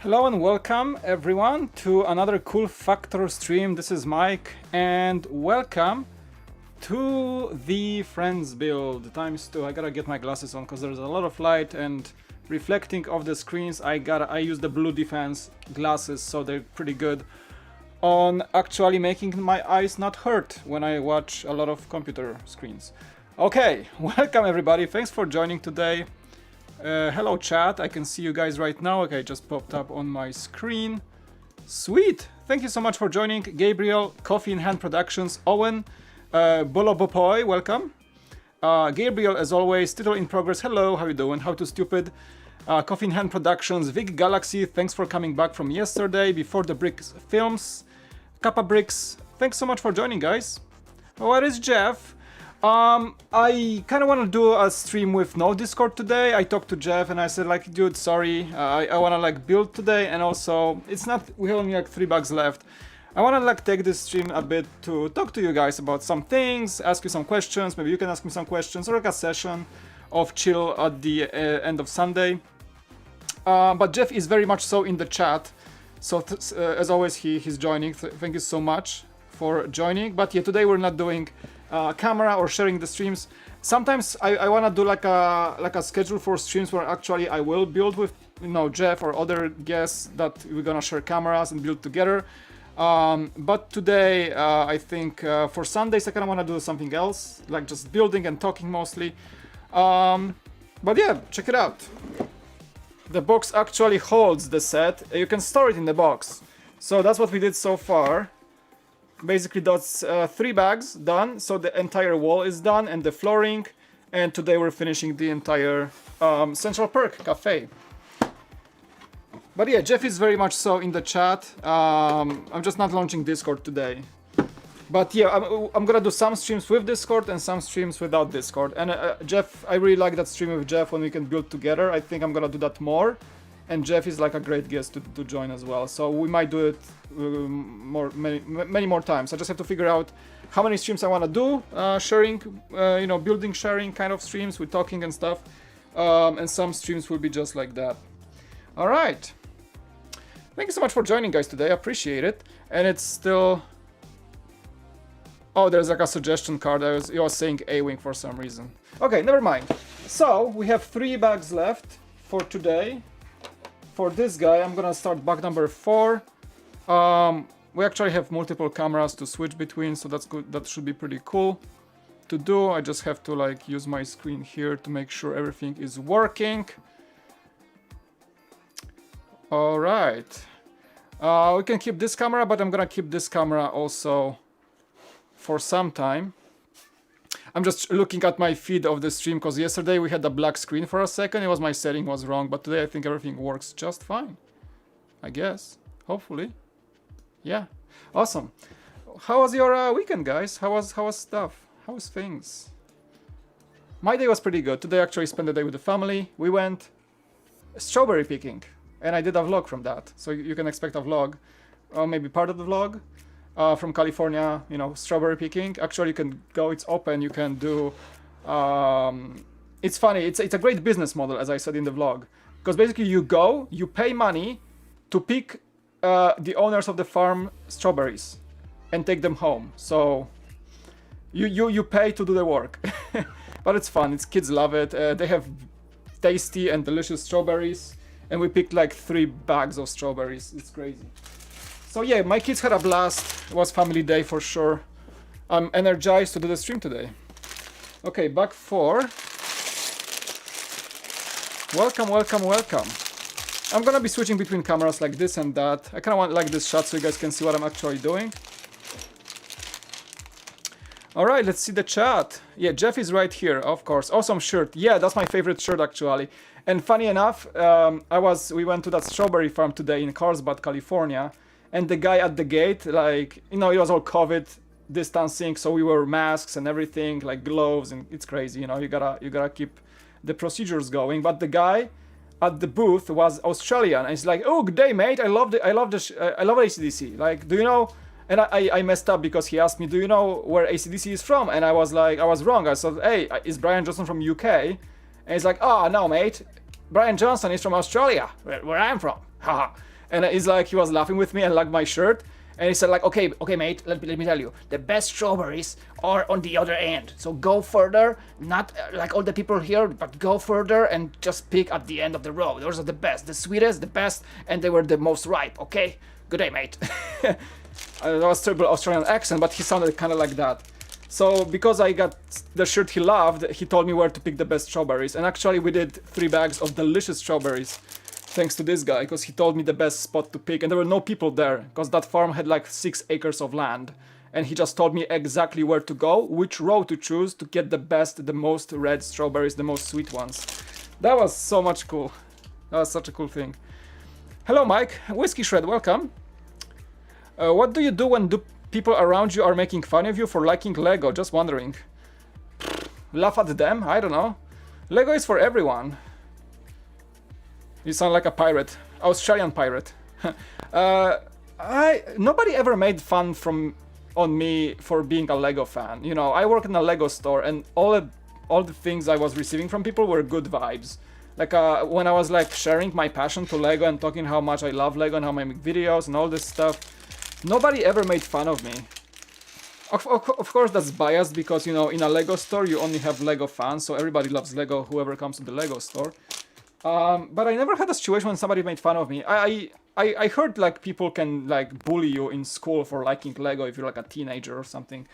Hello and welcome everyone to another Cool Factor stream. This is Mike and welcome to the Friends build ×2. I gotta get my glasses on because there's a lot of light and reflecting off the screens. I use the blue defense glasses, so they're pretty good on actually making my eyes not hurt when I watch a lot of computer screens. Okay, welcome everybody. Thanks for joining today. Hello chat, I can see you guys right now. Okay, just popped up on my screen. Sweet! Thank you so much for joining. Gabriel, Coffee in Hand Productions, Owen, Bolo Bopoy, welcome. Gabriel, as always, Title in Progress, hello, how you doing? How to Stupid. Coffee in Hand Productions, Vic Galaxy, thanks for coming back from yesterday, Before the Bricks Films, Kappa Bricks, thanks so much for joining, guys. Where is Jeff? I kind of want to do a stream with no Discord today. I talked to Jeff and I said like, dude, sorry, I want to like build today, and also it's not, we have only like $3 left. I want to like take this stream a bit to talk to you guys about some things, ask you some questions, maybe you can ask me some questions, or like a session of chill at the end of Sunday. But Jeff is very much so in the chat, so as always he's joining. Thank you so much for joining. But yeah, today we're not doing camera or sharing the streams. Sometimes I want to do like a schedule for streams where actually I will build with, you know, Jeff or other guests that we're gonna share cameras and build together. But today I think for Sundays I kind of want to do something else, like just building and talking mostly. But yeah, check it out. The box actually holds the set. You can store it in the box. So that's what we did so far. Basically that's 3 bags done, so the entire wall is done and the flooring, and today we're finishing the entire Central Perk cafe. But yeah, Jeff is very much so in the chat. I'm just not launching Discord today. But yeah, I'm gonna do some streams with Discord and some streams without Discord. And Jeff, I really like that stream with Jeff when we can build together. I think I'm gonna do that more. And Jeff is like a great guest to join as well. So we might do it many more times. I just have to figure out how many streams I want to do, sharing, you know, building, sharing kind of streams with talking and stuff. And some streams will be just like that. All right. Thank you so much for joining, guys, today. I appreciate it. And it's still... Oh, there's like a suggestion card. It was saying A-Wing for some reason. Okay, never mind. So we have 3 bags left for today. For this guy, I'm gonna start bag number 4. We actually have multiple cameras to switch between, so that's good. That should be pretty cool to do. I just have to like use my screen here to make sure everything is working. All right. We can keep this camera, but I'm gonna keep this camera also for some time. I'm just looking at my feed of the stream because yesterday we had a black screen for a second. It was my setting was wrong, but today I think everything works just fine. I guess, hopefully. Yeah, awesome. How was your weekend, guys? How was stuff? How was things? My day was pretty good. Today I actually spent the day with the family. We went strawberry picking, and I did a vlog from that. So you can expect a vlog, or maybe part of the vlog. From California, you know, strawberry picking. Actually, you can go, it's open, you can do... it's funny, it's a great business model, as I said in the vlog. Because basically you go, you pay money to pick the owners of the farm strawberries and take them home. So you pay to do the work. But it's fun, kids love it. They have tasty and delicious strawberries. And we picked like 3 bags of strawberries. It's crazy. So yeah, my kids had a blast. It was family day for sure. I'm energized to do the stream today. Okay, bag 4. Welcome, welcome, welcome. I'm gonna be switching between cameras like this and that. I kinda want like this shot so you guys can see what I'm actually doing. Alright, let's see the chat. Yeah, Jeff is right here, of course. Awesome shirt. Yeah, that's my favorite shirt actually. And funny enough, we went to that strawberry farm today in Carlsbad, California. And the guy at the gate, like, you know, it was all COVID distancing, so we wore masks and everything, like gloves, and it's crazy, you know, you gotta keep the procedures going. But the guy at the booth was Australian, and he's like, "Oh, good day, mate. I love AC/DC. Like, do you know?" And I messed up because he asked me, "Do you know where AC/DC is from?" And I was like, I was wrong. I said, "Hey, is Brian Johnson from UK?" And he's like, "Oh, no, mate. Brian Johnson is from Australia, where I'm from." Haha. And he's like, he was laughing with me and liked my shirt. And he said like, okay, mate, let me tell you, the best strawberries are on the other end. So go further, not like all the people here, but go further and just pick at the end of the row. Those are the best, the sweetest, the best, and they were the most ripe, okay? Good day, mate. That was terrible Australian accent, but he sounded kind of like that. So because I got the shirt he loved, he told me where to pick the best strawberries. And actually we did 3 bags of delicious strawberries. Thanks to this guy, because he told me the best spot to pick, and there were no people there, because that farm had like 6 acres of land, and he just told me exactly where to go, which row to choose to get the best, the most red strawberries, the most sweet ones. That was so much cool. That was such a cool thing. Hello, Mike. Whiskey Shred, welcome. What do you do when people around you are making fun of you for liking Lego? Just wondering. Laugh at them? I don't know. Lego is for everyone. You sound like a pirate, Australian pirate. Nobody ever made fun on me for being a Lego fan. You know, I work in a Lego store, and all the things I was receiving from people were good vibes. Like when I was like sharing my passion to Lego and talking how much I love Lego and how I make videos and all this stuff, nobody ever made fun of me. Of course that's biased, because you know, in a Lego store you only have Lego fans, so everybody loves Lego, whoever comes to the Lego store. But I never had a situation when somebody made fun of me. I heard like people can like bully you in school for liking Lego if you're like a teenager or something.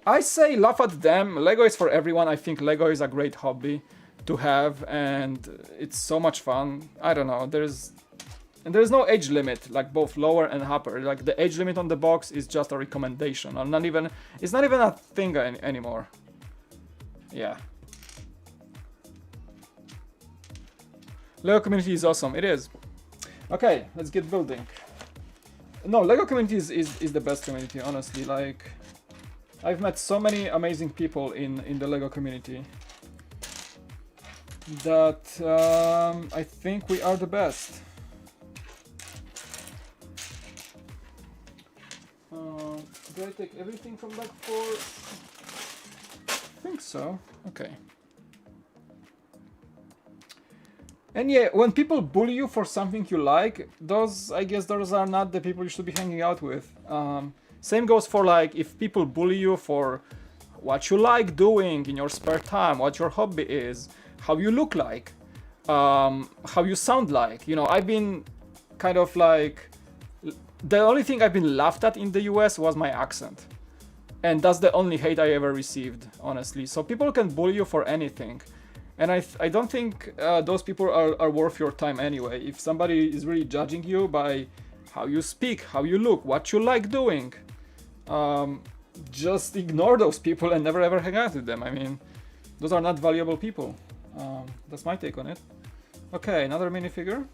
I say laugh at them. Lego is for everyone. I think Lego is a great hobby to have, and it's so much fun. I don't know. There's no age limit, like both lower and upper. Like the age limit on the box is just a recommendation, or not even. It's not even a thing anymore. Yeah. Lego community is awesome. It is. Okay, let's get building. No, Lego community is the best community, honestly. Like, I've met so many amazing people in the Lego community that I think we are the best. Did I take everything from bag 4? I think so. Okay. And yeah, when people bully you for something you like, I guess those are not the people you should be hanging out with. Same goes for like, if people bully you for what you like doing in your spare time, what your hobby is, how you look like, how you sound like. You know, I've been kind of like, the only thing I've been laughed at in the US was my accent. And that's the only hate I ever received, honestly. So people can bully you for anything. And I don't think those people are worth your time anyway. If somebody is really judging you by how you speak, how you look, what you like doing, just ignore those people and never ever hang out with them. I mean, those are not valuable people. That's my take on it. Okay, another minifigure.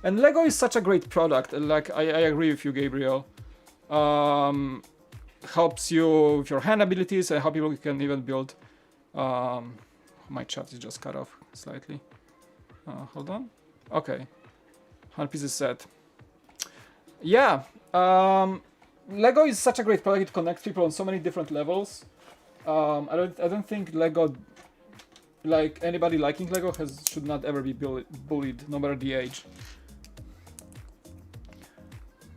And Lego is such a great product. Like, I agree with you, Gabriel. Helps you with your hand abilities and how people can even build. My chat is just cut off slightly. Hold on. Okay. 100 pieces set. Yeah. Lego is such a great product. It connects people on so many different levels. I don't think Lego, like anybody liking Lego, should not ever be bullied, no matter the age.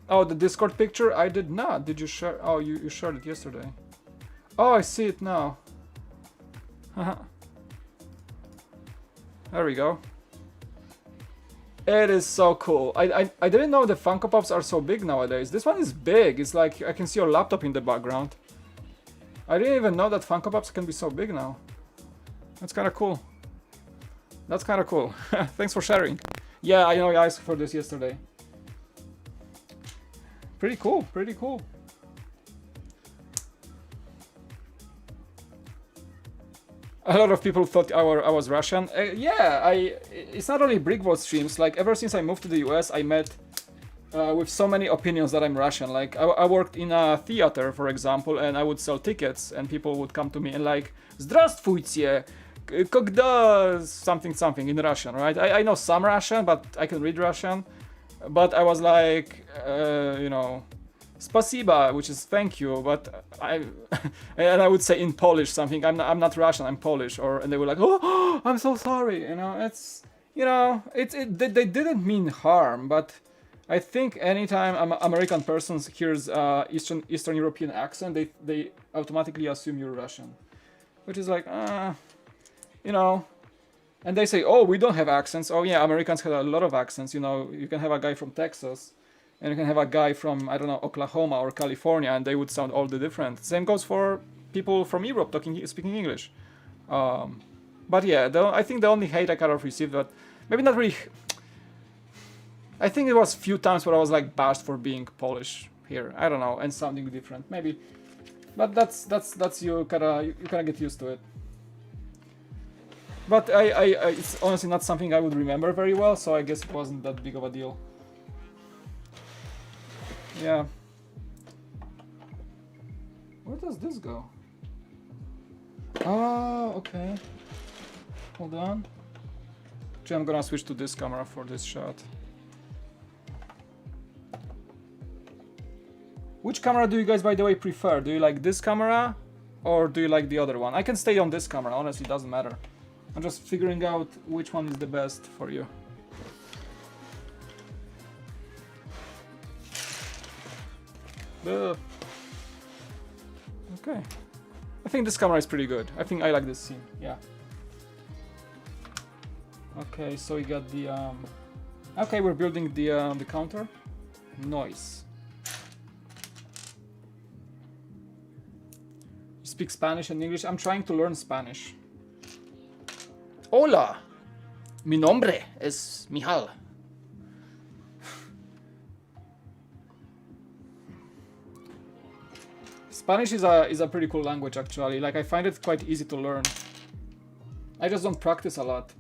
Oh, the Discord picture? I did not. Did you share? Oh, you shared it yesterday. Oh, I see it now. There we go. It is so cool. I didn't know the Funko Pops are so big nowadays. This one is big. It's like I can see your laptop in the background. I didn't even know that Funko Pops can be so big now. That's kind of cool. That's kind of cool. Thanks for sharing. Yeah, I know I asked for this yesterday. Pretty cool, pretty cool. A lot of people thought I was Russian. Yeah, it's not only Brickball streams. Like, ever since I moved to the US, I met with so many opinions that I'm Russian. Like, I worked in a theater, for example, and I would sell tickets, and people would come to me and like, "Здравствуйте, когда something in Russian," right? I know some Russian, but I can read Russian. But I was like, you know, "Спасибо," which is thank you, but and I would say in Polish something. I'm not Russian, I'm Polish, and they were like, "Oh, I'm so sorry," you know. you know, they didn't mean harm, but I think anytime American person hears Eastern European accent, they automatically assume you're Russian, which is like, you know. And they say, oh, we don't have accents. Oh yeah, Americans have a lot of accents. You know, you can have a guy from Texas, and you can have a guy from, I don't know, Oklahoma or California, and they would sound all the different. Same goes for people from Europe speaking English. But yeah, I think the only hate I kind of received, but maybe not really. I think it was few times where I was like bashed for being Polish here. I don't know, and sounding different, maybe. But that's you kinda get used to it. But it's honestly not something I would remember very well, so I guess it wasn't that big of a deal. Yeah. Where does this go? Oh, okay. Hold on. Actually, I'm gonna switch to this camera for this shot. Which camera do you guys, by the way, prefer? Do you like this camera or do you like the other one? I can stay on this camera, honestly, it doesn't matter. I'm just figuring out which one is the best for you. Okay. I think this camera is pretty good. I think I like this scene, yeah. Okay, so we got the okay, we're building the counter. Nice. You speak Spanish and English? I'm trying to learn Spanish. Hola. Mi nombre es Mijal. Spanish is a pretty cool language actually. Like I find it quite easy to learn. I just don't practice a lot.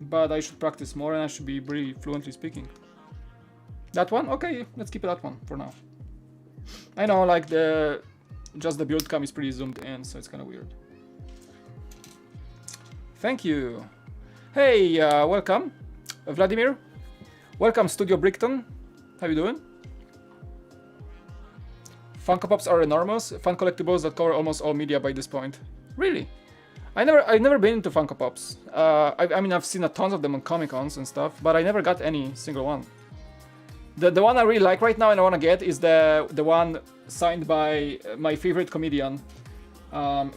But I should practice more and I should be really fluently speaking. That one? Okay, let's keep it that one for now. I know, like just the build cam is pretty zoomed in, so it's kind of weird. Thank you. Hey, welcome, Vladimir. Welcome, Studio Brickton. How you doing? Funko Pops are enormous. Fun collectibles that cover almost all media by this point. Really? I've never been into Funko Pops. I mean, I've seen a tons of them on Comic Cons and stuff, but I never got any single one. The one I really like right now and I want to get is the one signed by my favorite comedian,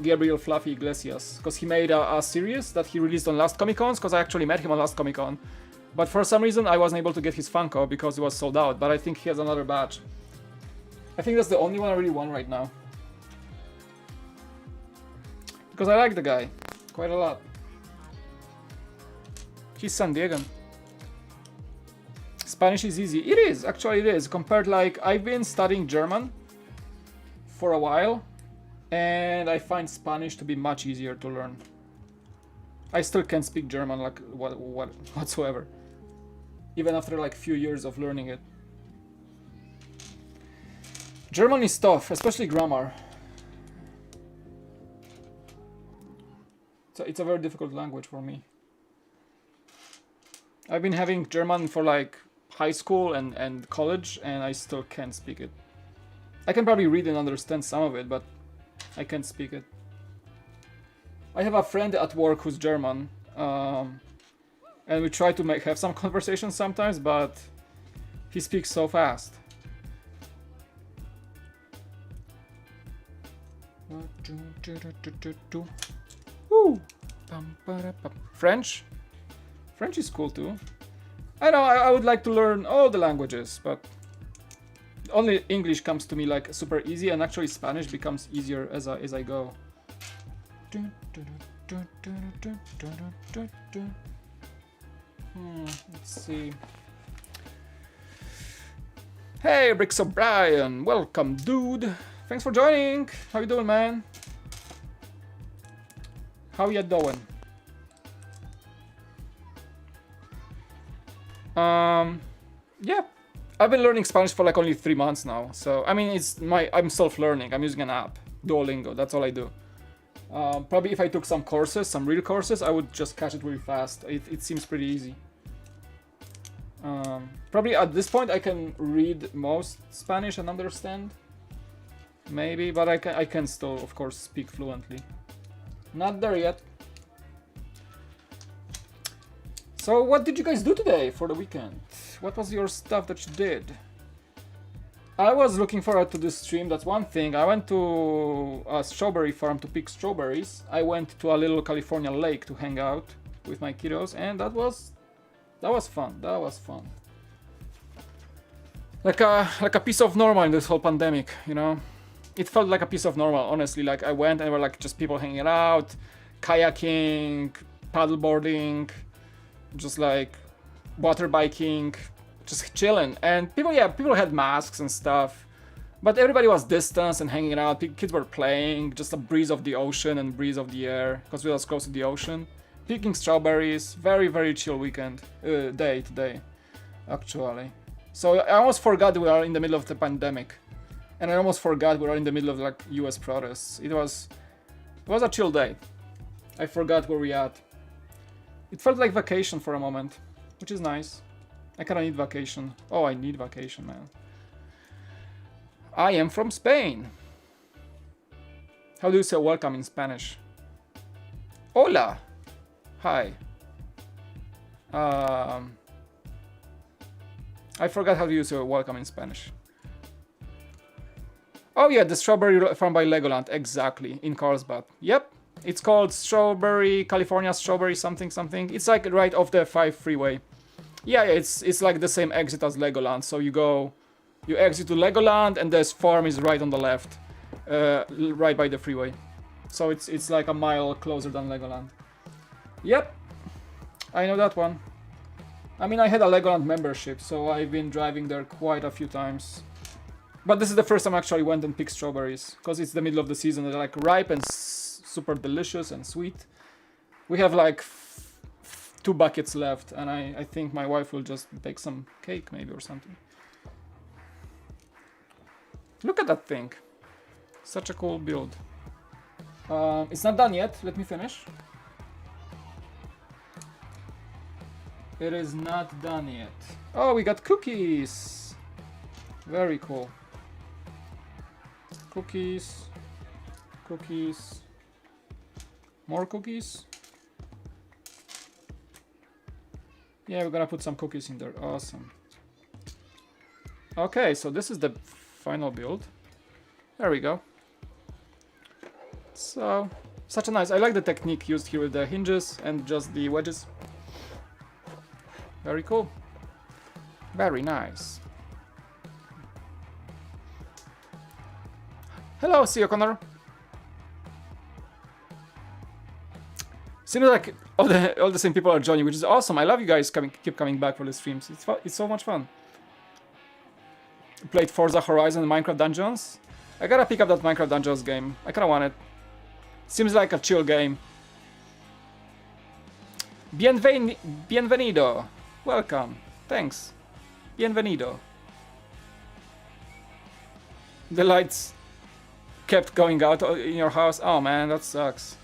Gabriel Fluffy Iglesias, because he made a series that he released on last Comic Cons, because I actually met him on last Comic Con. But for some reason I wasn't able to get his Funko because it was sold out, but I think he has another batch. I think that's the only one I really want right now. Because I like the guy quite a lot. He's San Diegan. Spanish is easy. It is, actually it is. Compared, like, I've been studying German for a while, and I find Spanish to be much easier to learn. I still can't speak German, like, whatsoever. Even after, like, few years of learning it. German is tough, especially grammar. It's a very difficult language for me. I've been having German for like high school and college, and I still can't speak it. I can probably read and understand some of it, but I can't speak it. I have a friend at work who's German, and we try to have some conversations sometimes, but he speaks so fast. Woo. French? French is cool too. I know, I would like to learn all the languages, but only English comes to me like super easy, and actually Spanish becomes easier as I go. Let's see. Hey, Bricks O'Brien, welcome, dude. Thanks for joining. How you doing, man? How you doing? Yeah, I've been learning Spanish for like only 3 months now. So I mean, I'm self-learning. I'm using an app, Duolingo. That's all I do. Probably if I took some courses, some real courses, I would just catch it really fast. It seems pretty easy. Probably at this point I can read most Spanish and understand. Maybe, but I can still, of course, speak fluently. Not there yet. So what did you guys do today for the weekend? What was your stuff that you did? I was looking forward to this stream, that's one thing. I went to a strawberry farm to pick strawberries. I went to a little California lake to hang out with my kiddos, and that was fun. That was fun. Like a piece of normal in this whole pandemic, you know? It felt like a piece of normal, honestly. Like I went and there were like just people hanging out, kayaking, paddleboarding, just like water biking, just chilling. And people had masks and stuff, but everybody was distanced and hanging out. Kids were playing, just a breeze of the ocean and breeze of the air, because we was close to the ocean. Picking strawberries, very, very chill weekend, day today, actually. So I almost forgot we are in the middle of the pandemic. And I almost forgot we were in the middle of like US protests. It was a chill day. I forgot where we at. It felt like vacation for a moment, which is nice. I kinda need vacation. Oh, I need vacation, man. I am from Spain. How do you say welcome in Spanish? Hola. Hi. I forgot how to use welcome in Spanish. Oh yeah, the strawberry farm by Legoland, exactly, in Carlsbad. Yep, it's called California Strawberry something something. It's like right off the 5 freeway. Yeah, it's like the same exit as Legoland. So you exit to Legoland and this farm is right on the left, right by the freeway. So it's like a mile closer than Legoland. Yep, I know that one. I mean, I had a Legoland membership, so I've been driving there quite a few times. But this is the first time I actually went and picked strawberries, because it's the middle of the season. They're like ripe and super delicious and sweet. We have like 2 buckets left, and I think my wife will just bake some cake maybe or something. Look at that thing. Such a cool build. It's not done yet. Let me finish. It is not done yet. Oh, we got cookies. Very cool. Cookies. Cookies. More cookies. Yeah, we're gonna put some cookies in there. Awesome. Okay, so this is the final build. There we go. So, such a nice... I like the technique used here with the hinges and just the wedges. Very cool. Very nice. Hello, see you, Connor. Seems like all the same people are joining, which is awesome. I love you guys keep coming back for the streams. It's so much fun. Played Forza Horizon and Minecraft Dungeons. I gotta pick up that Minecraft Dungeons game. I kinda want it. Seems like a chill game. Bienvenido. Welcome. Thanks. Bienvenido. The lights kept going out in your house. Oh man, that sucks.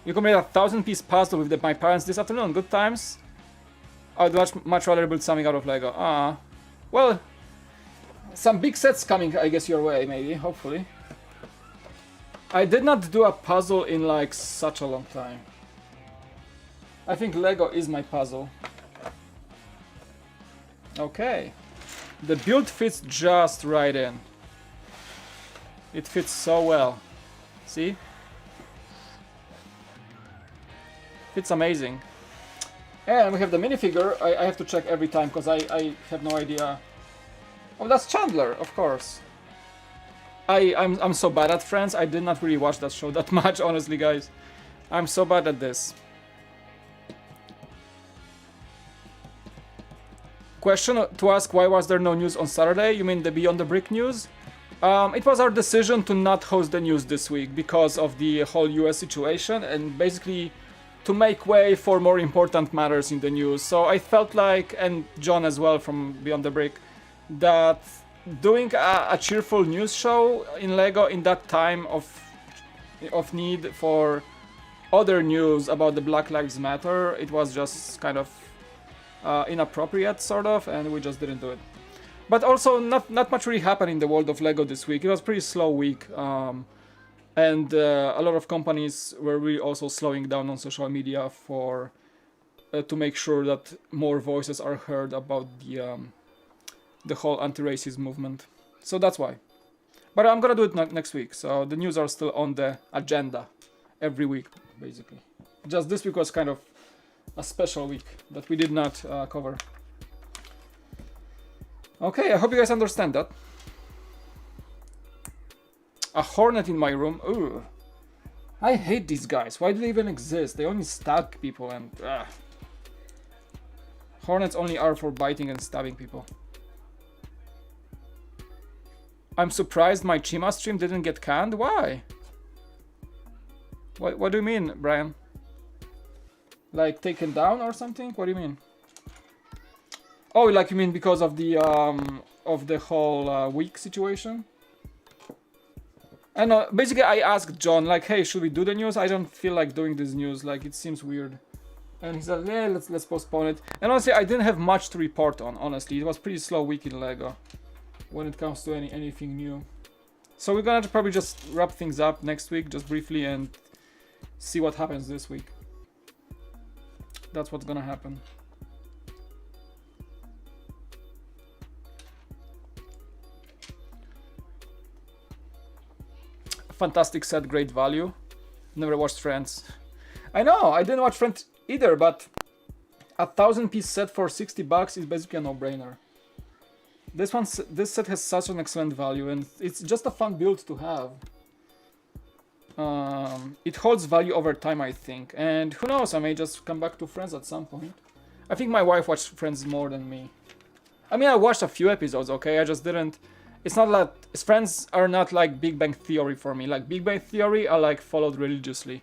You completed a 1000-piece puzzle with my parents this afternoon. Good times? I would much rather build something out of Lego. Well, some big sets coming, I guess, your way, maybe, hopefully. I did not do a puzzle in like such a long time. I think Lego is my puzzle. Okay. The build fits just right in. It fits so well. See? It's amazing. And we have the minifigure. I have to check every time because I have no idea. Oh, that's Chandler, of course. I'm so bad at Friends. I did not really watch that show that much, honestly, guys. I'm so bad at this. Question to ask, why was there no news on Saturday? You mean the Beyond the Brick news? It was our decision to not host the news this week because of the whole US situation and basically to make way for more important matters in the news. So I felt like, and John as well from Beyond the Brick, that doing a cheerful news show in Lego in that time of need for other news about the Black Lives Matter, it was just kind of inappropriate, sort of, and we just didn't do it. But also, not much really happened in the world of Lego this week. It was a pretty slow week, and a lot of companies were really also slowing down on social media for to make sure that more voices are heard about the whole anti-racist movement. So that's why. But I'm gonna do it next week. So the news are still on the agenda every week, basically. Just this week was kind of a special week that we did not cover. Okay, I hope you guys understand that. A hornet in my room. Ooh. I hate these guys. Why do they even exist? They only stab people and... Hornets only are for biting and stabbing people. I'm surprised my Chima stream didn't get canned. Why? What do you mean, Brian? Like taken down or something? What do you mean? Oh, like you mean because of the whole week situation? And basically I asked John, like, hey, should we do the news? I don't feel like doing this news, like it seems weird. And he said, yeah, let's postpone it. And honestly, I didn't have much to report on, honestly. It was pretty slow week in LEGO when it comes to anything new. So we're gonna probably just wrap things up next week, just briefly, and see what happens this week. That's what's gonna happen. Fantastic set, great value. Never watched Friends. I know, I didn't watch Friends either, but a 1,000-piece set for $60 is basically a no-brainer. This set has such an excellent value, and it's just a fun build to have. It holds value over time, I think, and who knows, I may just come back to Friends at some point. I think my wife watched Friends more than me. I mean, I watched a few episodes, okay, I just didn't... It's not like... Friends are not like Big Bang Theory for me. Like, Big Bang Theory I like followed religiously.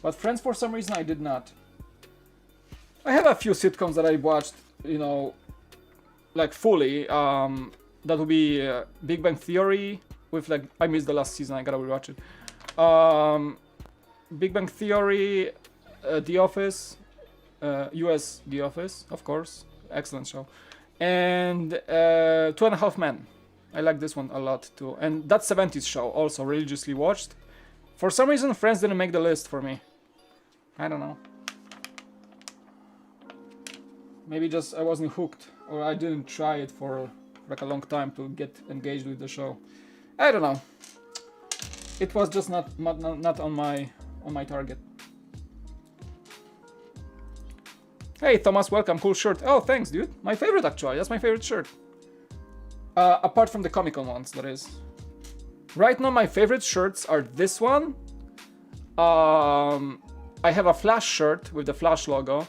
But Friends, for some reason, I did not. I have a few sitcoms that I watched, you know, like fully. That would be Big Bang Theory with like... I missed the last season, I gotta rewatch it. Big Bang Theory, The Office, US The Office, of course. Excellent show. And 2.5 Men. I like this one a lot too. And that 70s show, also religiously watched. For some reason, Friends didn't make the list for me. I don't know. Maybe just I wasn't hooked, or I didn't try it for like a long time to get engaged with the show. I don't know. It was just not on my target. Hey Thomas, welcome, cool shirt. Oh, thanks, dude. My favorite actually. That's my favorite shirt. Apart from the Comic-Con ones, that is. Right now, my favorite shirts are this one. I have a Flash shirt with the Flash logo.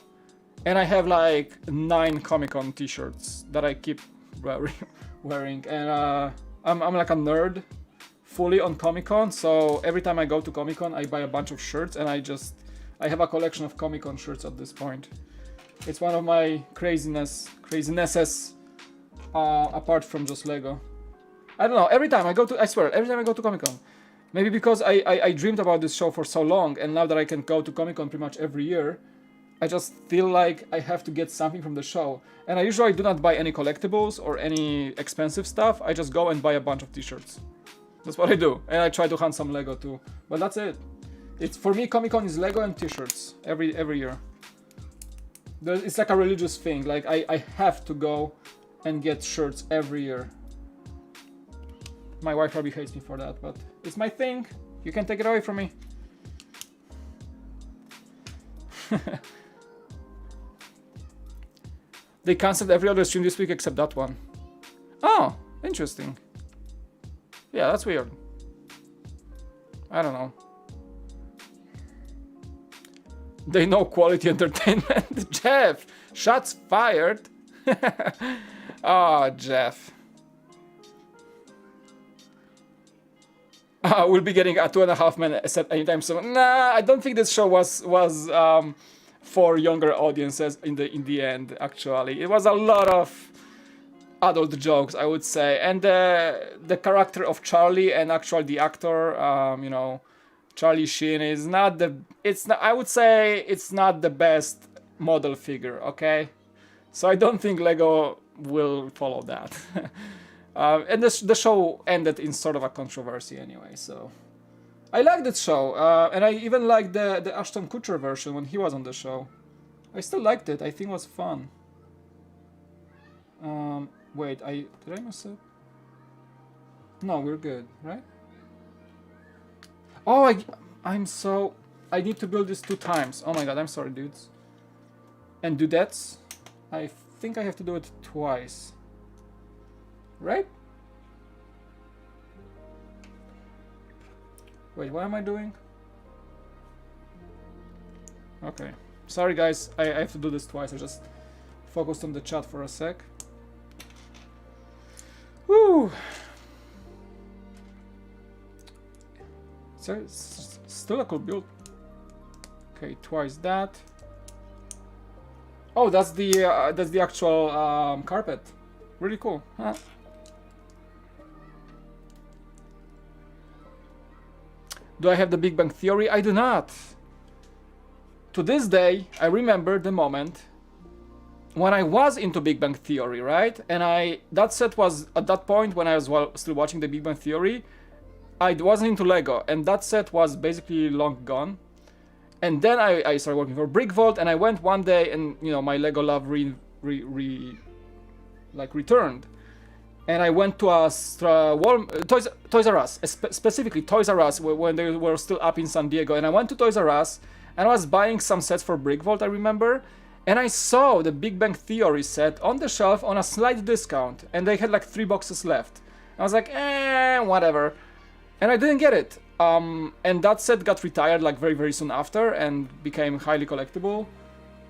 And I have like 9 Comic-Con t-shirts that I keep wearing. And I'm like a nerd fully on Comic-Con. So every time I go to Comic-Con, I buy a bunch of shirts. And I have a collection of Comic-Con shirts at this point. It's one of my crazinesses. Apart from just Lego. I don't know, every time I go to Comic-Con, maybe because I dreamed about this show for so long, and now that I can go to Comic-Con pretty much every year, I just feel like I have to get something from the show. And I usually do not buy any collectibles or any expensive stuff, I just go and buy a bunch of t-shirts. That's what I do, and I try to hunt some Lego too. But that's it. It's for me, Comic-Con is Lego and t-shirts every year. It's like a religious thing, like I have to go and get shirts every year. My wife probably hates me for that, but it's my thing. You can't take it away from me. They cancelled every other stream this week except that one. Oh, interesting. Yeah, that's weird. I don't know. They know quality entertainment. Jeff, shots fired. Oh, Jeff. We'll be getting a 2.5 Men set anytime soon. Nah, I don't think this show was for younger audiences in the end. Actually, it was a lot of adult jokes, I would say, and the character of Charlie and actually the actor, you know, Charlie Sheen is not the. It's not. I would say it's not the best model figure. Okay, so I don't think Lego will follow that. And the show ended in sort of a controversy anyway, so I like that show, and I even like the Ashton Kutcher version when he was on the show. I still liked it. I think it was fun. Wait, did I mess up? No, we're good, right? Oh, I need to build this 2 times. Oh my god, I'm sorry, dudes. And dudettes, I think I have to do it twice. Right? Wait, what am I doing? Okay. Sorry guys, I have to do this twice. I just focused on the chat for a sec. Woo! So it's still a cool build. Okay, twice that. Oh, that's the actual carpet. Really cool, huh? Do I have the Big Bang Theory? I do not. To this day, I remember the moment when I was into Big Bang Theory, right? And that set was at that point when I was still watching the Big Bang Theory. I wasn't into Lego, and that set was basically long gone. And then I started working for Brick Vault, and I went one day, and you know my Lego love returned. And I went to Toys R Us, specifically Toys R Us, when they were still up in San Diego. And I went to Toys R Us, and I was buying some sets for Brick Vault, I remember. And I saw the Big Bang Theory set on the shelf on a slight discount, and they had like 3 boxes left. I was like, whatever. And I didn't get it. And that set got retired like very, very soon after and became highly collectible.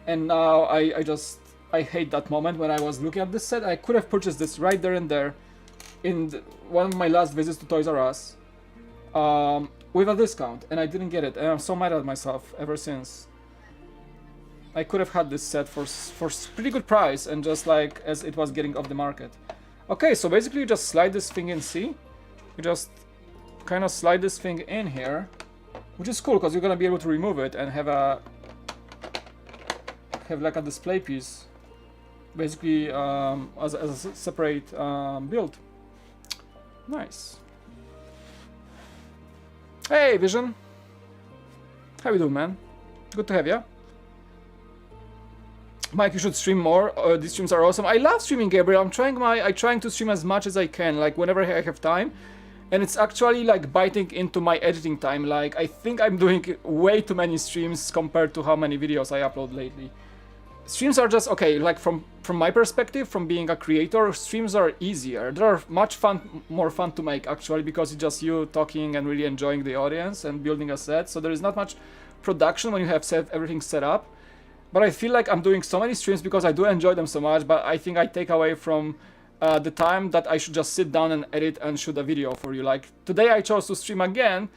And now I hate that moment when I was looking at this set. I could have purchased this right there and there in one of my last visits to Toys R Us with a discount, and I didn't get it. And I'm so mad at myself ever since. I could have had this set for pretty good price, and just like as it was getting off the market. Okay, so basically you just slide this thing in, see? You just kind of slide this thing in here, which is cool because you're gonna be able to remove it and have like a display piece, basically as a separate build. Nice. Hey Vision, how you doing, man? Good to have you. Mike, you should stream more. These streams are awesome. I love streaming, Gabriel. I'm trying to stream as much as I can, like whenever I have time. And it's actually like biting into my editing time. Like I think I'm doing way too many streams compared to how many videos I upload lately. Streams are just okay. Like from my perspective, from being a creator, streams are easier. They're much more fun to make actually, because it's just you talking and really enjoying the audience and building a set. So there is not much production when you have everything set up. But I feel like I'm doing so many streams because I do enjoy them so much. But I think I take away from the time that I should just sit down and edit and shoot a video for you. Like today I chose to stream again,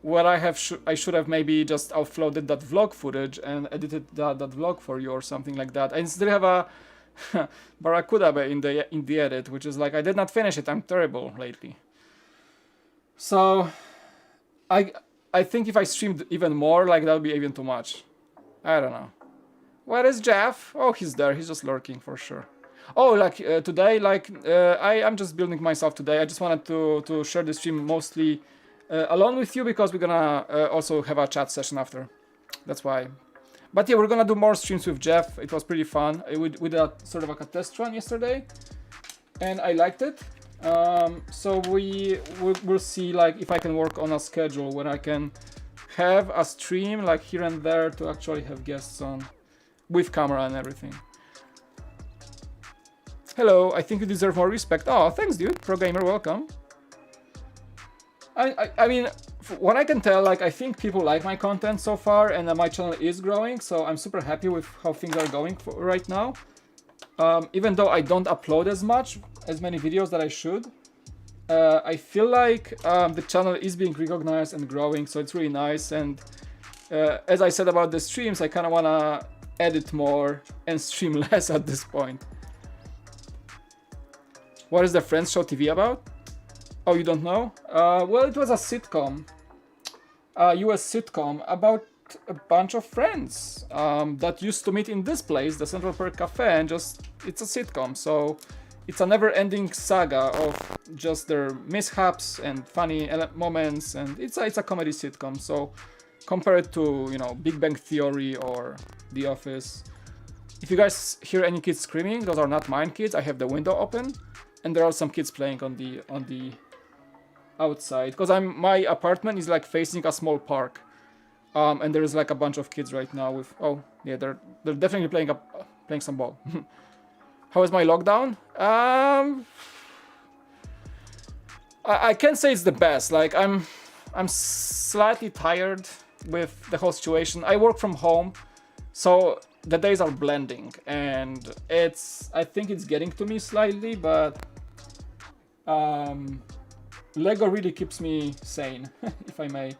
where I should have maybe just uploaded that vlog footage and edited that vlog for you or something like that. I still have a Barracuda in the edit, which is like I did not finish it. I'm terrible lately. So I think if I streamed even more, like that would be even too much. I don't know. Where is Jeff? Oh, he's there. He's just lurking for sure. Oh, like today, like I'm just building myself today. I just wanted to share the stream mostly along with you because we're gonna also have a chat session after. That's why. But yeah, we're gonna do more streams with Jeff. It was pretty fun. We did a sort of like a test run yesterday, and I liked it. So we'll see like if I can work on a schedule when I can have a stream like here and there to actually have guests on with camera and everything. Hello, I think you deserve more respect. Oh, thanks, dude. Pro gamer, welcome. I mean, what I can tell, like, I think people like my content so far, and my channel is growing, so I'm super happy with how things are going right now. Even though I don't upload as many videos that I should, I feel like the channel is being recognized and growing, so it's really nice. And as I said about the streams, I kind of want to edit more and stream less at this point. What is the Friends Show TV about? Oh, you don't know? Well, it was a sitcom, a US sitcom about a bunch of friends that used to meet in this place, the Central Perk Cafe, and just, it's a sitcom, so it's a never-ending saga of just their mishaps and funny moments, and it's a comedy sitcom, so compared to, you know, Big Bang Theory or The Office, If you guys hear any kids screaming, those are not mine kids. I have the window open, and there are some kids playing on the outside. Because my apartment is like facing a small park, and there is like a bunch of kids right now with. Oh yeah, they're definitely playing some ball. How is my lockdown? I can't say it's the best. Like I'm slightly tired with the whole situation. I work from home, so the days are blending, and I think it's getting to me slightly, but Lego really keeps me sane, if I may.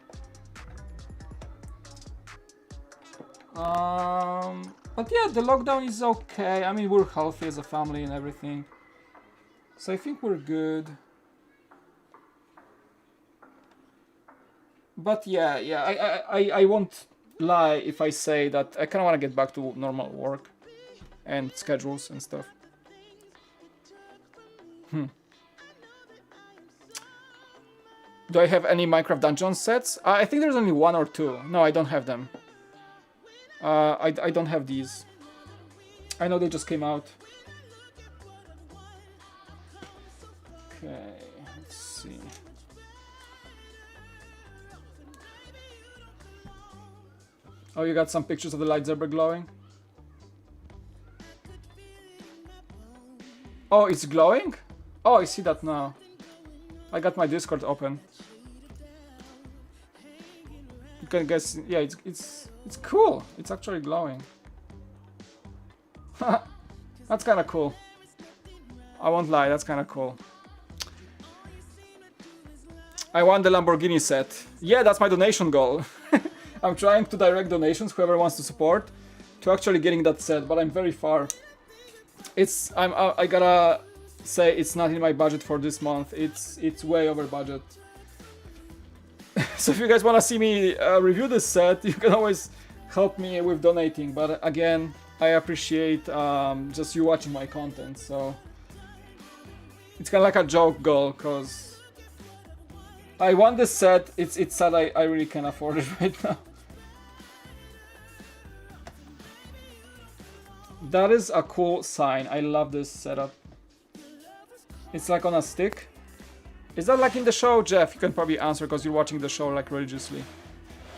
But yeah, the lockdown is okay. I mean, we're healthy as a family and everything, so I think we're good. But yeah, I won't lie if I say that I kind of want to get back to normal work and schedules and stuff. Do I have any Minecraft Dungeon sets? I think there's only 1 or 2. No, I don't have them. I don't have these. I know they just came out. Okay, let's see. Oh, you got some pictures of the lightsaber glowing? Oh, it's glowing? Oh, I see that now. I got my Discord open. You can guess, yeah, it's cool. It's actually glowing. That's kind of cool. I won't lie, that's kind of cool. I want the Lamborghini set. Yeah, that's my donation goal. I'm trying to direct donations, whoever wants to support, to actually getting that set, but I'm very far. I gotta say it's not in my budget for this month. It's way over budget. So if you guys wanna see me review this set, you can always help me with donating. But again, I appreciate just you watching my content. So it's kind of like a joke goal, cause I want this set. It's sad I really can't afford it right now. That is a cool sign. I love this setup. It's like on a stick. Is that like in the show, Jeff? You can probably answer because you're watching the show like religiously.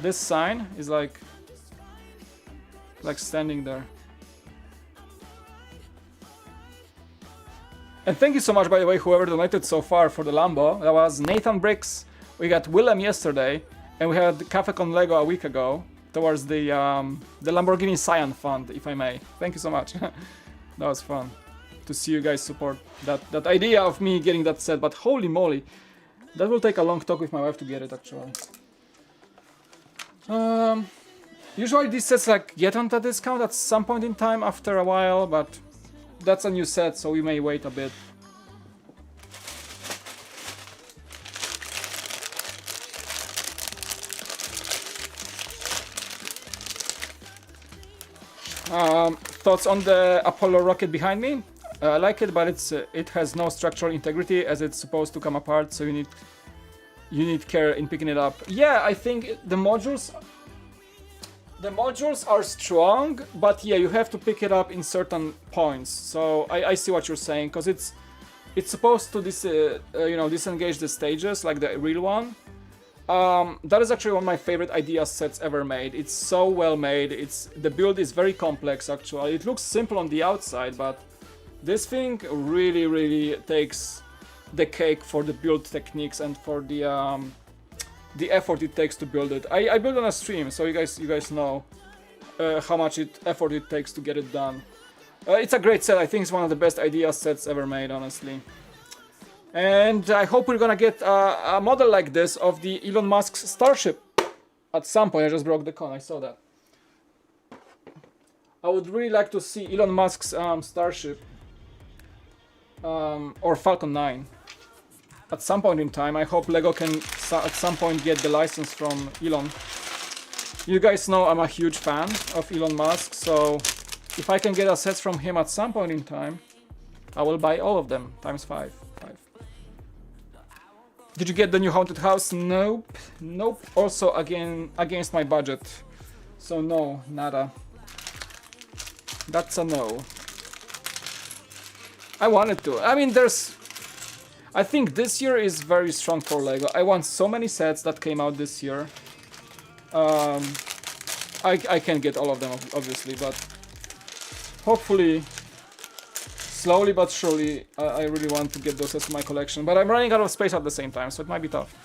This sign is like standing there. And thank you so much, by the way, whoever donated so far for the Lambo. That was Nathan Bricks. We got Willem yesterday, and we had Cafe Con Lego a week ago. Towards the Lamborghini Scion Fund, if I may. Thank you so much. That was fun to see you guys support that idea of me getting that set. But holy moly, that will take a long talk with my wife to get it actually. Usually these sets like get on the discount at some point in time after a while, but that's a new set, so we may wait a bit. Thoughts on the Apollo rocket behind me? I like it, but it has no structural integrity as it's supposed to come apart, so you need care in picking it up. Yeah, I think the modules are strong, but yeah, you have to pick it up in certain points. So I see what you're saying, because it's supposed to disengage the stages like the real one. That is actually one of my favorite idea sets ever made. It's so well made. The build is very complex actually. It looks simple on the outside, but this thing really takes the cake for the build techniques and for the effort it takes to build it. I build on a stream, so you guys know how much effort it takes to get it done. It's a great set. I think it's one of the best idea sets ever made, honestly. And I hope we're gonna get a model like this of the Elon Musk's Starship at some point. I just broke the con, I saw that. I would really like to see Elon Musk's Starship or Falcon 9 at some point in time. I hope Lego can at some point get the license from Elon. You guys know I'm a huge fan of Elon Musk, so if I can get a set from him at some point in time, I will buy all of them times 5. Did you get the new haunted house? Nope. Also again against my budget. So no, nada. That's a no. I wanted to. I mean, I think this year is very strong for Lego. I want so many sets that came out this year. I can't get all of them, obviously, but hopefully, slowly but surely, I really want to get those sets in my collection. But I'm running out of space at the same time, so it might be tough.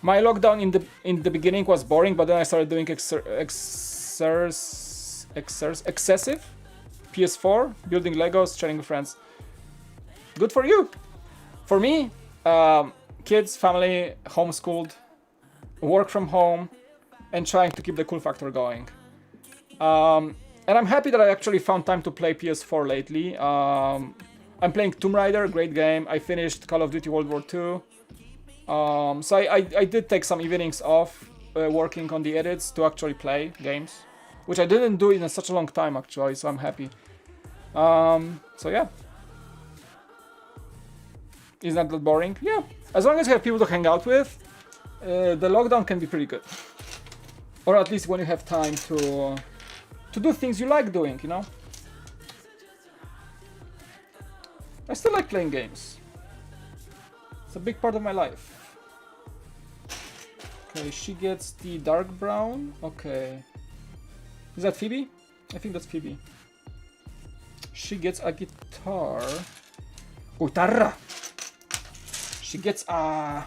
My lockdown in the beginning was boring, but then I started doing excessive PS4, building Legos, sharing with friends. Good for you. For me, kids, family, homeschooled, work from home, and trying to keep the cool factor going. And I'm happy that I actually found time to play PS4 lately. I'm playing Tomb Raider, great game. I finished Call of Duty World War II. So I did take some evenings off working on the edits to actually play games, which I didn't do in such a long time actually, so I'm happy. So yeah. Isn't that boring? Yeah. As long as you have people to hang out with, the lockdown can be pretty good. Or at least when you have time to do things you like doing, you know? I still like playing games. It's a big part of my life. Okay, she gets the dark brown. Okay. Is that Phoebe? I think that's Phoebe. She gets a guitar. Guitarra! She gets a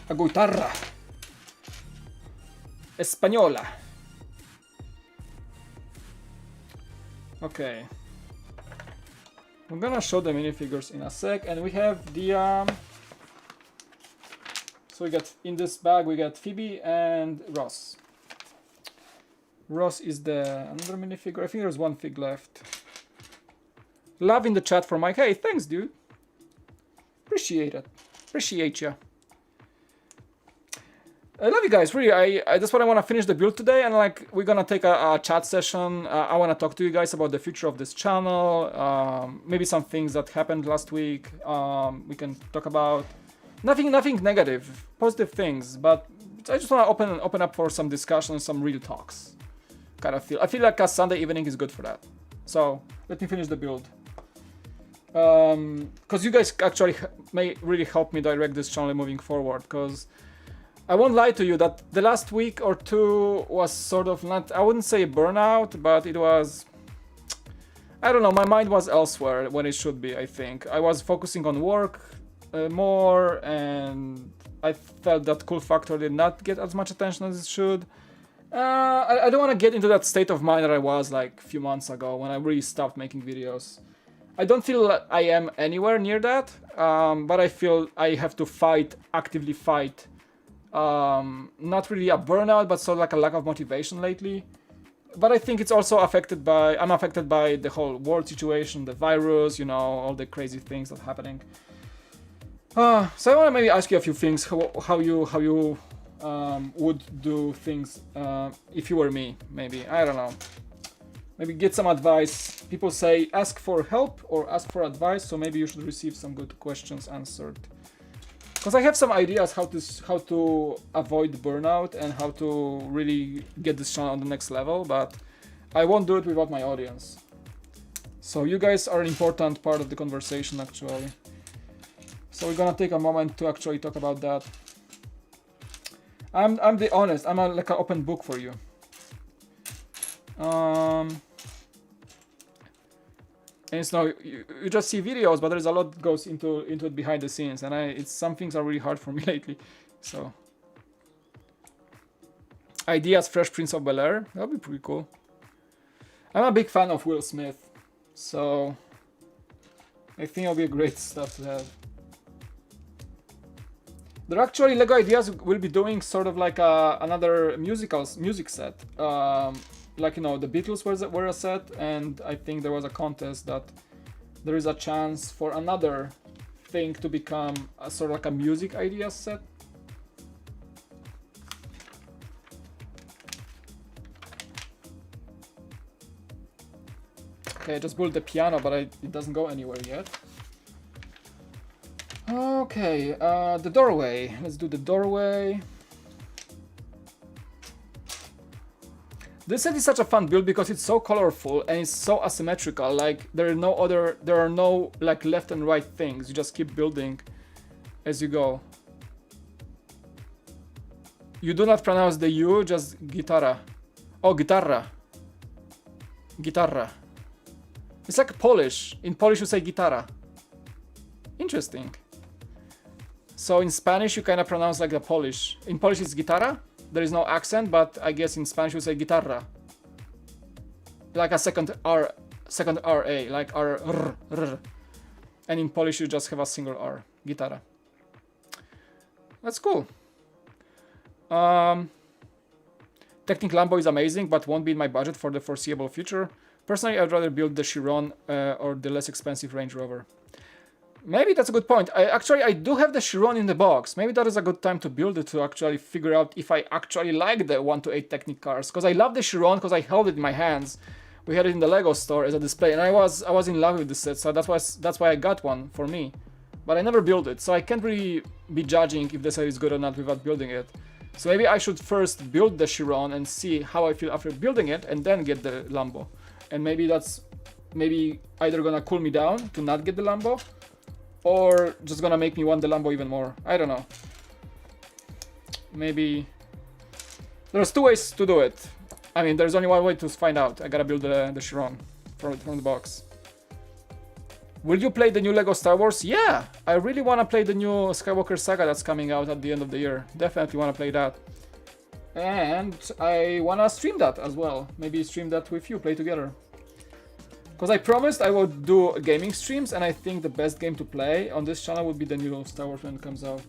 guitarra. Española. Okay. I'm gonna show the minifigures in a sec, and we have the so we got in this bag we got Phoebe and Ross. Ross is the another minifigure. I think there's one fig left. Love in the chat for Mike. Hey, thanks, dude. Appreciate it. Appreciate ya. I love you guys, really. I that's what I want to finish the build today, and like we're gonna take a chat session. I want to talk to you guys about the future of this channel. Maybe some things that happened last week. We can talk about nothing negative, positive things. But I just want to open up for some discussion, some real talks. I feel like a Sunday evening is good for that. So let me finish the build. Because you guys actually may really help me direct this channel moving forward. Because I won't lie to you that the last week or two was sort of not, I wouldn't say burnout, but it was, I don't know, my mind was elsewhere when it should be, I think. I was focusing on work more, and I felt that cool factor did not get as much attention as it should. I don't want to get into that state of mind that I was like a few months ago when I really stopped making videos. I don't feel like I am anywhere near that, but I feel I have to actively fight. Not really a burnout, but sort of like a lack of motivation lately. But I think it's also I'm affected by the whole world situation, the virus, you know, all the crazy things that are happening. So I want to maybe ask you a few things, how you would do things if you were me, maybe. I don't know. Maybe get some advice. People say ask for help or ask for advice, so maybe you should receive some good questions answered. Because I have some ideas how to avoid burnout and how to really get this channel on the next level, but I won't do it without my audience. So you guys are an important part of the conversation actually. So we're gonna take a moment to actually talk about that. I'm the honest. I'm like an open book for you. And it's no, you just see videos, but there's a lot that goes into it behind the scenes, and some things are really hard for me lately. So ideas, Fresh Prince of Bel-Air, that'd be pretty cool. I'm a big fan of Will Smith, so I think it'll be a great stuff to have. They're actually, Lego Ideas will be doing sort of like another music set. Like, you know, the Beatles were a set, and I think there was a contest that there is a chance for another thing to become a sort of like a music ideas set. Okay, I just built the piano, but it doesn't go anywhere yet. Okay, the doorway. Let's do the doorway. This set is such a fun build because it's so colorful and it's so asymmetrical. Like there are no like left and right things. You just keep building as you go. You do not pronounce the U, just guitarra. Oh, guitarra. Guitarra. It's like Polish. In Polish you say guitarra. Interesting. So in Spanish you kind of pronounce like the Polish. In Polish it's guitarra. There is no accent, but I guess in Spanish you say guitarra. Like a second R, second RA, like R. And in Polish you just have a single R. Guitarra. That's cool. Technic Lambo is amazing, but won't be in my budget for the foreseeable future. Personally, I'd rather build the Chiron or the less expensive Range Rover. Maybe that's a good point. I do have the Chiron in the box. Maybe that is a good time to build it to actually figure out if I actually like the 1-8 Technic cars. Because I love the Chiron because I held it in my hands. We had it in the Lego store as a display, and I was in love with this set, so that's why I got one for me. But I never built it, so I can't really be judging if the set is good or not without building it. So maybe I should first build the Chiron and see how I feel after building it, and then get the Lambo. And maybe that's either gonna cool me down to not get the Lambo, or just gonna make me want the Lambo even more. I don't know. Maybe there's two ways to do it. I mean, there's only one way to find out. I gotta build the Chiron from the box. Will you play the new Lego Star Wars? Yeah, I really want to play the new Skywalker Saga that's coming out at the end of the year. Definitely want to play that. And I want to stream that as well. Maybe stream that with you, play together. Because I promised I would do gaming streams, and I think the best game to play on this channel would be the new Star Wars when it comes out.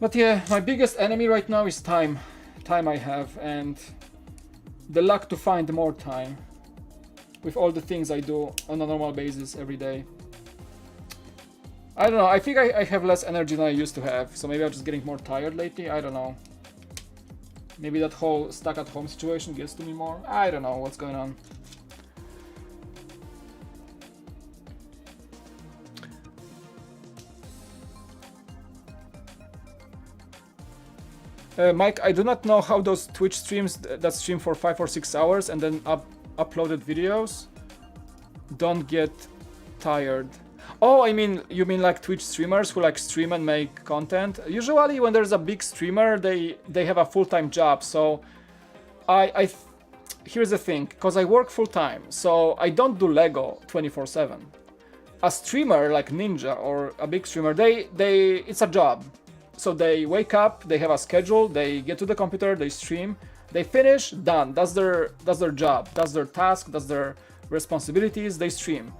But yeah, my biggest enemy right now is time. Time I have, and the luck to find more time. With all the things I do on a normal basis every day. I don't know, I think I have less energy than I used to have, so maybe I'm just getting more tired lately, I don't know. Maybe that whole stuck at home situation gets to me more, I don't know what's going on. Mike, I do not know how those Twitch streams that stream for 5 or 6 hours and then uploaded videos don't get tired. Oh, you mean like Twitch streamers who like stream and make content? Usually when there's a big streamer, they have a full-time job. So here's the thing, because I work full-time, so I don't do Lego 24/7. A streamer like Ninja or a big streamer, it's a job. So they wake up, they have a schedule, they get to the computer, they stream, they finish, done. That's their job, that's their task, that's their responsibilities, they stream.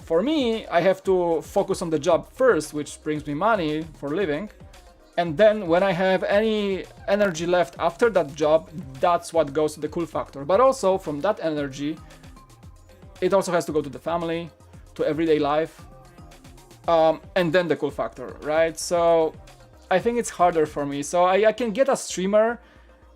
For me, I have to focus on the job first, which brings me money for living. And then when I have any energy left after that job, that's what goes to the cool factor. But also from that energy, it also has to go to the family, to everyday life, and then the cool factor, right? So I think it's harder for me. So I can get a streamer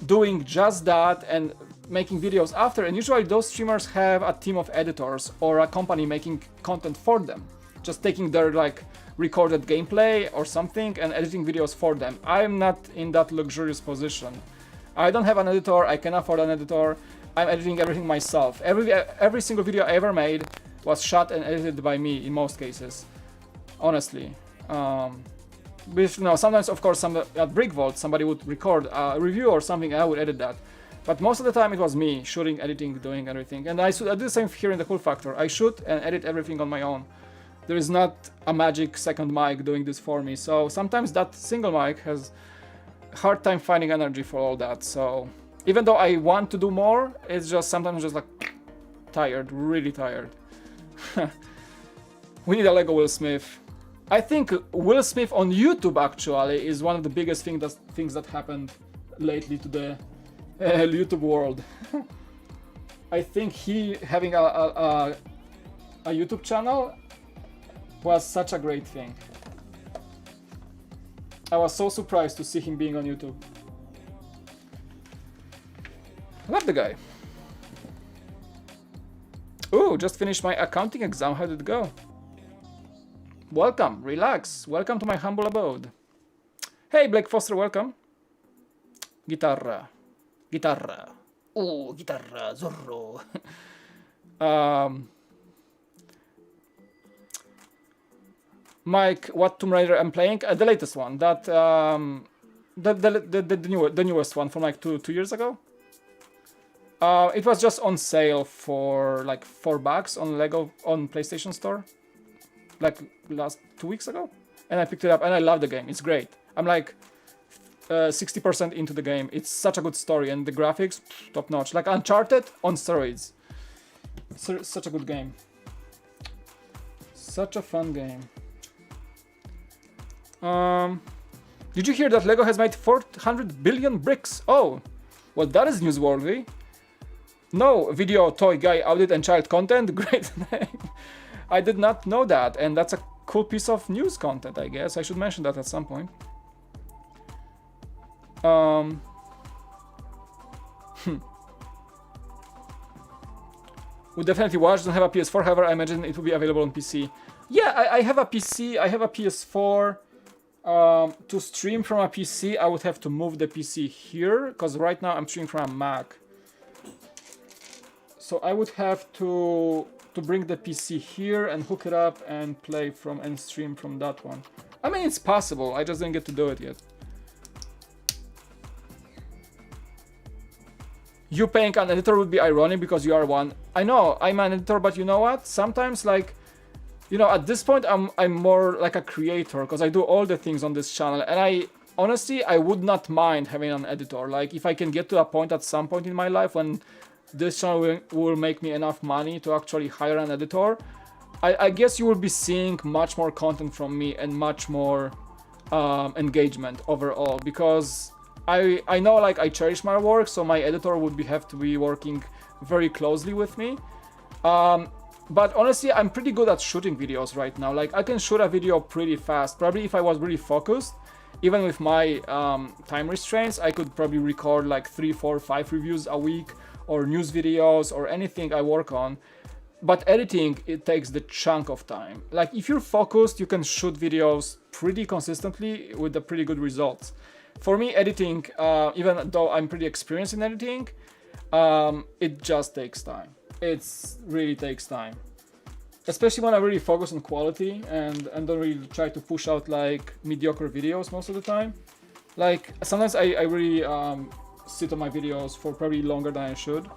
doing just that and making videos after, and usually those streamers have a team of editors or a company making content for them, just taking their like recorded gameplay or something and editing videos for them. I'm not in that luxurious position. I don't have an editor, I can afford an editor. I'm editing everything myself. Every single video I ever made was shot and edited by me in most cases, honestly. With, sometimes of course at Brick Vault somebody would record a review or something and I would edit that. But most of the time it was me shooting, editing, doing everything. And I do the same here in the Cool Factor. I shoot and edit everything on my own. There is not a magic second mic doing this for me. So sometimes that single mic has a hard time finding energy for all that. So even though I want to do more, it's just sometimes just like tired, really tired. We need a Lego Will Smith. I think Will Smith on YouTube actually is one of the biggest things that happened lately to the YouTube world. I think he having a YouTube channel was such a great thing. I was so surprised to see him being on YouTube. I love the guy. Ooh, just finished my accounting exam. How did it go? Welcome, relax. Welcome to my humble abode. Hey, Blake Foster, welcome. Guitarra. Guitarra. Oh, guitarra, Zorro. um, Mike, what Tomb Raider I'm playing? The latest one. That the newest one from like two years ago. It was just on sale for like $4 on Lego on PlayStation Store, like last 2 weeks ago, and I picked it up and I love the game. It's great. I'm like 60% into the game. It's such a good story and the graphics top notch, like Uncharted on steroids. Such a good game. Such a fun game. Did you hear that Lego has made 400 billion bricks? Oh, well, that is newsworthy. No, video, toy, guy, audit, and child content. Great name. I did not know that, and that's a cool piece of news content, I guess. I should mention that at some point. Would definitely watch. Don't have a PS4, however, I imagine it will be available on PC. Yeah, I have a PC. I have a PS4. To stream from a PC, I would have to move the PC here, because right now I'm streaming from a Mac. So I would have to bring the PC here and hook it up and play from and stream from that one. I mean, it's possible. I just didn't get to do it yet. You paying an editor would be ironic because you are one. I know, I'm an editor, but you know what? Sometimes, like, you know, at this point, I'm more like a creator because I do all the things on this channel. And I honestly would not mind having an editor. Like, if I can get to a point at some point in my life when this channel will make me enough money to actually hire an editor, I guess you will be seeing much more content from me and much more engagement overall, because I know, like, I cherish my work, so my editor would have to be working very closely with me. But honestly, I'm pretty good at shooting videos right now. Like, I can shoot a video pretty fast. Probably if I was really focused, even with my time restraints, I could probably record like 3, 4, 5 reviews a week, or news videos, or anything I work on. But editing, it takes the chunk of time. Like, if you're focused, you can shoot videos pretty consistently with the pretty good results. For me, editing, even though I'm pretty experienced in editing, it just takes time. It really takes time. Especially when I really focus on quality and don't really try to push out like mediocre videos most of the time. Like, sometimes I really sit on my videos for probably longer than I should.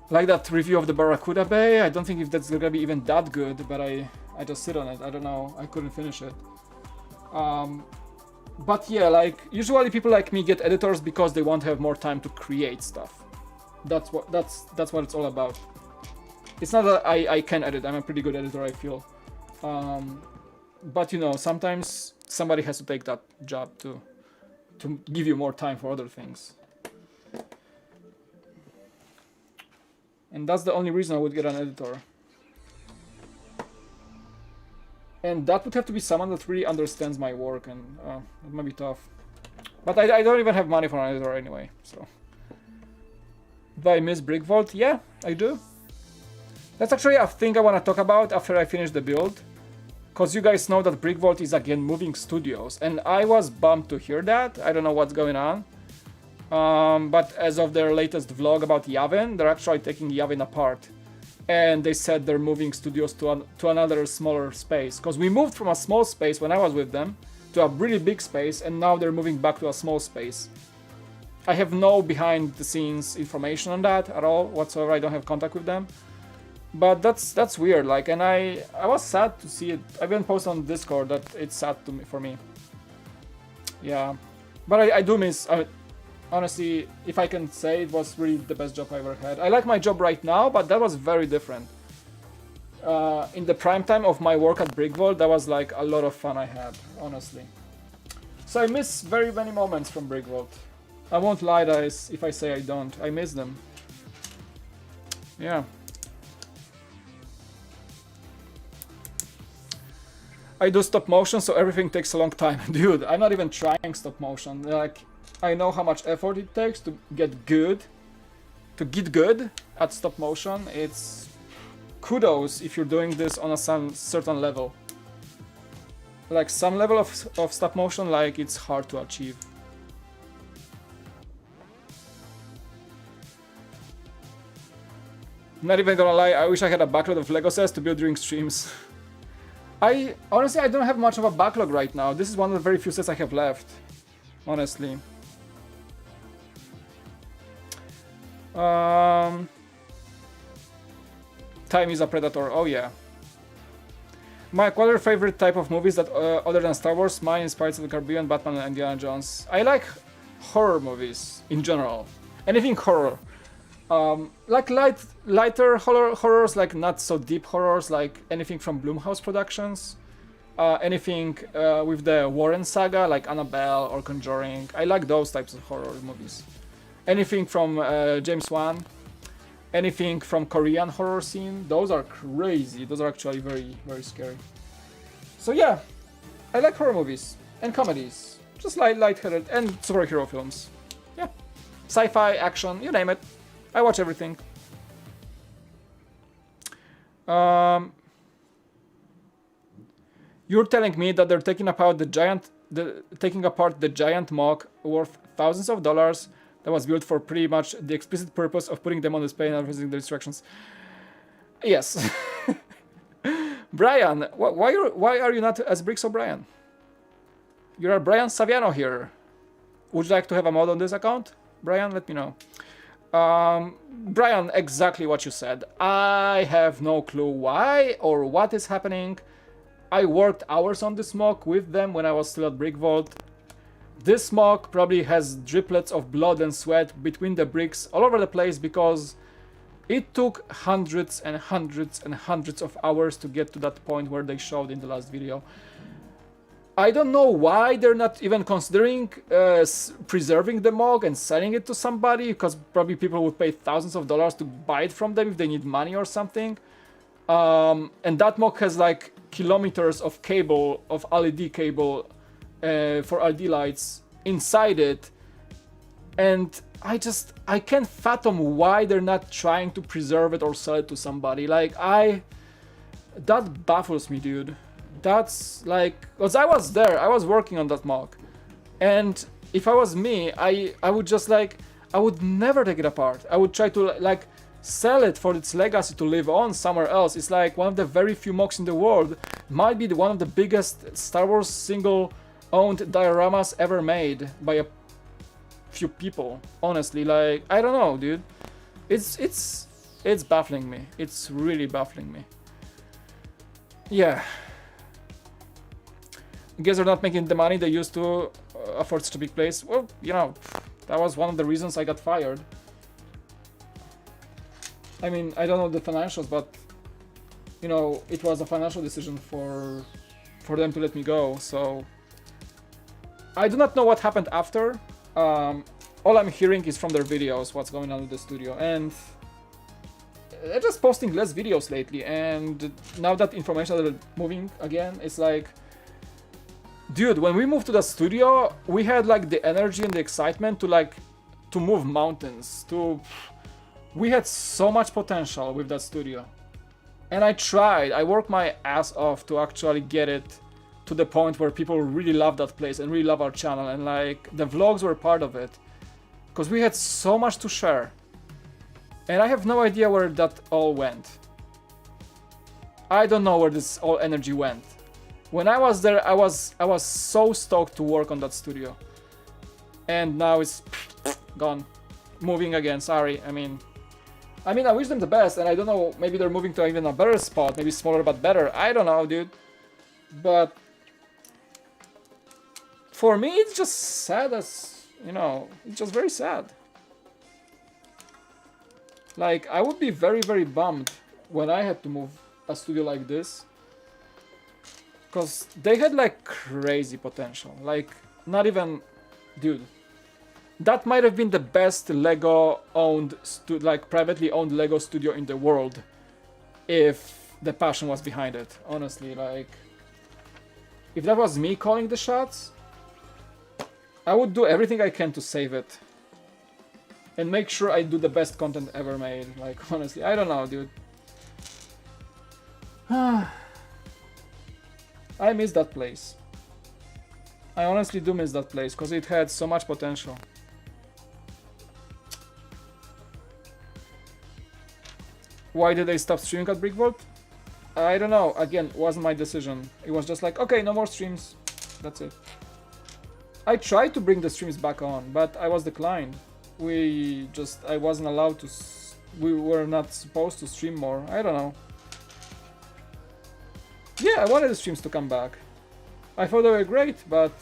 Like that review of the Barracuda Bay, I don't think if that's gonna be even that good, but I just sit on it. I don't know, I couldn't finish it. But yeah, like, usually people like me get editors because they want to have more time to create stuff. That's what it's all about. It's not that I can edit. I'm a pretty good editor, I feel. But you know, sometimes somebody has to take that job to give you more time for other things. And that's the only reason I would get an editor. And that would have to be someone that really understands my work, and it might be tough. But I don't even have money for an editor anyway, so. Do I miss Brick Vault? Yeah, I do. That's actually a thing I want to talk about after I finish the build. Because you guys know that Brick Vault is again moving studios, and I was bummed to hear that. I don't know what's going on. But as of their latest vlog about Yavin, they're actually taking Yavin apart. And they said they're moving studios to another smaller space. Because we moved from a small space when I was with them to a really big space, and now they're moving back to a small space. I have no behind the scenes information on that at all whatsoever. I don't have contact with them. But that's weird, like, and I was sad to see it. I even posted on Discord that it's sad for me. Yeah, but I do miss. Honestly, if I can say, it was really the best job I ever had. I like my job right now, but that was very different. In the prime time of my work at Brick Vault, that was like a lot of fun I had, honestly. So I miss very many moments from Brick Vault. I won't lie, guys, if I say I don't. I miss them. Yeah. I do stop motion, so everything takes a long time. Dude, I'm not even trying stop motion. Like, I know how much effort it takes to get good. To get good at stop motion. It's kudos if you're doing this on a certain level. Like, some level of stop motion, like, it's hard to achieve. Not even gonna lie, I wish I had a backlog of Lego sets to build during streams. Honestly, I don't have much of a backlog right now. This is one of the very few sets I have left. Honestly. Time is a predator. Oh yeah. Mike, what are your favorite type of movies that other than Star Wars? Mine is Pirates of the Caribbean, Batman, and Indiana Jones. I like horror movies in general. Anything horror. Like lighter horrors, like not so deep horrors, like anything from Blumhouse Productions. Anything with the Warren saga, like Annabelle or Conjuring. I like those types of horror movies. Anything from James Wan. Anything from Korean horror scene. Those are crazy. Those are actually very, very scary. So yeah, I like horror movies and comedies. Just light-hearted and superhero films. Yeah. Sci-fi, action, you name it. I watch everything. You're telling me that they're taking apart the giant mock worth thousands of dollars that was built for pretty much the explicit purpose of putting them on display and advertising the instructions. Yes. Brian, why are you not as Bricks O'Brien? You are Brian Saviano here. Would you like to have a mod on this account? Brian, let me know. Brian, exactly what you said. I have no clue why or what is happening. I worked hours on this mock with them when I was still at Brick Vault. This mock probably has driplets of blood and sweat between the bricks all over the place because it took hundreds and hundreds and hundreds of hours to get to that point where they showed in the last video. I don't know why they're not even considering preserving the mock and selling it to somebody, because probably people would pay thousands of dollars to buy it from them if they need money or something. And that mock has like kilometers of cable, of LED cable for LED lights inside it. And I can't fathom why they're not trying to preserve it or sell it to somebody. Like, that baffles me, dude. That's like, because I was there, I was working on that mock, and if I was me, I would just like, I would never take it apart. I would try to like sell it for its legacy to live on somewhere else. It's like one of the very few mocks in the world, might be one of the biggest Star Wars single owned dioramas ever made by a few people. Honestly, like, I don't know, dude. It's baffling me. It's really baffling me. Yeah. I guess they're not making the money they used to afford such a big place. Well, you know, that was one of the reasons I got fired. I mean, I don't know the financials, but you know, it was a financial decision for them to let me go. So I do not know what happened after. All I'm hearing is from their videos what's going on with the studio, and they're just posting less videos lately. And now that information is moving again, it's like, dude, when we moved to the studio, we had like the energy and the excitement to move mountains. We had so much potential with that studio. And I worked my ass off to actually get it to the point where people really love that place and really love our channel, and like the vlogs were part of it. Because we had so much to share. And I have no idea where that all went. I don't know where this all energy went. When I was there, I was so stoked to work on that studio, and now it's gone, moving again. Sorry. I mean, I wish them the best, and I don't know. Maybe they're moving to even a better spot, maybe smaller but better. I don't know, dude. But for me, it's just sad. As you know, it's just very sad. Like, I would be very, very bummed when I had to move a studio like this. Because they had like crazy potential, like not even, dude, that might have been the best Lego owned, like privately owned Lego studio in the world if the passion was behind it, honestly. Like, if that was me calling the shots, I would do everything I can to save it and make sure I do the best content ever made. Like, honestly, I don't know, dude. I miss that place. I honestly do miss that place because it had so much potential. Why did they stop streaming at BrickVault? I don't know. Again, wasn't my decision. It was just like, okay, no more streams. That's it. I tried to bring the streams back on, but I was declined. I wasn't allowed to. We were not supposed to stream more. I don't know. Yeah, I wanted the streams to come back. I thought they were great, but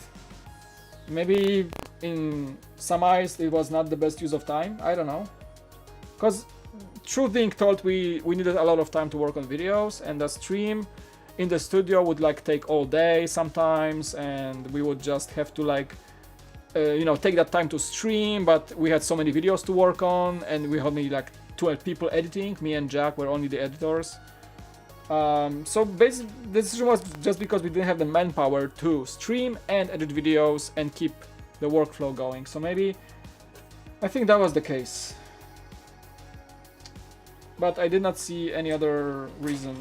maybe in some eyes it was not the best use of time. I don't know. Because truth being told, we needed a lot of time to work on videos, and the stream in the studio would like take all day sometimes, and we would just have to like you know, take that time to stream, but we had so many videos to work on, and we only like 12 people editing. Me and Jack were only the editors. So basically the decision was just because we didn't have the manpower to stream and edit videos and keep the workflow going. So maybe I think that was the case, but I did not see any other reason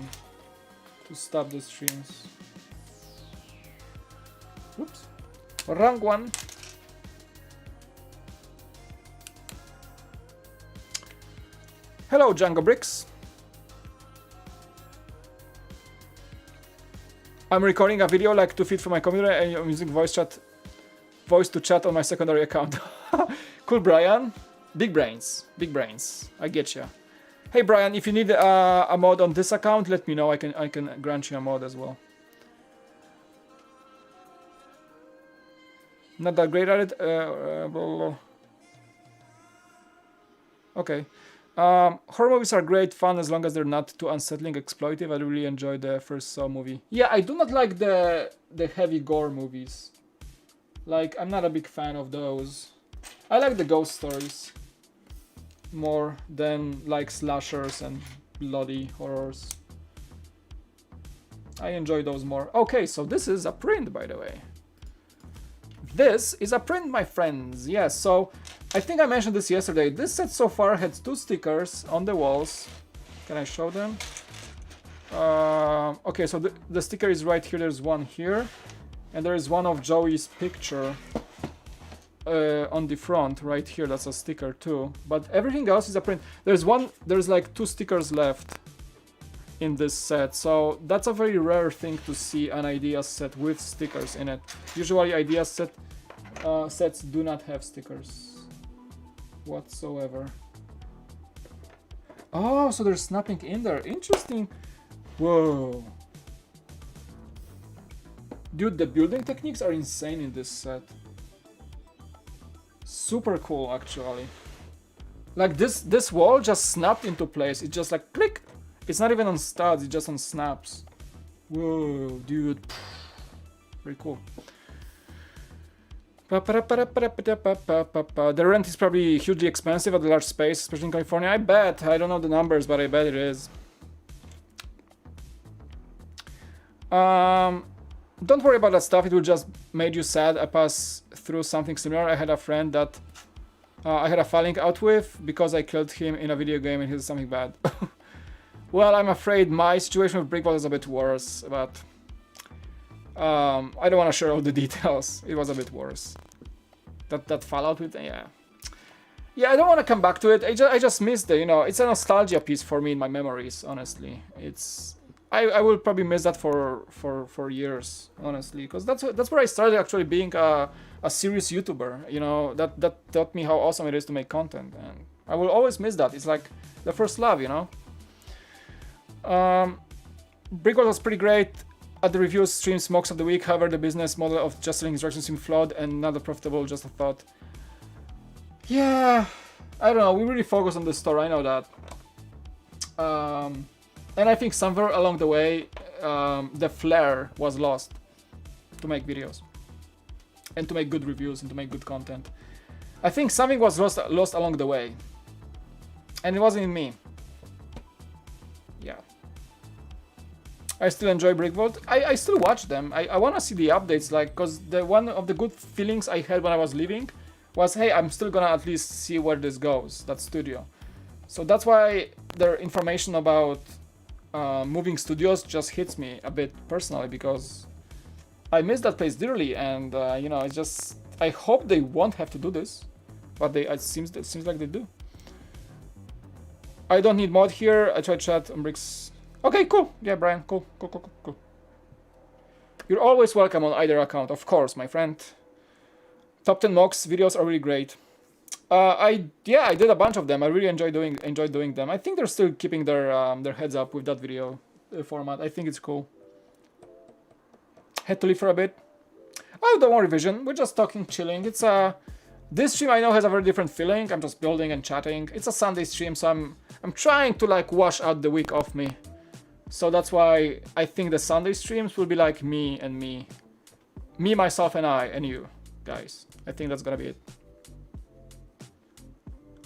to stop the streams. Whoops, wrong one. Hello, Django Bricks. I'm recording a video like 2 feet from my computer, and I'm using voice to chat on my secondary account. Cool, Brian. Big brains. Big brains. I get you. Hey, Brian, if you need a mod on this account, let me know. I can grant you a mod as well. Not that great at it. Blah, blah, blah. Okay. Horror movies are great fun as long as they're not too unsettling, exploitive. I really enjoyed the first Saw movie. Yeah, I do not like the heavy gore movies. Like, I'm not a big fan of those. I like the ghost stories more than like slashers and bloody horrors. I enjoy those more. Okay, so this is a print, by the way. This is a print, my friends. Yes, so I think I mentioned this yesterday. This set so far had 2 stickers on the walls. Can I show them? Okay, so the sticker is right here. There's one here, and there is one of Joey's picture on the front right here. That's a sticker too, but everything else is a print. There's like 2 stickers left in this set, so that's a very rare thing to see an idea set with stickers in it. Usually idea sets do not have stickers whatsoever. Oh, so there's snapping in there. Interesting. Whoa. Dude, the building techniques are insane in this set. Super cool, actually. Like this wall just snapped into place. It just like click. It's not even on studs, it's just on snaps. Whoa, dude. Very cool. The rent is probably hugely expensive at a large space, especially in California. I bet. I don't know the numbers, but I bet it is. Don't worry about that stuff. It will just make you sad. I passed through something similar. I had a friend that I had a falling out with because I killed him in a video game and he did something bad. Well, I'm afraid my situation with BrickVault is a bit worse, but I don't want to share all the details. It was a bit worse. That Fallout with, yeah. Yeah, I don't want to come back to it. I just missed it, you know. It's a nostalgia piece for me in my memories, honestly. I will probably miss that for years, honestly, because that's where I started actually being a serious YouTuber, you know. That taught me how awesome it is to make content, and I will always miss that. It's like the first love, you know. BrickVault was pretty great at the reviews, streams, smokes of the week. However, the business model of just selling instructions seemed flawed and not profitable. Just a thought. Yeah, I don't know. We really focus on the store. I know that. And I think somewhere along the way, the flair was lost to make videos and to make good reviews and to make good content. I think something was lost along the way, and it wasn't in me. Yeah. I still enjoy BrickVault. I still watch them. I want to see the updates, like, because one of the good feelings I had when I was leaving was, hey, I'm still gonna at least see where this goes, that studio. So that's why their information about moving studios just hits me a bit personally, because I miss that place dearly, and you know, it's just, I hope they won't have to do this, but it seems like they do. I don't need mod here. I tried chat on bricks. Okay, cool. Yeah, Brian. Cool. You're always welcome on either account, of course, my friend. Top 10 mocks videos are really great. I did a bunch of them. I really enjoyed doing them. I think they're still keeping their heads up with that video format. I think it's cool. Had to leave for a bit. Oh, don't worry, Vision. We're just talking, chilling. It's this stream I know has a very different feeling. I'm just building and chatting. It's a Sunday stream, so I'm trying to like wash out the week off me. So that's why I think the Sunday streams will be like me, myself, and I, and you guys. I think that's gonna be it.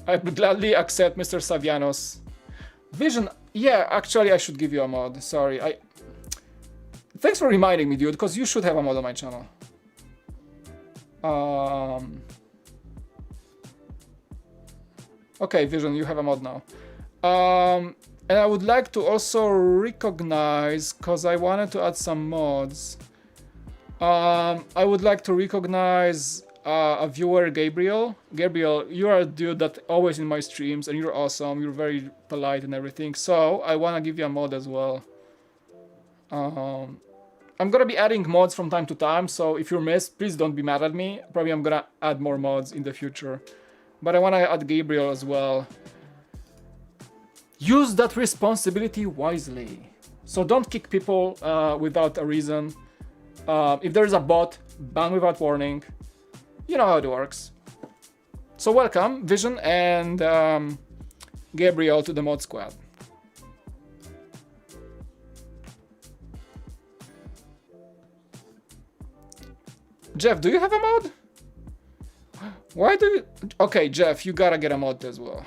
I would gladly accept Mr. Savianos. Vision, yeah, actually I should give you a mod. Sorry, thanks for reminding me, dude, because you should have a mod on my channel. Okay, Vision, you have a mod now. And I would like to also recognize, because I wanted to add some mods. I would like to recognize a viewer, Gabriel. Gabriel, you are a dude that always in my streams, and you're awesome. You're very polite and everything. So I want to give you a mod as well. I'm gonna be adding mods from time to time, so if you're missed, please don't be mad at me. Probably I'm gonna add more mods in the future. But I want to add Gabriel as well. Use that responsibility wisely. So don't kick people without a reason. If there's a bot, ban without warning. You know how it works. So welcome, Vision and Gabriel to the mod squad. Jeff, do you have a mod? Why do you... Okay, Jeff, you gotta get a mod as well.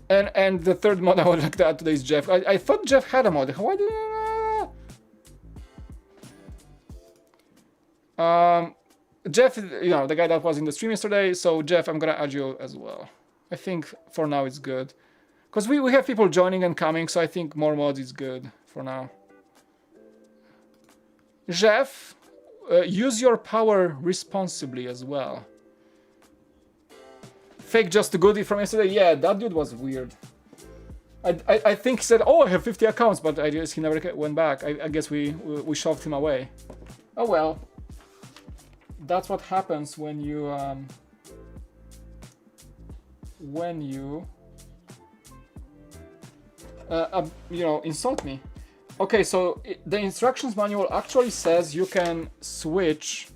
And the third mod I would like to add today is Jeff. I thought Jeff had a mod. Why did Jeff, you know, the guy that was in the stream yesterday. So Jeff, I'm gonna add you as well. I think for now it's good. Because we have people joining and coming, so I think more mods is good for now. Jeff, use your power responsibly as well. Fake just a goodie from yesterday. Yeah, that dude was weird. I think he said, oh, I have 50 accounts, but I guess he never went back. I guess we shoved him away. Oh well. That's what happens when you you know, insult me. Okay, so the instructions manual actually says you can switch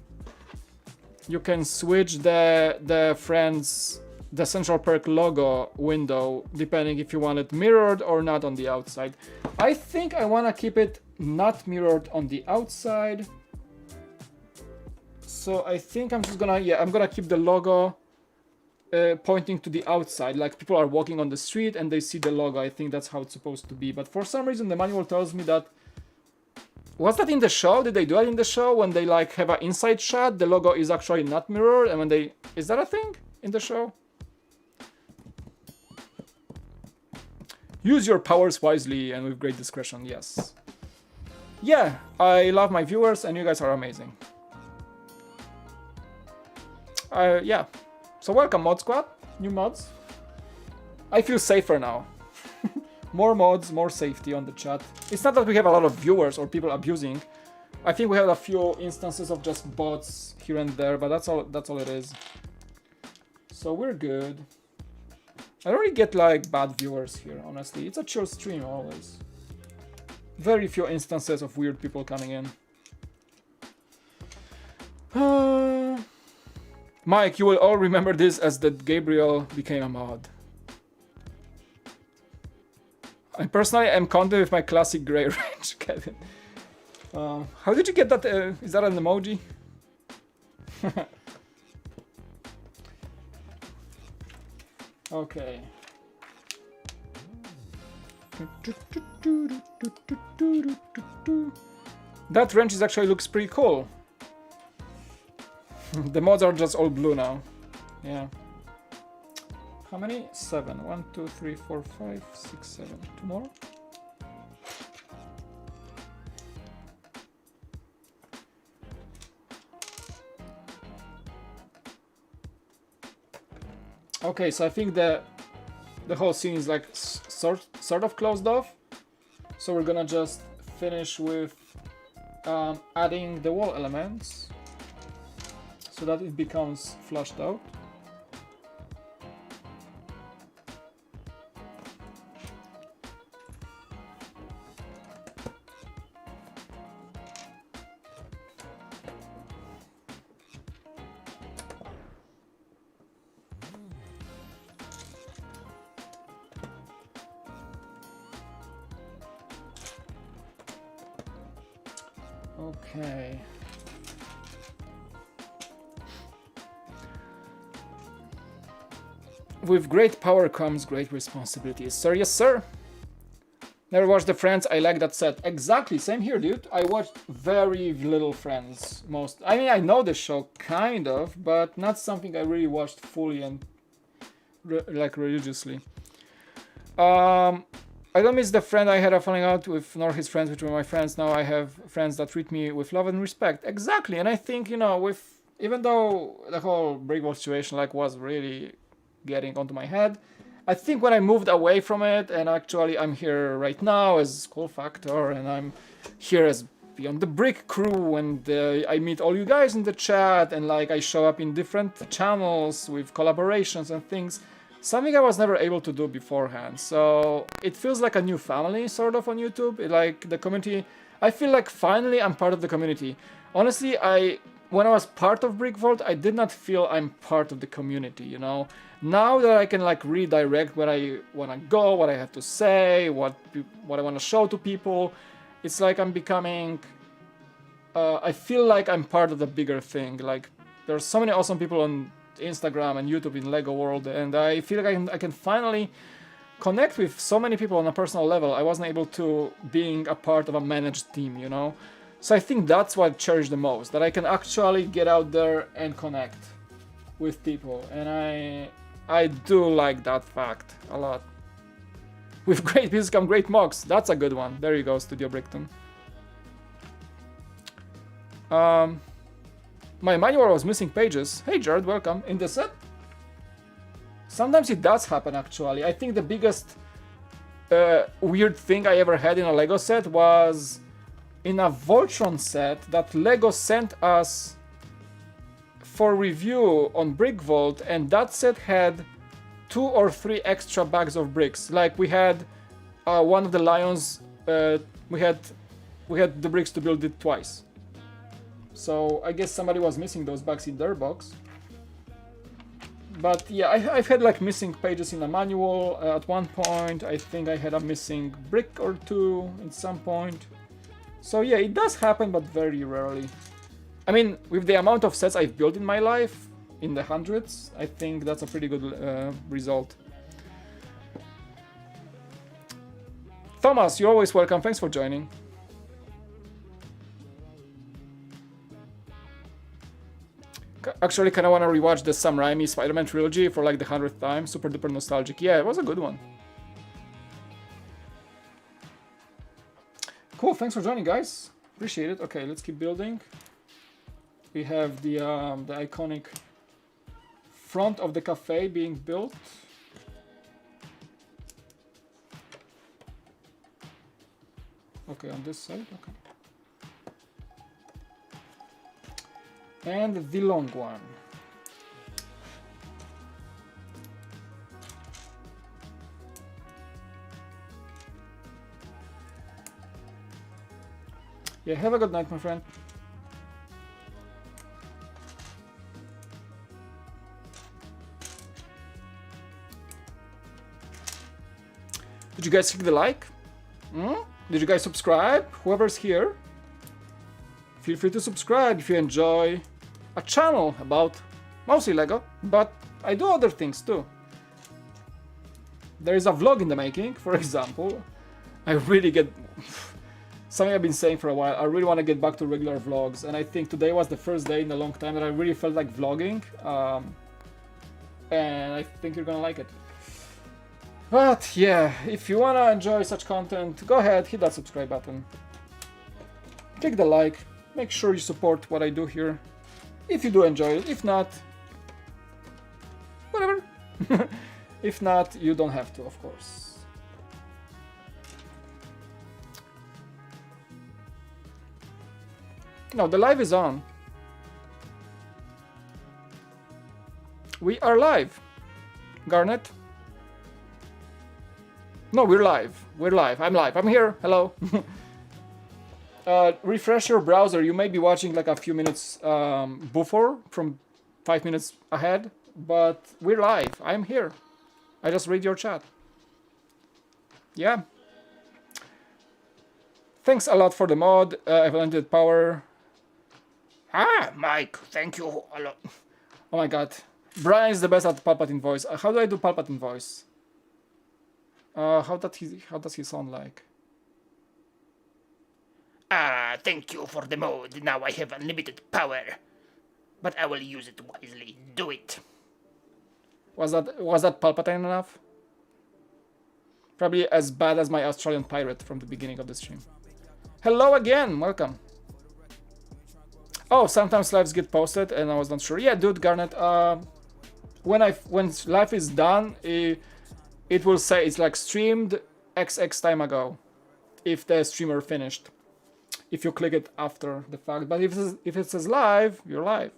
the friends, the Central Perk logo window, depending if you want it mirrored or not on the outside. I think I want to keep it not mirrored on the outside. So I think I'm just gonna, I'm gonna keep the logo pointing to the outside, like people are walking on the street and they see the logo. I think that's how it's supposed to be. But for some reason the manual tells me that... Was that in the show? Did they do it in the show when they like have an inside shot? The logo is actually not mirrored, and when they... Is that a thing in the show? Use your powers wisely and with great discretion, yes. Yeah, I love my viewers and you guys are amazing. Yeah. So welcome, Mod Squad. New mods. I feel safer now. More mods, more safety on the chat. It's not that we have a lot of viewers or people abusing. I think we have a few instances of just bots here and there, but that's all it is. So we're good. I don't really get like bad viewers here, honestly. It's a chill stream always. Very few instances of weird people coming in. Mike, you will all remember this as that Gabriel became a mod. I personally am content with my classic grey range, Kevin. How did you get that? Is that an emoji? Okay. That wrench actually looks pretty cool. The mods are just all blue now. Yeah. How many? 7. 1, 2, 3, 4, 5, 6, 7. 2 more? Okay, so I think the whole scene is like sort of closed off. So we're gonna just finish with adding the wall elements so that it becomes flushed out. Okay. With great power comes great responsibilities. Sir, yes, sir. Never watched the Friends. I like that set. Exactly, same here, dude. I watched very little Friends. I mean, I know the show, kind of, but not something I really watched fully and like religiously. I don't miss the friend I had a falling out with, nor his friends, which were my friends. Now I have friends that treat me with love and respect. Exactly, and I think, you know, even though the whole Brickball situation like was really getting onto my head, I think when I moved away from it, and actually I'm here right now as Cool Factor, and I'm here as Beyond the Brick crew, and I meet all you guys in the chat, and like I show up in different channels with collaborations and things. Something I was never able to do beforehand, so it feels like a new family, sort of, on YouTube. Like the community, I feel like finally I'm part of the community. Honestly, when I was part of Brick Vault, I did not feel I'm part of the community, you know? Now that I can like redirect where I want to go, what I have to say, what I want to show to people, it's like I'm becoming... I feel like I'm part of the bigger thing. Like, there's so many awesome people on Instagram and YouTube in Lego World, and I feel like I can finally connect with so many people on a personal level I wasn't able to being a part of a managed team, you know? So I think that's what I cherish the most, that I can actually get out there and connect with people, and I do like that fact a lot. With great music come great mocks. That's a good one. There you go, Studio Brickton. My manual was missing pages. Hey Jared, welcome. In the set? Sometimes it does happen, actually. I think the biggest weird thing I ever had in a Lego set was in a Voltron set that Lego sent us for review on Brick Vault, and that set had 2 or 3 extra bags of bricks. Like we had one of the lions, we had the bricks to build it twice. So I guess somebody was missing those bags in their box. But yeah, I've had like missing pages in a manual at one point. I think I had a missing brick or 2 at some point. So yeah, it does happen, but very rarely. I mean, with the amount of sets I've built in my life, in the hundreds, I think that's a pretty good result. Thomas, you're always welcome. Thanks for joining. Actually, kind of want to rewatch the Sam Raimi Spider-Man trilogy for like the 100th time. Super duper nostalgic. Yeah, it was a good one. Cool, thanks for joining, guys. Appreciate it. Okay, let's keep building. We have the iconic front of the cafe being built. Okay, on this side. Okay. And the long one. Yeah, have a good night, my friend. Did you guys hit the like? Did you guys subscribe? Whoever's here, feel free to subscribe if you enjoy a channel about mostly Lego, but I do other things too. There is a vlog in the making, for example. I really get... something I've been saying for a while, I really want to get back to regular vlogs, and I think today was the first day in a long time that I really felt like vlogging, and I think you're gonna like it. But yeah, if you wanna enjoy such content, go ahead, hit that subscribe button. Click the like, make sure you support what I do here, if you do enjoy it. If not, whatever. If not, you don't have to, of course. No, the live is on. We are live. Garnet? No, we're live. We're live. I'm live. I'm here. Hello. Refresh your browser. You may be watching like a few minutes before, from 5 minutes ahead, but we're live. I'm here. I just read your chat. Yeah. Thanks a lot for the mod. Unlimited power. Ah, Mike, thank you a lot. Oh my god. Brian is the best at Palpatine voice. How do I do Palpatine voice? How does he sound like? Ah, thank you for the mod. Now I have unlimited power. But I will use it wisely. Do it. Was that Palpatine enough? Probably as bad as my Australian pirate from the beginning of the stream. Hello again, welcome. Oh, sometimes lives get posted and I was not sure. Yeah, dude, Garnet. When live is done, it will say it's like streamed XX time ago, if the streamer finished. If you click it after the fact, but if it says live, you're live.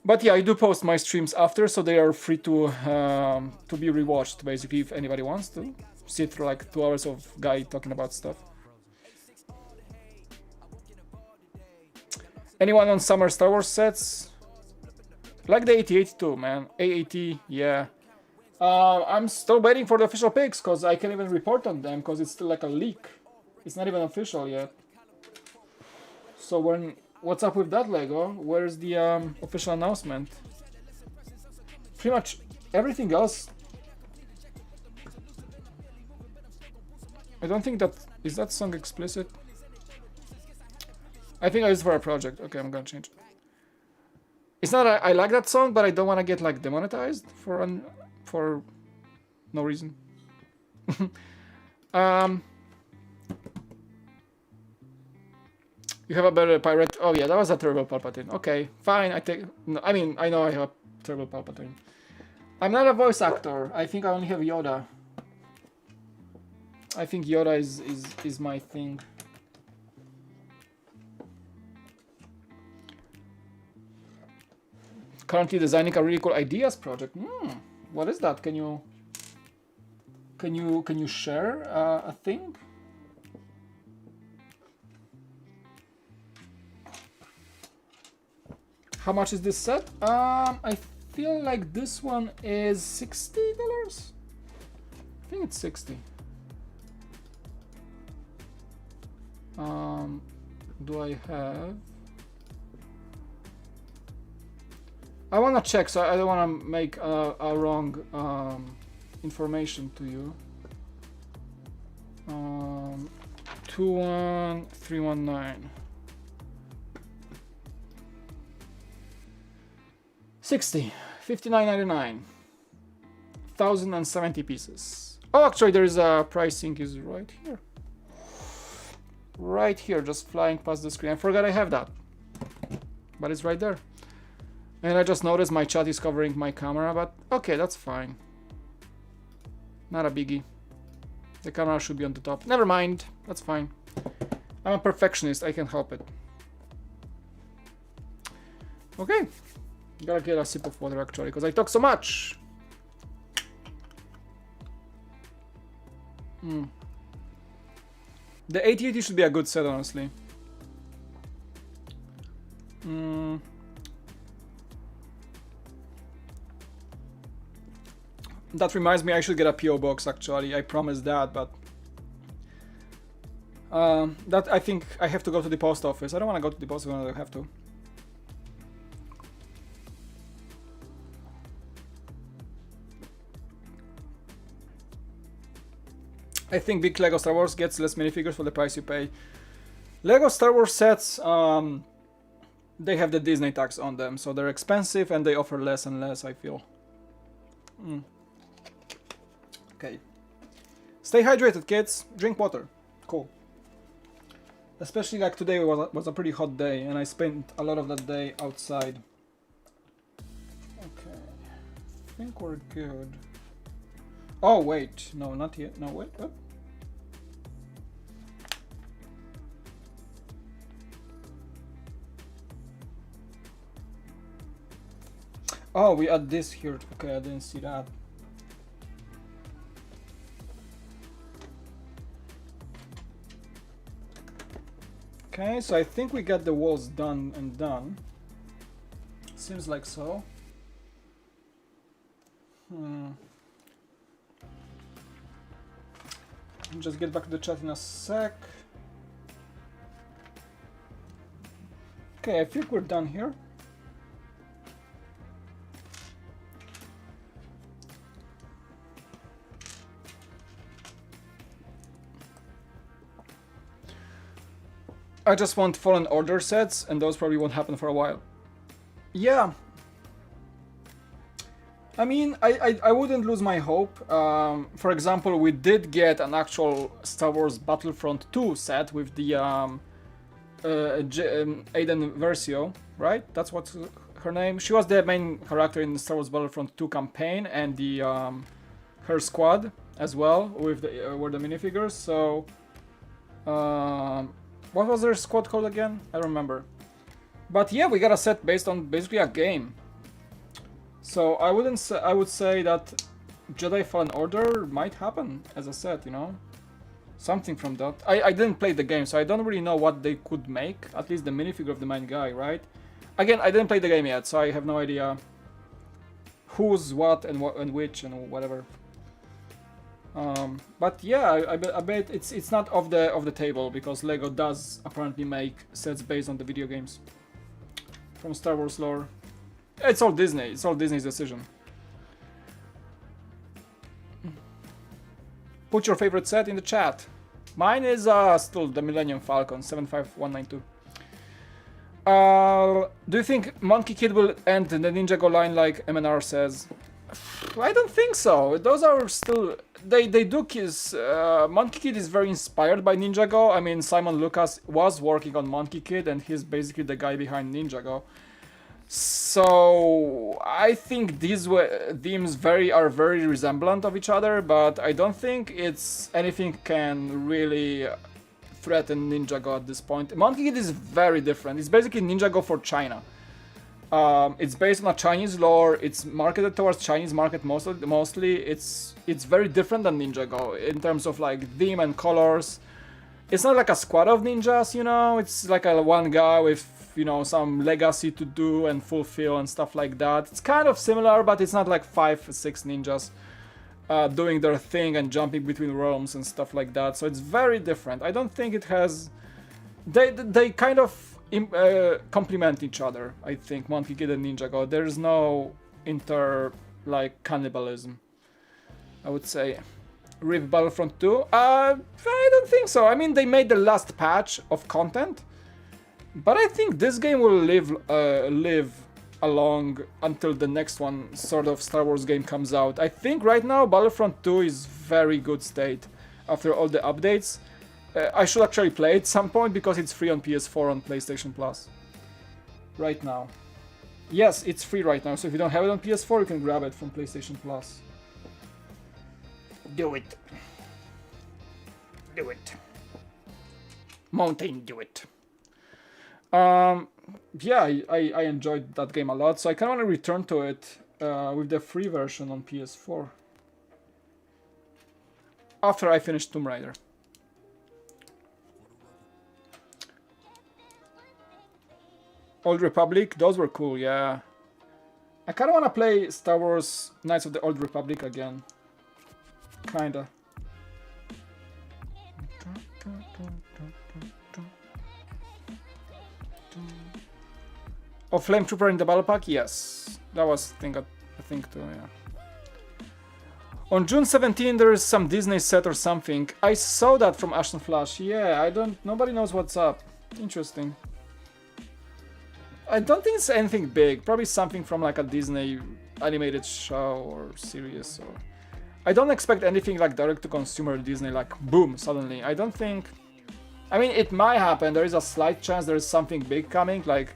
But yeah, I do post my streams after, so they are free to be rewatched, basically, if anybody wants to sit through like 2 hours of guy talking about stuff. Anyone on summer Star Wars sets? Like the 8082, man. AAT, yeah. I'm still waiting for the official pics, because I can't even report on them, because it's still like a leak. It's not even official yet. So what's up with that, Lego? Where's the official announcement? Pretty much everything else. I don't think that... Is that song explicit? I think I used it for a project. Okay, I'm gonna change it. It's not... I like that song, but I don't want to get like demonetized for no reason. You have a better pirate. Oh yeah, that was a terrible Palpatine. Okay, fine. I take. No, I mean, I know I have a terrible Palpatine. I'm not a voice actor. I think I only have Yoda. I think Yoda is my thing. Currently designing a really cool ideas project. What is that? Can you share a thing? How much is this set? I feel like this one is $60. I think it's 60. Do I have? I wanna check, so I don't wanna make a wrong information to you. 21319. 60, 59.99, 1,070 pieces. Oh, actually, there is a pricing is right here. Right here, just flying past the screen. I forgot I have that, but it's right there. And I just noticed my chat is covering my camera, but okay, that's fine. Not a biggie. The camera should be on the top. Never mind, that's fine. I'm a perfectionist, I can help it. Okay. Gotta get a sip of water actually, because I talk so much. The 8080 should be a good set, honestly. That reminds me, I should get a PO box actually. I promised that, but that I think I have to go to the post office. I don't want to go to the post office when I have to. I think big Lego Star Wars gets less minifigures for the price you pay. Lego Star Wars sets, they have the Disney tax on them, so they're expensive and they offer less and less, I feel. Okay. Stay hydrated, kids. Drink water. Cool. Especially like today was a pretty hot day and I spent a lot of that day outside. Okay. think we're good. Oh wait, no, not yet. No, wait. What? Oh, we add this here. Okay, I didn't see that. Okay, so I think we got the walls done and done. Seems like so. Just get back to the chat in a sec. Okay, I think we're done here. I just want Fallen Order sets, and those probably won't happen for a while. Yeah. I mean, I wouldn't lose my hope. For example, we did get an actual Star Wars Battlefront 2 set with the Aiden Versio, right? That's what's her name. She was the main character in the Star Wars Battlefront 2 campaign, and the her squad as well with the were the minifigures. So, what was their squad called again? I don't remember. But yeah, we got a set based on basically a game. So I would say that Jedi Fallen Order might happen as a set, you know? Something from that. I didn't play the game, so I don't really know what they could make. At least the minifigure of the main guy, right? Again, I didn't play the game yet, so I have no idea who's what and which and whatever. But yeah, I bet it's not off the table, because Lego does apparently make sets based on the video games from Star Wars lore. It's all Disney. It's all Disney's decision. Put your favorite set in the chat. Mine is still the Millennium Falcon 75192. Do you think Monkey Kid will end the Ninjago line like MNR says? I don't think so. Those are still... They do kiss... Monkey Kid is very inspired by Ninjago. I mean, Simon Lucas was working on Monkey Kid, and he's basically the guy behind Ninjago. So I think these themes are very resemblant of each other, but I don't think it's anything can really threaten Ninjago at this point. Monkey Kid is very different. It's basically Ninjago for China. It's based on a Chinese lore. It's marketed towards Chinese market mostly. It's very different than Ninjago in terms of like theme and colors. It's not like a squad of ninjas, you know. It's like a one guy with, you know, some legacy to do and fulfill and stuff like that. It's kind of similar, but it's not like 5 or 6 ninjas doing their thing and jumping between realms and stuff like that. So it's very different. I don't think it has... They kind of complement each other, I think, Monkey Kid and Ninjago. There's no like cannibalism, I would say. RIP Battlefront 2? I don't think so. I mean, they made the last patch of content, but I think this game will live along until the next one, sort of Star Wars game comes out. I think right now Battlefront 2 is very good state after all the updates. I should actually play it at some point because it's free on PS4 on PlayStation Plus. Right now. Yes, it's free right now, so if you don't have it on PS4, you can grab it from PlayStation Plus. Do it. Do it. Mountain, do it. Yeah, I enjoyed that game a lot, so I kind of want to return to it with the free version on PS4. After I finish Tomb Raider. Old Republic, those were cool, yeah. I kind of want to play Star Wars Knights of the Old Republic again. Kinda. Oh, Flame Trooper in the Battle Pack? Yes. That was I think too, yeah. On June 17 there is some Disney set or something. I saw that from Ashton Flash. Yeah, nobody knows what's up. Interesting. I don't think it's anything big. Probably something from like a Disney animated show or series or... I don't expect anything like direct-to-consumer Disney, like boom, suddenly. I don't think... I mean, it might happen. There is a slight chance there is something big coming, like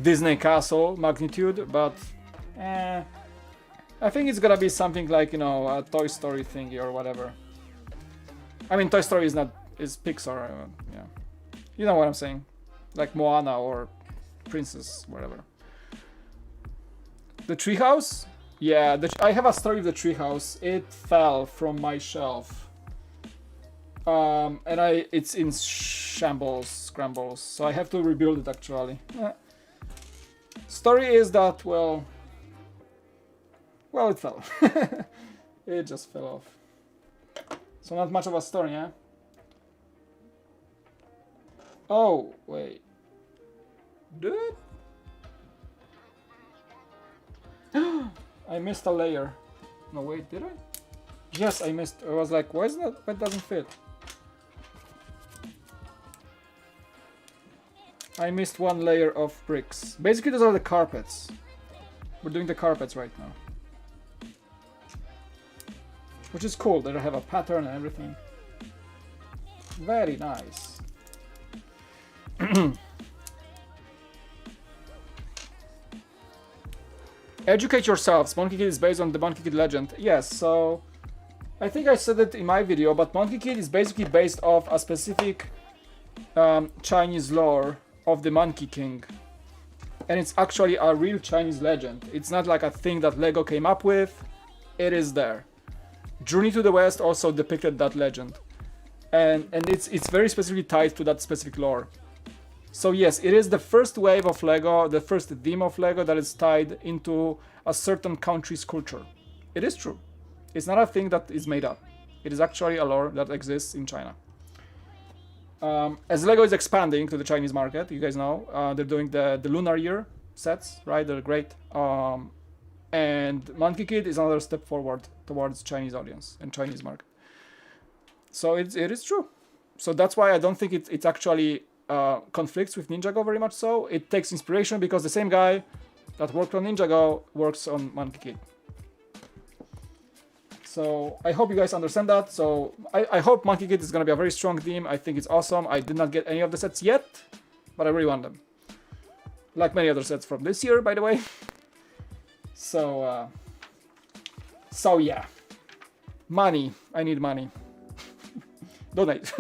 Disney Castle magnitude, but... I think it's gonna be something like, you know, a Toy Story thingy or whatever. I mean, Toy Story is Pixar, yeah. You know what I'm saying. Like Moana or Princess, whatever. The treehouse? Yeah, I have a story of the treehouse. It fell from my shelf. And it's in scrambles, so I have to rebuild it actually. Story is that, well, it fell. It just fell off. So not much of a story, yeah? Oh, wait. Dude? I missed a layer. No, wait, did I? Yes, I missed. I was like, why is that? Why doesn't fit? I missed one layer of bricks. Basically, those are the carpets. We're doing the carpets right now. Which is cool, that I have a pattern and everything. Very nice. Educate yourselves. Monkey Kid is based on the Monkey Kid legend. Yes, so I think I said it in my video, but Monkey Kid is basically based off a specific Chinese lore of the Monkey King. And it's actually a real Chinese legend. It's not like a thing that Lego came up with. It is there. Journey to the West also depicted that legend. And it's very specifically tied to that specific lore. So yes, it is the first wave of Lego, the first theme of Lego that is tied into a certain country's culture. It is true. It's not a thing that is made up. It is actually a lore that exists in China. As Lego is expanding to the Chinese market, you guys know, they're doing the Lunar Year sets, right? They're great. And Monkey Kid is another step forward towards Chinese audience and Chinese market. So it is true. So that's why I don't think it's actually conflicts with Ninjago very much so. It takes inspiration because the same guy that worked on Ninjago works on Monkey Kid. So I hope you guys understand that. So I hope Monkey Kid is going to be a very strong theme. I think it's awesome. I did not get any of the sets yet, but I really want them. Like many other sets from this year, by the way. So yeah. Money. I need money. Donate.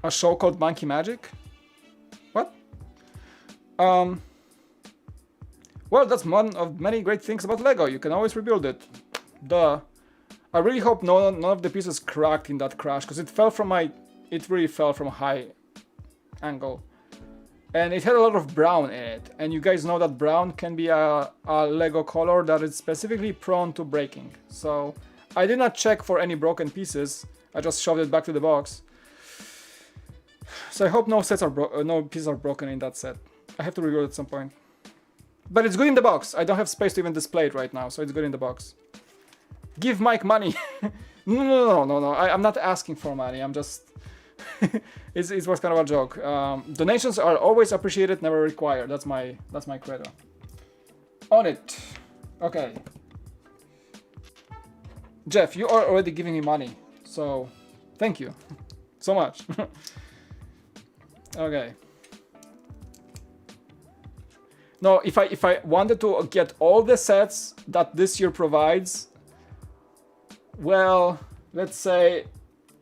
A show called Monkey Magic? What? Well, that's one of many great things about Lego. You can always rebuild it. Duh. I really hope none of the pieces cracked in that crash, because it really fell from a high angle. And it had a lot of brown in it. And you guys know that brown can be a Lego color that is specifically prone to breaking. So I did not check for any broken pieces. I just shoved it back to the box. So I hope no pieces are broken in that set. I have to rebuild at some point. But it's good in the box. I don't have space to even display it right now, so it's good in the box. Give Mike money. No. I'm not asking for money. I'm just... it was kind of a joke. Donations are always appreciated, never required. That's my credo. On it. Okay. Jeff, you are already giving me money, so thank you so much. Okay. No, if I wanted to get all the sets that this year provides, well, let's say,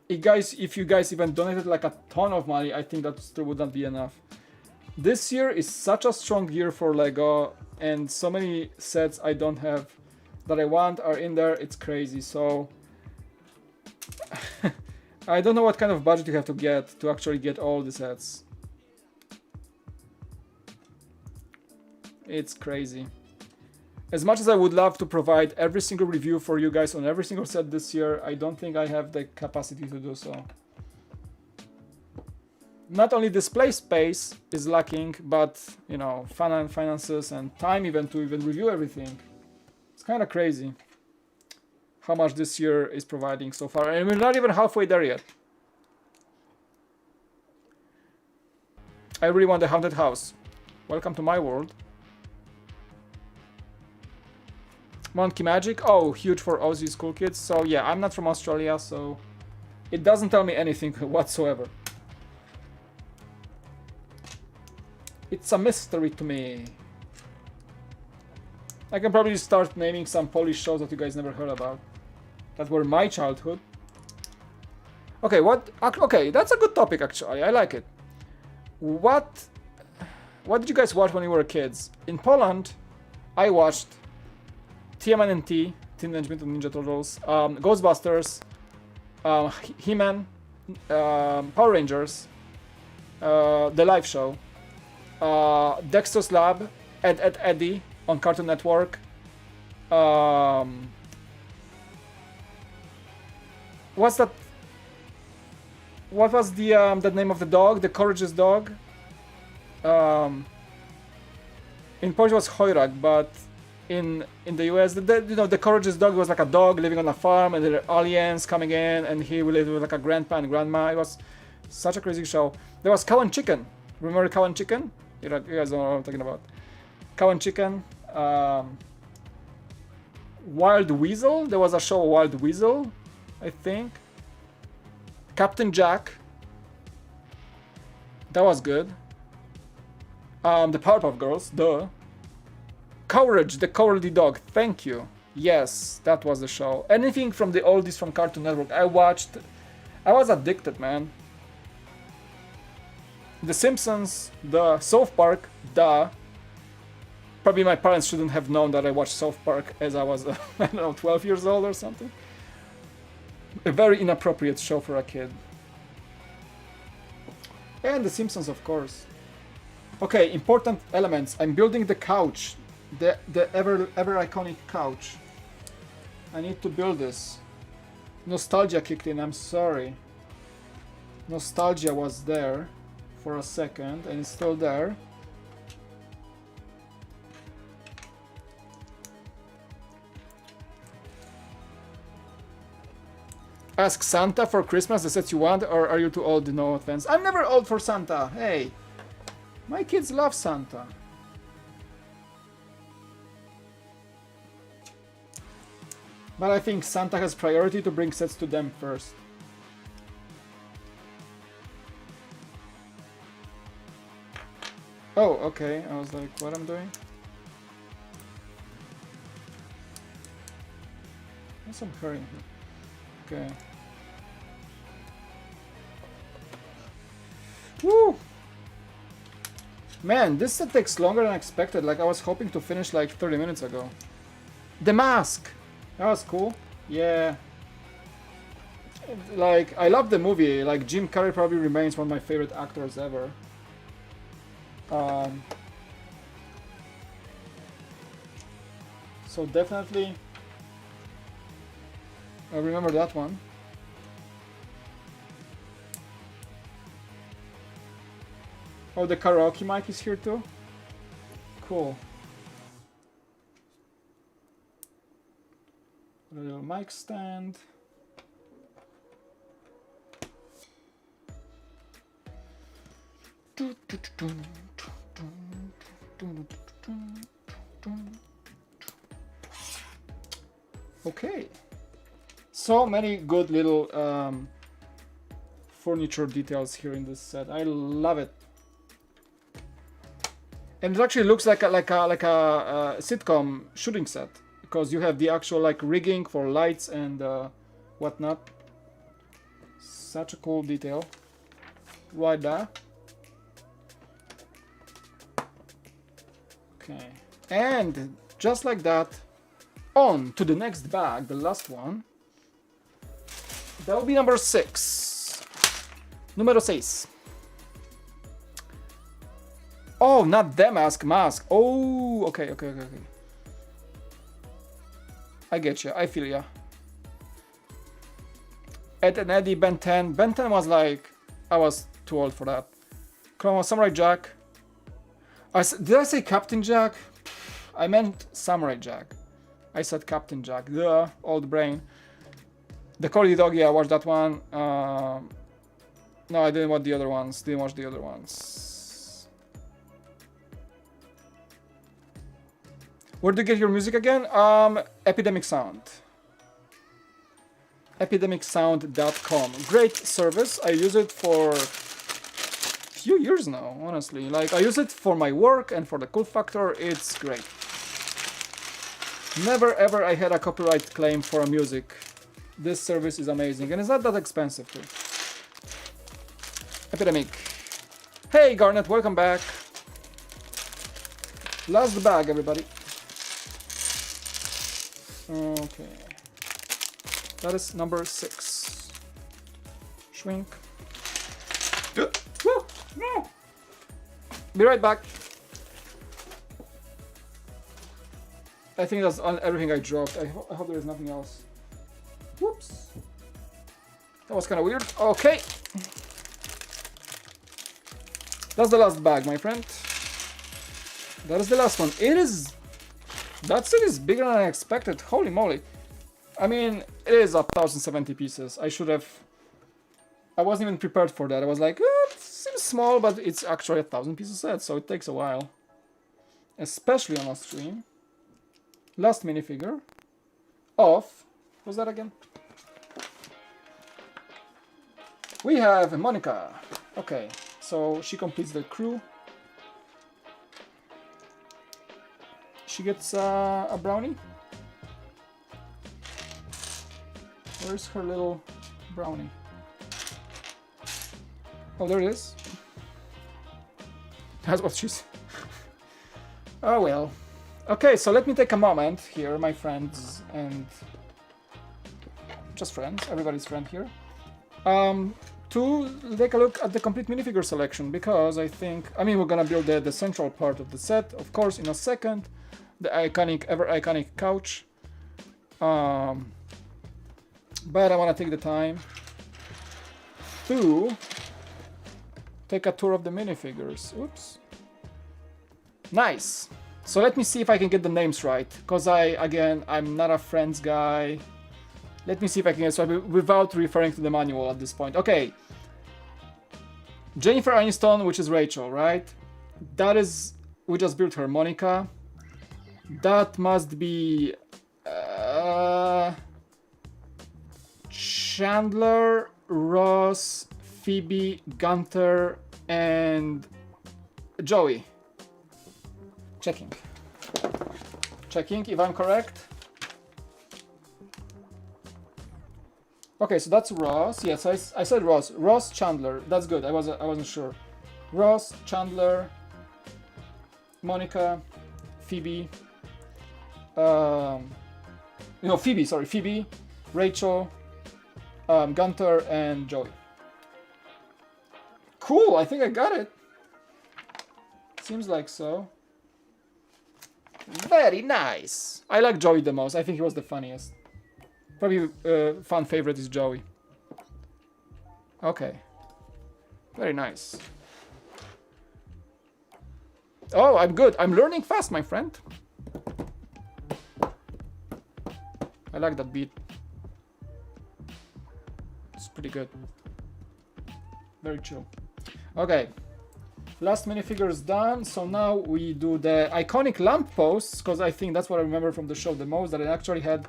if you guys even donated like a ton of money, I think that still would not be enough. This year is such a strong year for Lego, and so many sets I don't have that I want are in there. It's crazy. So I don't know what kind of budget you have to get to actually get all the sets. It's crazy. As much as I would love to provide every single review for you guys on every single set this year, I don't think I have the capacity to do so. Not only display space is lacking, but, you know, finances and time even to even review everything. It's kind of crazy how much this year is providing so far, and we're not even halfway there yet. I really want the haunted house. Welcome to my world. Monkey Magic, oh, huge for Aussie school kids. So yeah, I'm not from Australia, so it doesn't tell me anything whatsoever. It's a mystery to me. I can probably start naming some Polish shows that you guys never heard about. That were my childhood. Okay, okay, that's a good topic actually. I like it. What did you guys watch when you were kids? In Poland, I watched TMNT, Teenage Mutant Ninja Turtles, Ghostbusters, He-Man, Power Rangers, The Live Show, Dexter's Lab, Ed Eddie on Cartoon Network. What's that? What was the name of the dog? The courageous dog. In Polish it was Hojrak, but in the US, the courageous dog was like a dog living on a farm, and there were aliens coming in, and he lived with like a grandpa and grandma. It was such a crazy show. There was Cow and Chicken. Remember Cow and Chicken? You guys don't know what I'm talking about. Cow and Chicken. Wild Weasel. There was a show Wild Weasel, I think. Captain Jack. That was good. The Powerpuff Girls, duh. Courage, the Cowardly Dog, thank you. Yes, that was the show. Anything from the oldies from Cartoon Network, I watched. I was addicted, man. The Simpsons, the South Park, duh. Probably my parents shouldn't have known that I watched South Park as I was, I don't know, 12 years old or something. A very inappropriate show for a kid. And The Simpsons, of course. Okay, important elements. I'm building the couch. The ever iconic couch. I need to build this. Nostalgia kicked in, I'm sorry. Nostalgia was there for a second, and it's still there. Ask Santa for Christmas the sets you want, or are you too old? No offense. I'm never old for Santa. Hey, my kids love Santa. But I think Santa has priority to bring sets to them first. Oh, okay. I was like, what I'm doing? There's some hurry here. Okay. Woo! Man, this set takes longer than expected. Like, I was hoping to finish like 30 minutes ago. The Mask! That was cool. Yeah. Like, I love the movie. Like, Jim Carrey probably remains one of my favorite actors ever. So definitely I remember that one. Oh, the karaoke mic is here too? Cool. A little mic stand. Okay. So many good little furniture details here in this set. I love it. And it actually looks like a sitcom shooting set, because you have the actual like rigging for lights and whatnot. Such a cool detail. Right there. Okay. And just like that, on to the next bag, the last one. That will be number 6. Numero 6. Oh, not the mask. Oh, okay. I get you. I feel ya. Ed and Eddie, Ben 10. Ben 10 was like, I was too old for that. Come on, Samurai Jack. Did I say Captain Jack? I meant Samurai Jack. I said Captain Jack. Duh, old brain. The Cordy Dog, yeah, I watched that one. No, I didn't watch the other ones. Where do you get your music again? Epidemic Sound. Epidemicsound.com. Great service. I use it for few years now, honestly. Like, I use it for my work and for the cool factor. It's great. Never ever I had a copyright claim for a music. This service is amazing, and it's not that expensive too. Epidemic. Hey Garnet, welcome back. Last bag, everybody. Okay. That is number 6. Shrink. No. Be right back. I think that's everything I dropped. I hope there is nothing else. Whoops. That was kind of weird. Okay. That's the last bag, my friend. That is the last one. It is... That set is bigger than I expected. Holy moly. I mean, it is 1070 pieces. I should have... I wasn't even prepared for that. I was like, it seems small, but it's actually a 1000 piece set, so it takes a while. Especially on a stream. Last minifigure. Of... What's that again? We have Monica. Okay, so she completes the crew. She gets a brownie. Where's her little brownie? Oh, there it is. That's what she's... Oh well. Okay, so let me take a moment here, my friends, and... Just friends, everybody's friend here. To take a look at the complete minifigure selection, because I think... I mean, we're gonna build the central part of the set, of course, in a second. The iconic, ever iconic couch. But I want to take the time to take a tour of the minifigures. Oops. Nice. So let me see if I can get the names right, because I'm not a Friends guy. Let me see if I can get it right without referring to the manual at this point. Okay. Jennifer Aniston, which is Rachel, right? That is, we just built her. Monica. That must be Chandler, Ross, Phoebe, Gunther, and Joey. Checking if I'm correct. Okay, so that's Ross. Yes, I said Ross. Ross, Chandler. That's good. I wasn't sure. Ross, Chandler, Monica, Phoebe. Phoebe. Sorry, Phoebe, Rachel, Gunther, and Joey. Cool. I think I got it. Seems like so. Very nice. I like Joey the most. I think he was the funniest. Probably fan favorite is Joey. Okay. Very nice. Oh, I'm good. I'm learning fast, my friend. I like that beat. It's pretty good. Very chill. Okay. Last minifigure is done, so now we do the iconic lampposts, because I think that's what I remember from the show the most, that it actually had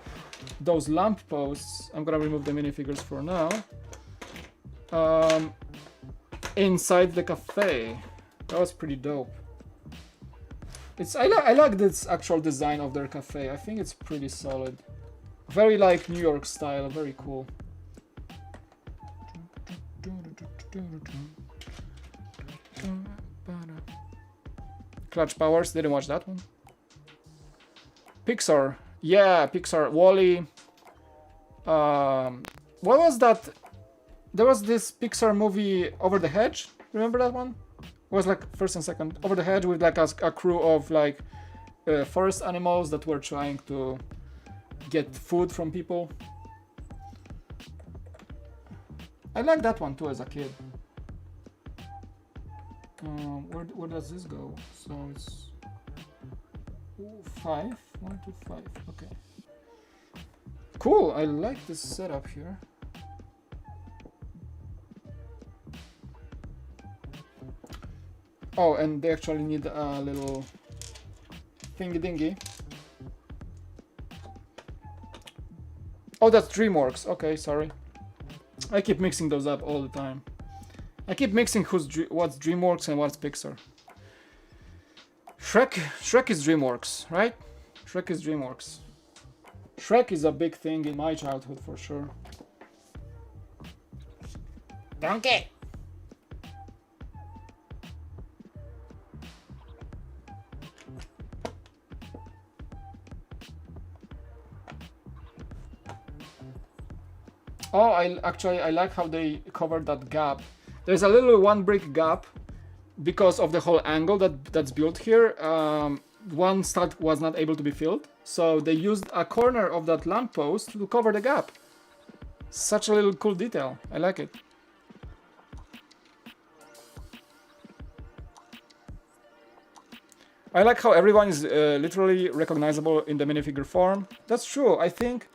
those lampposts. I'm gonna remove the minifigures for now. Inside the cafe. That was pretty dope. I like this actual design of their cafe. I think it's pretty solid. Very like New York style, very cool. Clutch Powers, didn't watch that one. Pixar, yeah, Pixar, Wall-E. What was that? There was this Pixar movie, Over the Hedge. Remember that one? It was like first and second. Over the Hedge with like a crew of like forest animals that were trying to get food from people. I like that one too as a kid. Where does this go? So it's 5, 1, 2, 5. Okay. Cool. I like this setup here. Oh, and they actually need a little thingy dingy. Oh, that's DreamWorks. Okay, sorry. I keep mixing those up all the time. I keep mixing what's DreamWorks and what's Pixar. Shrek is DreamWorks, right? Shrek is DreamWorks. Shrek is a big thing in my childhood for sure. Donkey. Oh, I like how they covered that gap. There's a little one brick gap because of the whole angle that's built here. One stud was not able to be filled, so they used a corner of that lamppost to cover the gap. Such a little cool detail. I like it. I like how everyone is literally recognizable in the minifigure form. That's true. I think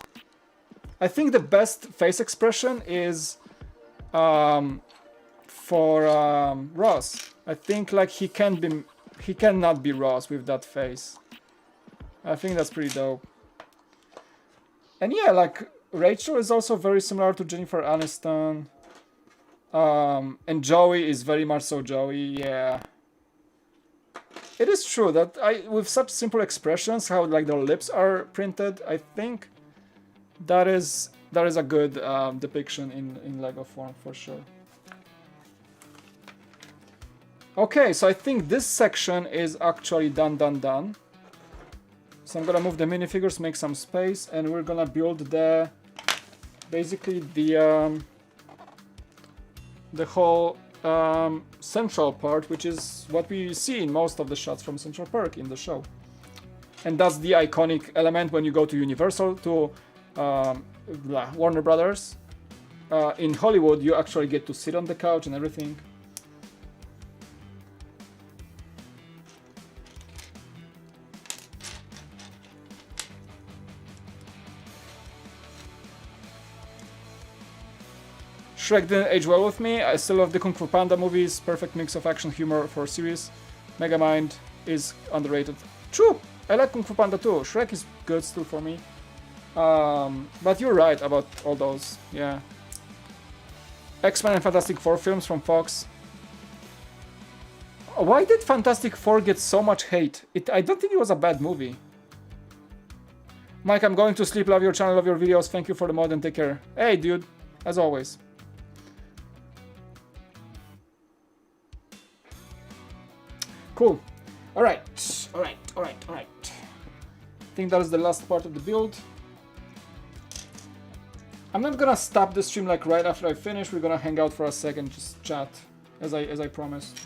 the best face expression is for Ross. I think like he cannot be Ross with that face. I think that's pretty dope. And yeah, like Rachel is also very similar to Jennifer Aniston. And Joey is very much so Joey, yeah. It is true that with such simple expressions, how like their lips are printed, I think that is a good depiction in Lego form for sure. Okay, so I think this section is actually done. So I'm gonna move the minifigures, make some space, and we're gonna build basically the whole central part, which is what we see in most of the shots from Central Perk in the show. And that's the iconic element when you go to Universal, to Warner Brothers. In Hollywood, you actually get to sit on the couch and everything. Shrek didn't age well with me. I still love the Kung Fu Panda movies. Perfect mix of action humor for a series. Megamind is underrated. True! I like Kung Fu Panda too. Shrek is good still for me. But you're right about all those, yeah. X-Men and Fantastic Four films from Fox. Why did Fantastic Four get so much hate? I don't think it was a bad movie. Mike, I'm going to sleep. Love your channel, love your videos. Thank you for the mod and take care. Hey, dude, as always. Cool. Alright. I think that is the last part of the build. I'm not gonna stop the stream like right after I finish. We're gonna hang out for a second, just chat, as I promised.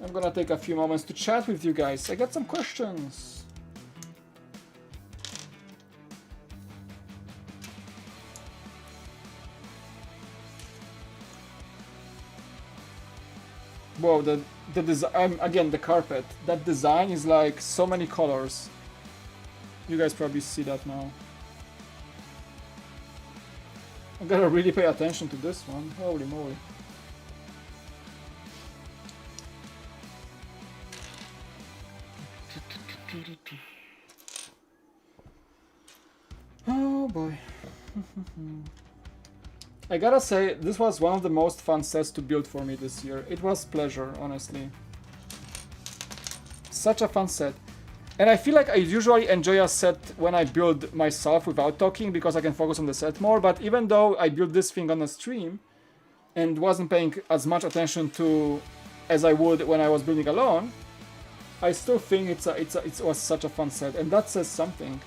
I'm gonna take a few moments to chat with you guys. I got some questions. Whoa, the design, again, the carpet. That design is like so many colors. You guys probably see that now. I gotta really pay attention to this one. Holy moly. Oh boy. I gotta say, this was one of the most fun sets to build for me this year. It was pleasure, honestly. Such a fun set. And I feel like I usually enjoy a set when I build myself without talking, because I can focus on the set more. But even though I built this thing on a stream and wasn't paying as much attention to as I would when I was building alone, I still think it was such a fun set, and that says something.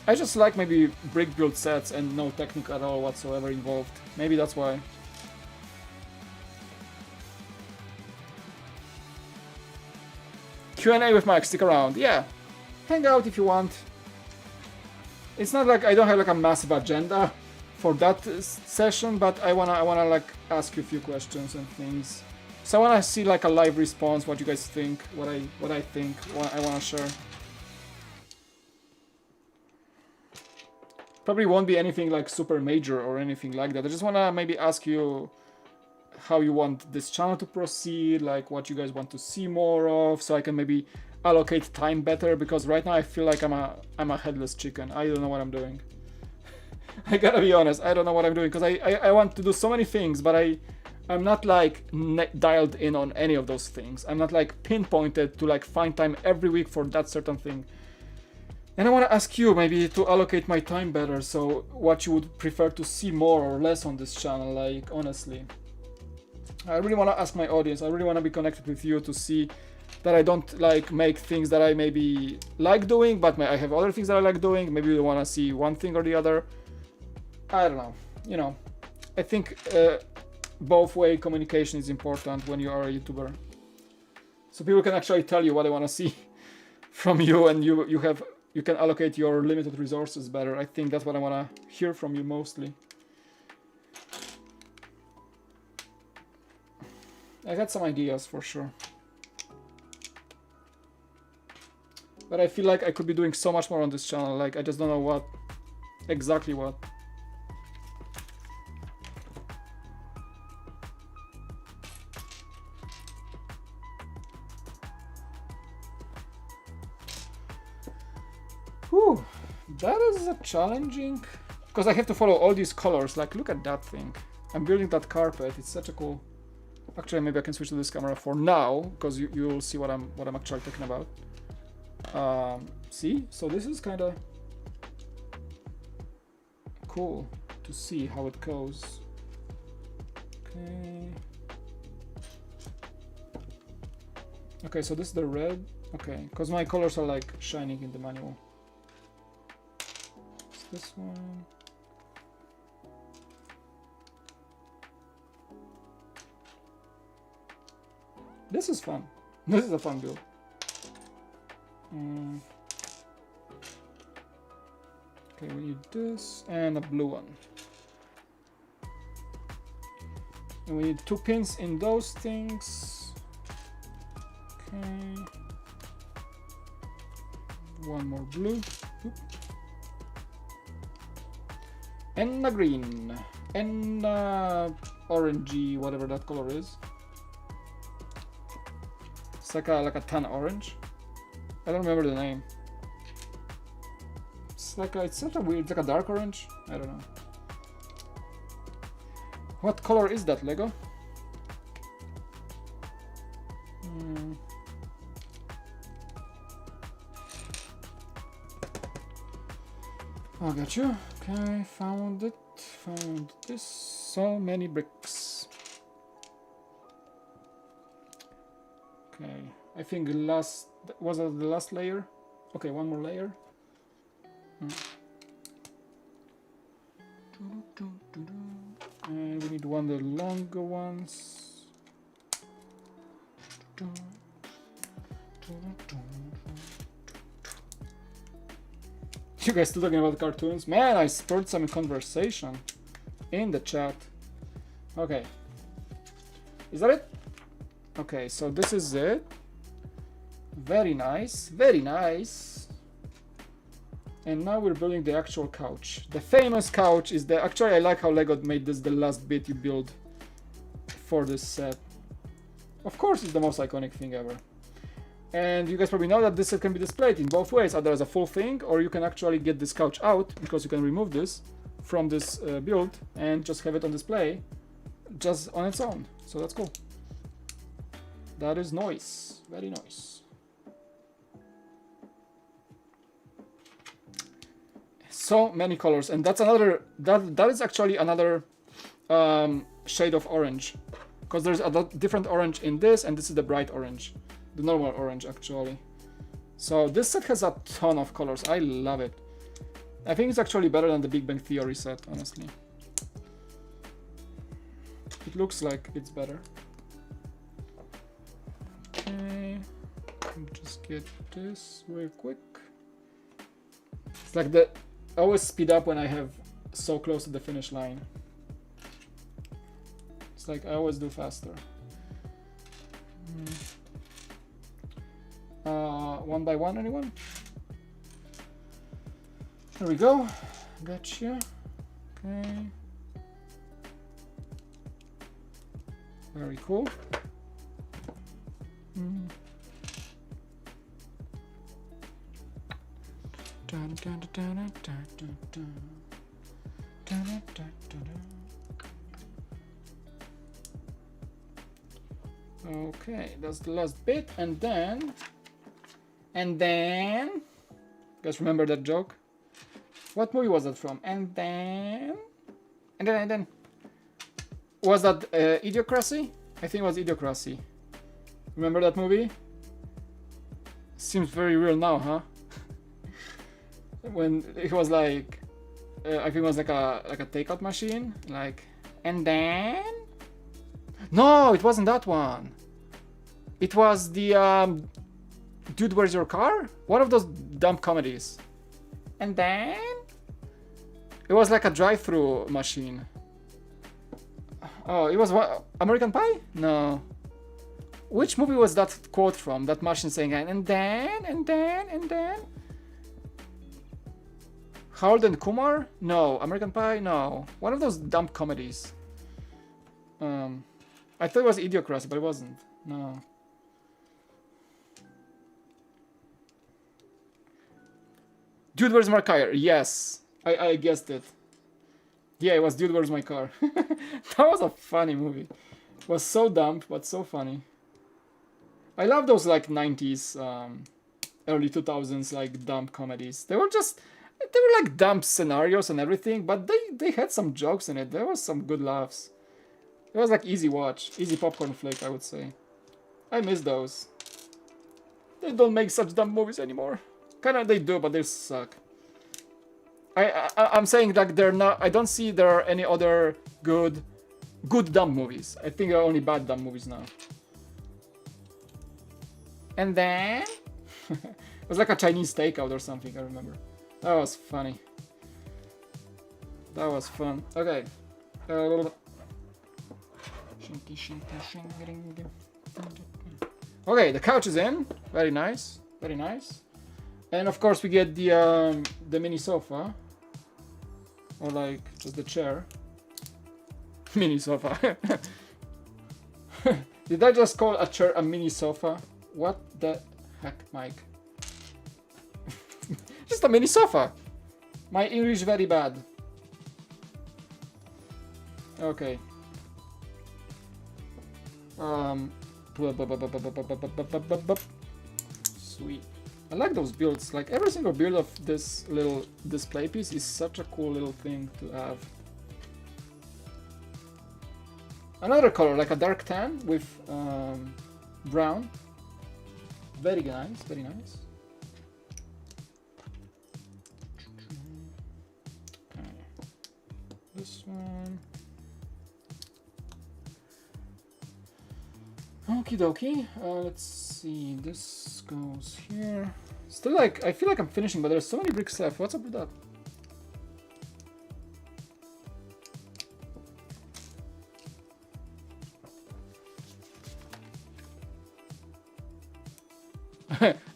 I just like maybe brick build sets and no technique at all whatsoever involved. Maybe that's why. Q&A with Mike, stick around. Yeah, hang out if you want. It's not like I don't have like a massive agenda for that session, but I wanna like ask you a few questions and things. So I wanna see like a live response, what you guys think, what I think, what I wanna share. Probably won't be anything like super major or anything like that. I just wanna maybe ask you how you want this channel to proceed, like what you guys want to see more of, so I can maybe allocate time better, because right now I feel like I'm a headless chicken. I don't know what I'm doing. I gotta be honest, I don't know what I'm doing, because I want to do so many things, but I'm not like dialed in on any of those things. I'm not like pinpointed to like find time every week for that certain thing. And I want to ask you maybe to allocate my time better, so what you would prefer to see more or less on this channel, like honestly. I really want to ask my audience, I really want to be connected with you to see that I don't like make things that I maybe like doing, but I have other things that I like doing. Maybe you want to see one thing or the other. I don't know, you know. I think both way communication is important when you are a YouTuber. So people can actually tell you what they want to see from you, and you can allocate your limited resources better. I think that's what I want to hear from you mostly. I got some ideas for sure. But I feel like I could be doing so much more on this channel. Like, I just don't know what, exactly what. Whew, that is a challenging, because I have to follow all these colors. Like, look at that thing. I'm building that carpet. It's such a cool. Actually, maybe I can switch to this camera for now, because you will see what I'm actually talking about. See, so this is kind of cool to see how it goes. Okay, so this is the red. Okay, because my colors are like shining in the manual. It's this one. This is fun. This is a fun build. Okay, we need this and a blue one. And we need 2 pins in those things. Okay. One more blue. Oop. And a green. And orangey, whatever that color is. It's like a tan orange. I don't remember the name. It's such a weird, it's like a dark orange. I don't know. What color is that, Lego? Oh, got you. Okay, found it. Found this. So many bricks. Okay, I think was it the last layer? Okay, one more layer. And we need one of the longer ones. You guys still talking about cartoons? Man, I spurred some conversation in the chat. Okay. Is that it? Okay, so this is it. Very nice, very nice. And now we're building the actual couch. The famous couch is the... Actually, I like how Lego made this the last bit you build for this set. Of course, it's the most iconic thing ever. And you guys probably know that this set can be displayed in both ways. Either as a full thing, or you can actually get this couch out, because you can remove this from this build and just have it on display just on its own. So that's cool. That is nice. Very nice. So many colors, and that's another that is actually another shade of orange, because there's a different orange in this, and this is the bright orange, the normal orange actually. So this set has a ton of colors. I love it. I think it's actually better than the Big Bang Theory set, honestly. It looks like it's better. Okay, just get this real quick. It's like I always speed up when I have so close to the finish line. It's like I always do faster. One by one, anyone? There we go. Gotcha. Okay. Very cool. Okay, that's the last bit, and then, guys, remember that joke? What movie was that from? And then, was that Idiocracy? I think it was Idiocracy. Remember that movie? Seems very real now, huh? When it was like, I think it was like a takeout machine, like, and then. No, it wasn't that one. It was the Dude, Where's Your Car? One of those dumb comedies. And then it was like a drive-through machine. Oh, it was what? American Pie? No. Which movie was that quote from? That machine saying, and then. Harold and Kumar? No. American Pie? No. One of those dumb comedies. I thought it was Idiocracy, but it wasn't. No. Dude, Where's My Car? Yes. I guessed it. Yeah, it was Dude, Where's My Car? That was a funny movie. It was so dumb, but so funny. I love those like 90s, early 2000s like dumb comedies. They were like dumb scenarios and everything, but they had some jokes in it. There was some good laughs. It was like easy watch, easy popcorn flick, I would say. I miss those. They don't make such dumb movies anymore. Kinda they do, but they suck. I'm saying that they're not. I don't see there are any other good dumb movies. I think there are only bad dumb movies now. And then it was like a Chinese takeout or something. I remember. That was funny. That was fun. Okay. Okay, the couch is in. Very nice. Very nice. And of course we get the mini sofa. Or like just the chair. Mini sofa. Did I just call a chair a mini sofa? What the heck, Mike? Just a mini sofa. My English very bad. Okay. Sweet. I like those builds. Like every single build of this little display piece is such a cool little thing to have. Another color, like a dark tan with brown. Very nice, very nice. Okay. This one. Okie dokie. Let's see. This goes here. Still, like, I feel like I'm finishing, but there's so many bricks left. What's up with that?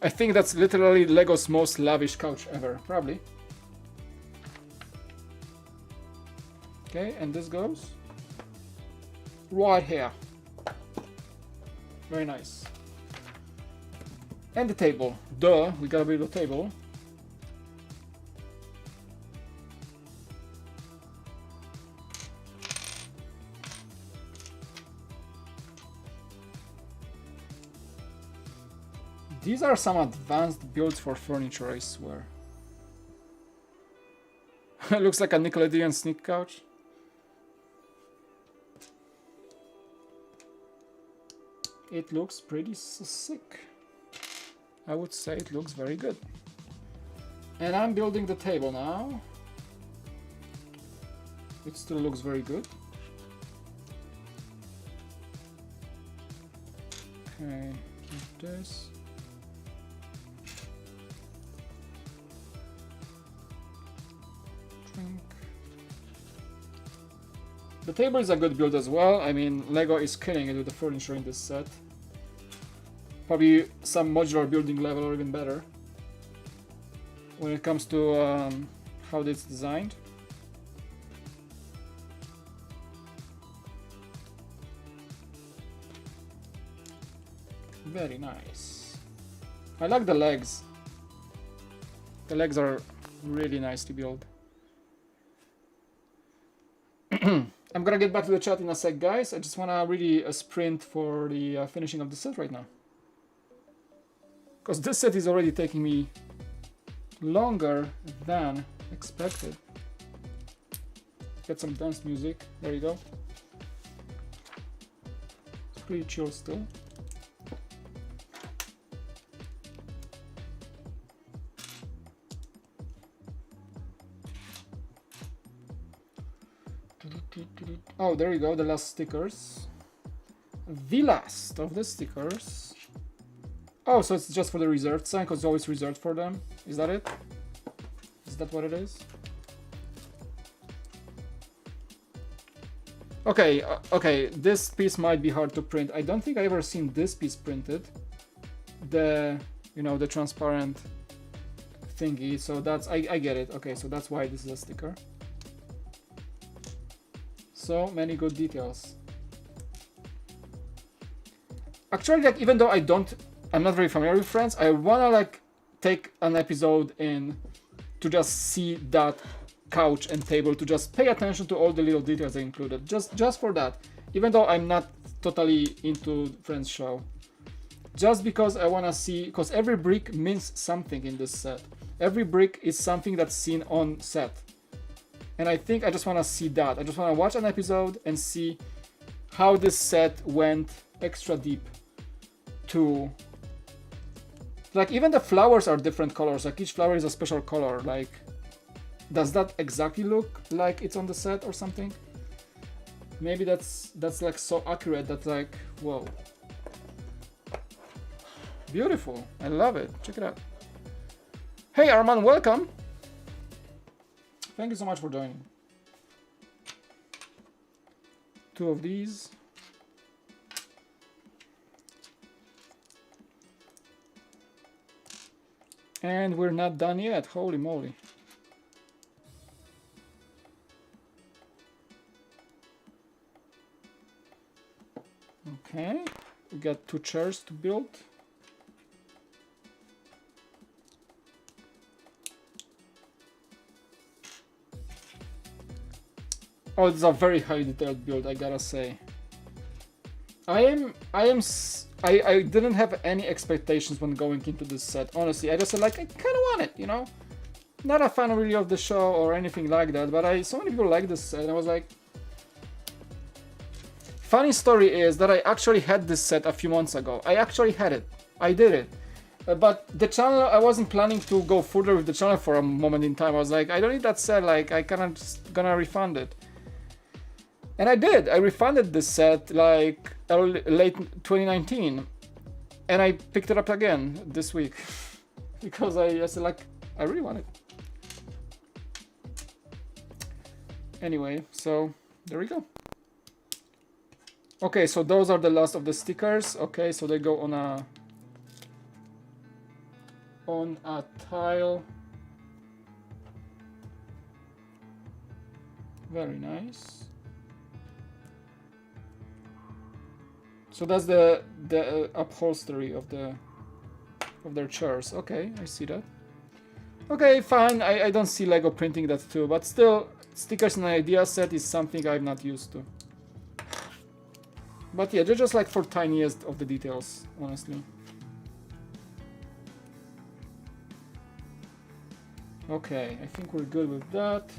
I think that's literally Lego's most lavish couch ever, probably. Okay, and this goes right here. Very nice. And the table. Duh, we gotta build a table. These are some advanced builds for furniture, I swear. It looks like a Nickelodeon sneak couch. It looks pretty sick. I would say it looks very good. And I'm building the table now. It still looks very good. Okay, like this. The table is a good build as well. I mean, Lego is killing it with the furniture in this set. Probably some modular building level or even better when it comes to how it's designed. Very nice. I like the legs. The legs are really nice to build. I'm gonna get back to the chat in a sec, guys. I just wanna really sprint for the finishing of the set right now. Because this set is already taking me longer than expected. Get some dance music. There you go. It's pretty chill still. Oh, there you go, the last stickers. The last of the stickers. Oh, so it's just for the reserved sign, because it's always reserved for them. Is that it? Is that what it is? Okay, okay, this piece might be hard to print. I don't think I've ever seen this piece printed. The, you know, the transparent thingy. So that's, I get it. Okay, so that's why this is a sticker. So many good details. Actually, like, even though I'm not very familiar with Friends, I wanna like take an episode in to just see that couch and table, to just pay attention to all the little details they included, just for that. Even though I'm not totally into Friends show, just because I wanna see, because every brick means something in this set. Every brick is something that's seen on set. And I think I just want to see that. I just want to watch an episode and see how this set went extra deep to... Like, even the flowers are different colors. Like, each flower is a special color. Like, does that exactly look like it's on the set or something? Maybe that's like so accurate that like, whoa. Beautiful. I love it. Check it out. Hey, Arman, welcome. Thank you so much for joining. 2 of these. And we're not done yet. Holy moly. Okay. We got 2 chairs to build. Oh, it's a very high detailed build, I gotta say. I didn't have any expectations when going into this set, honestly. I just said, like, I kind of want it, you know? Not a fan really of the show or anything like that, but so many people like this set, and I was like... Funny story is that I actually had this set a few months ago. I actually had it. I did it. But the channel, I wasn't planning to go further with the channel for a moment in time. I was like, I don't need that set, like, I kind of just gonna refund it. And I did. I refunded this set like late 2019, and I picked it up again this week because I said, like, I really want it. Anyway, so there we go. Okay, so those are the last of the stickers. Okay, so they go on a tile. Very nice. So that's the upholstery of their chairs. Okay, I see that. Okay, fine. I don't see Lego printing that too, but still, stickers in an idea set is something I'm not used to. But yeah, they're just like for tiniest of the details, honestly. Okay, I think we're good with that.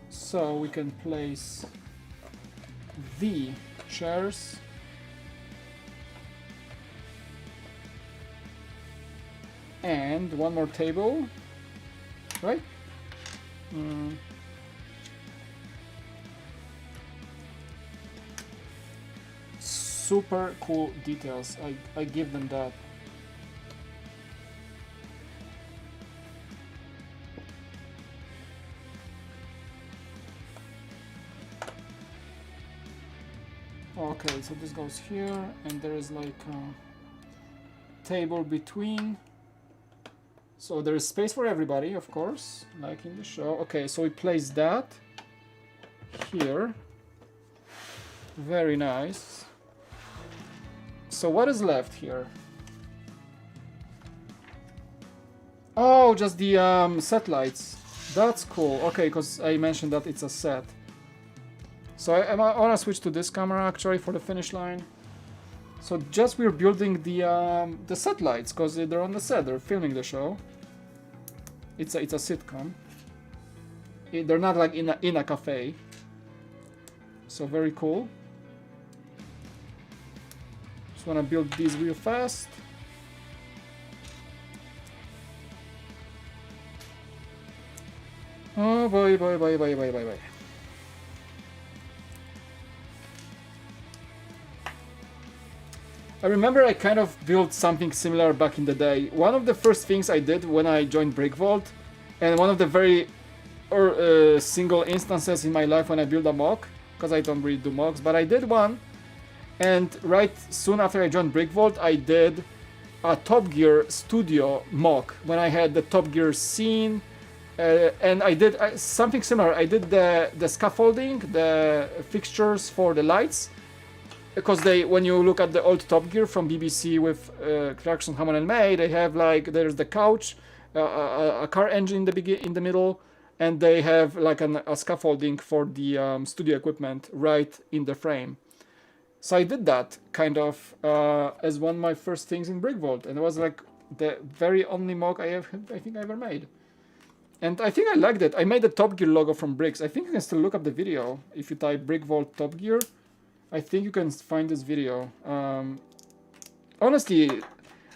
So we can place the chairs. And one more table, right? Super cool details. I give them that. Okay, so this goes here, and there is like a table between. So there is space for everybody, of course, like in the show. Okay, so we place that here. Very nice. So what is left here? Oh, just the set lights. That's cool. Okay, because I mentioned that it's a set. So I want to switch to this camera actually for the finish line. So just we're building the set lights because they're on the set. They're filming the show. It's a sitcom. They're not like in a cafe. So very cool. Just want to build these real fast. Oh boy, boy, boy, boy, boy, boy, boy. I remember I kind of built something similar back in the day. One of the first things I did when I joined BrickVault, and one of the very single instances in my life when I build a mock, because I don't really do mocks, but I did one, and right soon after I joined BrickVault, I did a Top Gear studio mock when I had the Top Gear scene, and I did something similar. I did the scaffolding, the fixtures for the lights, because when you look at the old Top Gear from BBC with Clarkson, Hammond and May, they have like, there's the couch, a car engine in the middle, and they have like a scaffolding for the studio equipment right in the frame. So I did that kind of as one of my first things in BrickVault, and it was like the very only mock I think I ever made. And I think I liked it. I made the Top Gear logo from bricks. I think you can still look up the video if you type BrickVault Top Gear. I think you can find this video. Honestly,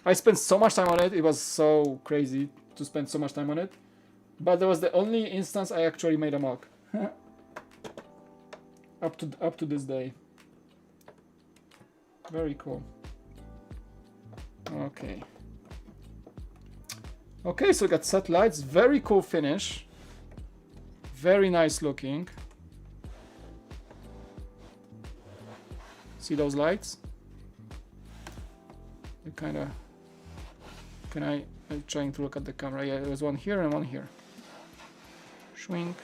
I spent so much time on it. It was so crazy to spend so much time on it. But that was the only instance I actually made a mock. up to this day. Very cool. Okay. Okay, so we got set lights. Very cool finish. Very nice looking. See those lights? You kind of... I'm trying to look at the camera. Yeah, there's one here and one here. Schwink.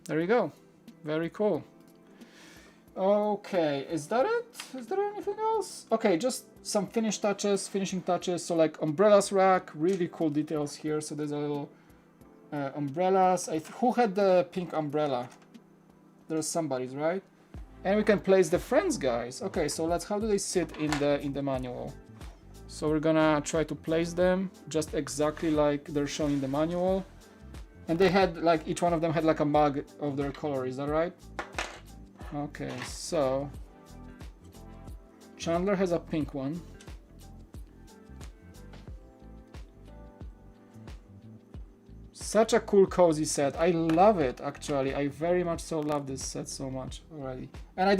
There you go. Very cool. Okay, is that it? Is there anything else? Okay, just some finishing touches. So like umbrellas rack, really cool details here. So there's a little umbrellas. Who had the pink umbrella? There's somebody's, right? And we can place the friends guys. Okay, so how do they sit in the manual? So we're gonna try to place them just exactly like they're shown in the manual. And they had like, each one of them had like a mug of their color, is that right? Okay, so Chandler has a pink one. Such a cool cozy set. I love it actually. I very much so love this set so much already. And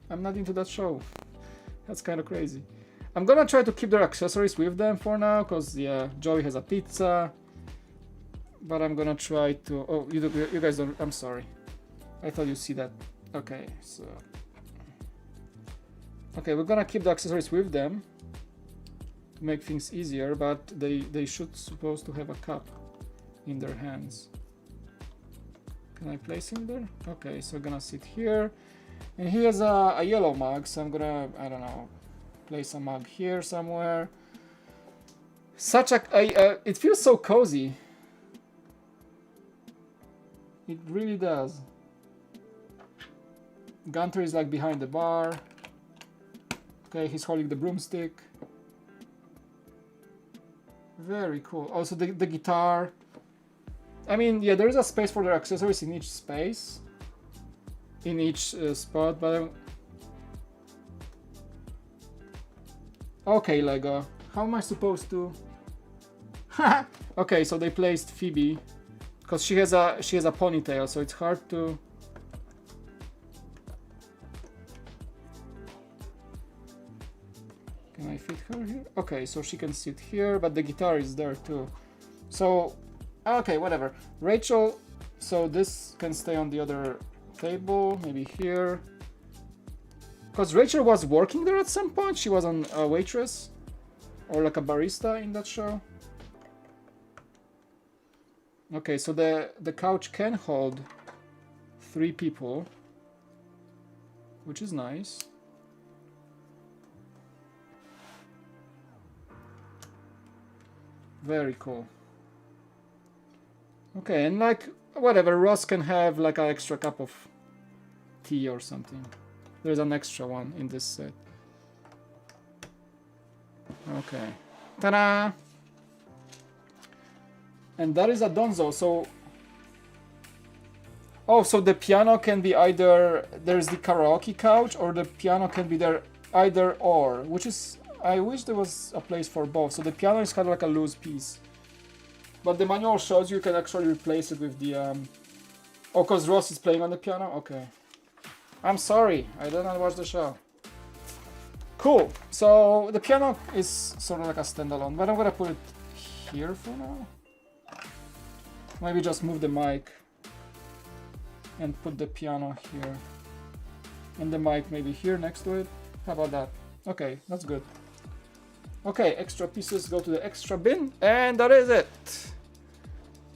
I'm not into that show. That's kind of crazy. I'm gonna try to keep their accessories with them for now, because yeah, Joey has a pizza. But I'm gonna try to, oh, you guys don't, I'm sorry. I thought you see that. Okay, so. Okay, we're gonna keep the accessories with them to make things easier, but they should supposed to have a cup in their hands. Can I place him there? Okay, so I'm gonna sit here. And he has a yellow mug, so I'm gonna, I don't know, place a mug here somewhere. It feels so cozy. It really does. Gunter is like behind the bar. Okay, he's holding the broomstick. Very cool. Also the guitar. I mean, yeah, there is a space for their accessories in each space. In each spot, but okay, Lego. How am I supposed to? Okay, so they placed Phoebe because she has a ponytail, so it's hard to. Can I fit her here? Okay, so she can sit here, but the guitar is there too. So, okay, whatever. Rachel, so this can stay on the other table, maybe here. Because Rachel was working there at some point. She was a waitress or like a barista in that show. Okay, so the couch can hold 3 people, which is nice. Very cool. Okay, and like, whatever, Ross can have like an extra cup of tea or something. There's an extra one in this set. Okay. Ta-da! And that is a Donzo, so... Oh, so the piano can be either... There's the karaoke couch, or the piano can be there either or, which is... I wish there was a place for both. So the piano is kind of like a loose piece. But the manual shows you can actually replace it with the... Oh, because Ross is playing on the piano? Okay. I'm sorry, I didn't watch the show. Cool, so the piano is sort of like a standalone, but I'm gonna put it here for now. Maybe just move the mic and put the piano here. And the mic maybe here next to it. How about that? Okay, that's good. Okay, extra pieces go to the extra bin, and that is it.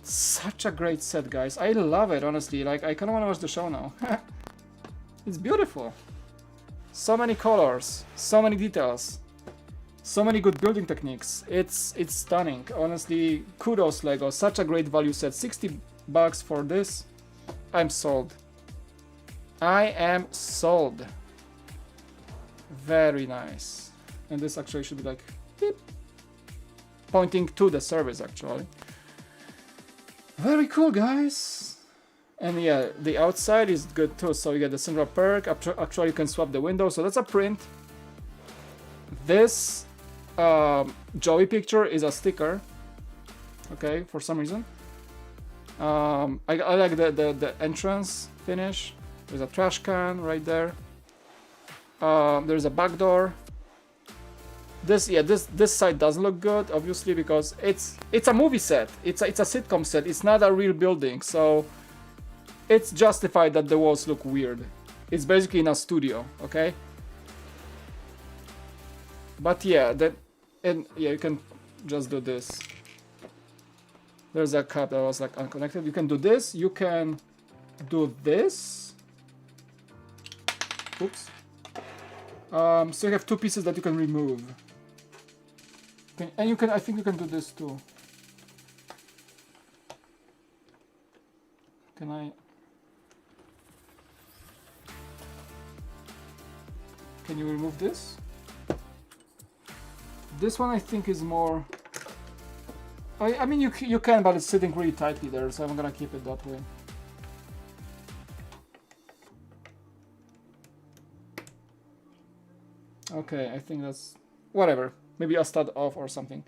Such a great set, guys. I love it, honestly. Like, I kind of want to watch the show now. It's beautiful. So many colors, so many details, so many good building techniques. It's stunning. Honestly, kudos, Lego. Such a great value set. 60 bucks for this. I'm sold. I am sold. Very nice. And this actually should be like beep, pointing to the service, actually. Very cool, guys. And yeah, the outside is good too. So you get the Central Perk. Actually, you can swap the window. So that's a print. This Joey picture is a sticker. Okay, for some reason. I like the entrance finish. There's a trash can right there. There's a back door. This side doesn't look good, obviously, because it's a movie set. It's a sitcom set. It's not a real building, so it's justified that the walls look weird. It's basically in a studio, okay? But yeah, you can just do this. There's a cap that was like unconnected. You can do this. You can do this. Oops. So you have two pieces that you can remove. And you can, I think you can do this too. Can I? Can you remove this? This one I think is more... I mean you can, but it's sitting really tightly there, so I'm gonna keep it that way. Okay, I think that's... whatever. Maybe I'll start off or something.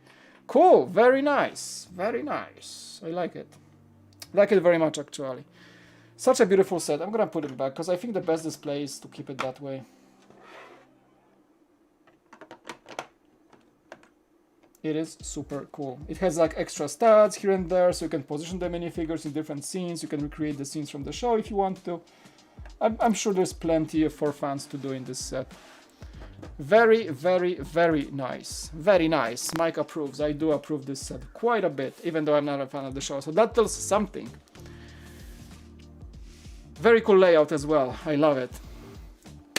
Cool, very nice. Very nice. I like it. Like it very much, actually. Such a beautiful set. I'm gonna put it back, because I think the best display is to keep it that way. It is super cool. It has like extra studs here and there, so you can position the minifigures in different scenes. You can recreate the scenes from the show if you want to. I'm sure there's plenty for fans to do in this set. Very, very, very nice. Very nice. Mike approves. I do approve this set quite a bit, even though I'm not a fan of the show. So that tells something. Very cool layout as well. I love it.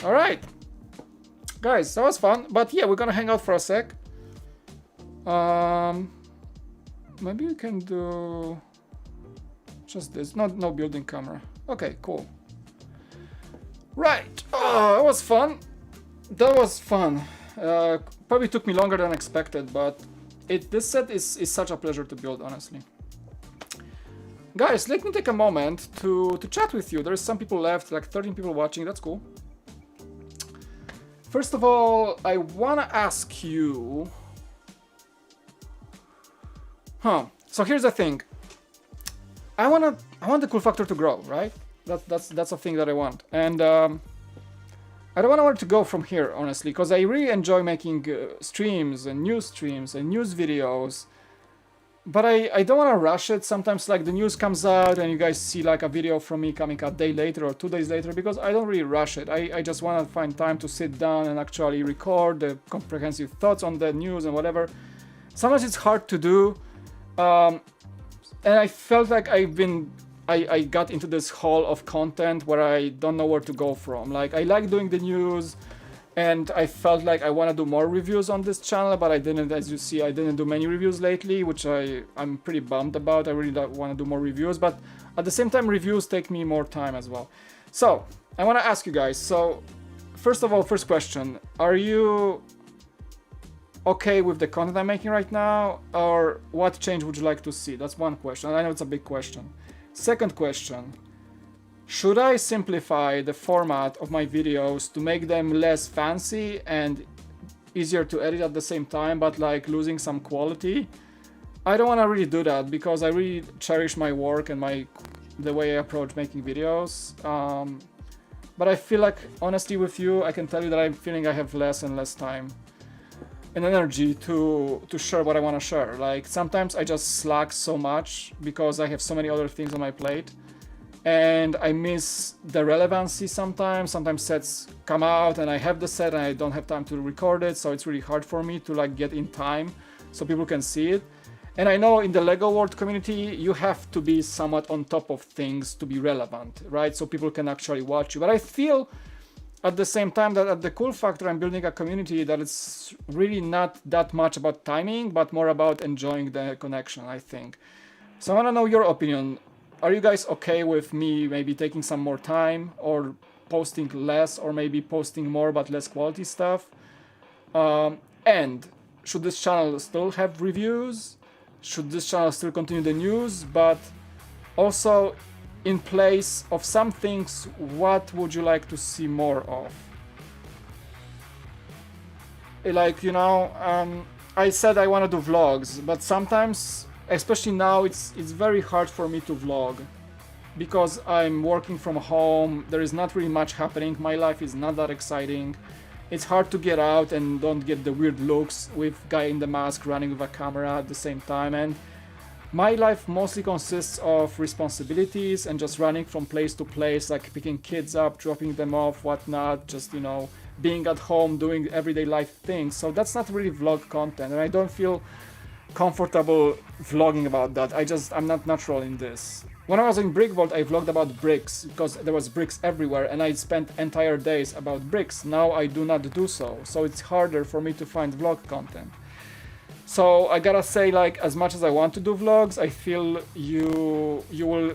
All right. Guys, that was fun. But yeah, we're going to hang out for a sec. Maybe we can do just this. No building camera. Okay, cool. Right. Oh, that was fun. That was fun. Probably took me longer than expected, but this set is such a pleasure to build, honestly. Guys, let me take a moment to chat with you. There's some people left, like 13 people watching. That's cool. First of all, I wanna ask you. So here's the thing. I want the cool factor to grow, right? That's a thing that I want, and I don't want where to go from here, honestly, because I really enjoy making streams and news videos, but I don't want to rush it. Sometimes like the news comes out and you guys see like a video from me coming a day later or 2 days later, because I don't really rush it. I just want to find time to sit down and actually record the comprehensive thoughts on the news and whatever. Sometimes it's hard to do, and I felt like I got into this hole of content where I don't know where to go from. Like, I like doing the news and I felt like I want to do more reviews on this channel, but I didn't. As you see, I didn't do many reviews lately, which I'm pretty bummed about. I really want to do more reviews, but at the same time, reviews take me more time as well. So I want to ask you guys. So first of all, first question: are you okay with the content I'm making right now, or what change would you like to see? That's one question. I know it's a big question. Second question: should I simplify the format of my videos to make them less fancy and easier to edit at the same time, but like losing some quality? I don't want to really do that because I really cherish my work and the way I approach making videos. But I feel like, honestly with you, I can tell you that I'm feeling I have less and less time and energy to share what I want to share. Like sometimes I just slack so much because I have so many other things on my plate, and I miss the relevancy sometimes. Sometimes sets come out and I have the set and I don't have time to record it, so it's really hard for me to like get in time so people can see it. And I know in the Lego World community you have to be somewhat on top of things to be relevant, right? So people can actually watch you. But I feel at the same time that at the Cool Factor I'm building a community that it's really not that much about timing, but more about enjoying the connection, I think. So I want to know your opinion. Are you guys okay with me maybe taking some more time, or posting less, or maybe posting more but less quality stuff? And should this channel still have reviews? Should this channel still continue the news? But also, in place of some things, what would you like to see more of? Like, you know, I said I want to do vlogs, but sometimes, especially now, it's very hard for me to vlog because I'm working from home. There is not really much happening. My life is not that exciting. It's hard to get out and don't get the weird looks with guy in the mask running with a camera at the same time. And my life mostly consists of responsibilities and just running from place to place, like picking kids up, dropping them off, whatnot, just, you know, being at home, doing everyday life things. So that's not really vlog content, and I don't feel comfortable vlogging about that. I'm not natural in this. When I was in Brick Vault, I vlogged about bricks because there was bricks everywhere and I spent entire days about bricks. Now I do not do so. So it's harder for me to find vlog content. So I gotta say, like, as much as I want to do vlogs, I feel you will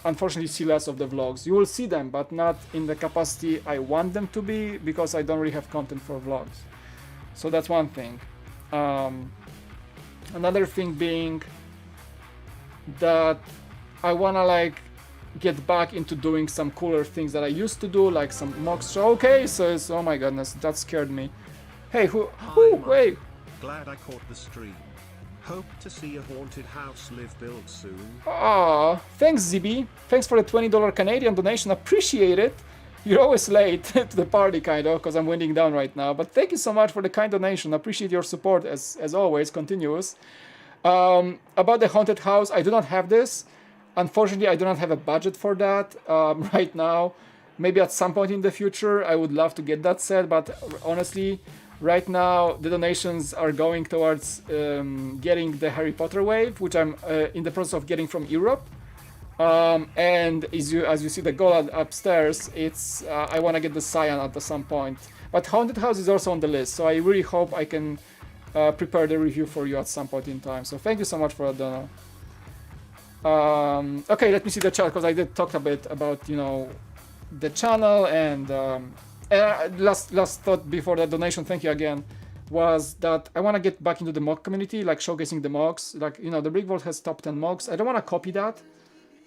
unfortunately see less of the vlogs. You will see them, but not in the capacity I want them to be, because I don't really have content for vlogs. So that's one thing. Another thing being that I wanna like get back into doing some cooler things that I used to do, like some mocks. Okay, so it's, oh my goodness, that scared me. Hey, wait. Glad I caught the stream. Hope to see a haunted house live build soon. Aw, thanks ZB. Thanks for the $20 Canadian donation, appreciate it. You're always late to the party, kind of, because I'm winding down right now. But thank you so much for the kind donation. Appreciate your support as always, continuous. About the haunted house, I do not have this. Unfortunately, I do not have a budget for that right now. Maybe at some point in the future, I would love to get that set, but honestly, right now the donations are going towards getting the Harry Potter wave, which I'm in the process of getting from Europe. And as you see the gold upstairs, it's I want to get the cyan at some point. But haunted house is also on the list, so I really hope I can prepare the review for you at some point in time. So thank you so much for that donor. Okay, let me see the chat, because I did talk a bit about, you know, the channel, and last thought before the donation, thank you again, was that I want to get back into the mock community, like showcasing the mocks. Like, you know, the Brick Vault has top 10 mocks. I don't want to copy that.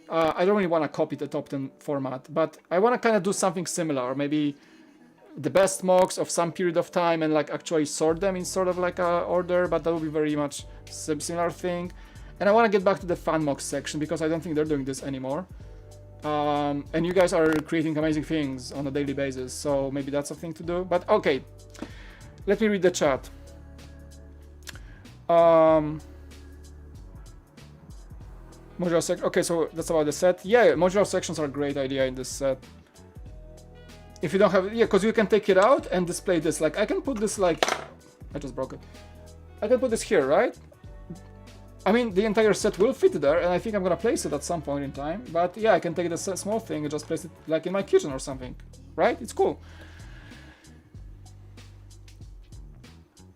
I don't really want to copy the top 10 format, but I want to kind of do something similar, maybe the best mocks of some period of time and like actually sort them in sort of like a order, but that would be very much similar thing. And I want to get back to the fan mocks section, because I don't think they're doing this anymore. And you guys are creating amazing things on a daily basis, so maybe that's a thing to do. But okay, let me read the chat. Modular section. Okay, so that's about the set. Yeah, modular sections are a great idea in this set. If you don't have, yeah, because you can take it out and display this. Like, I can put this, like, I just broke it. I can put this here, right? I mean, the entire set will fit there, and I think I'm gonna place it at some point in time. But yeah, I can take this small thing and just place it like in my kitchen or something, right? It's cool.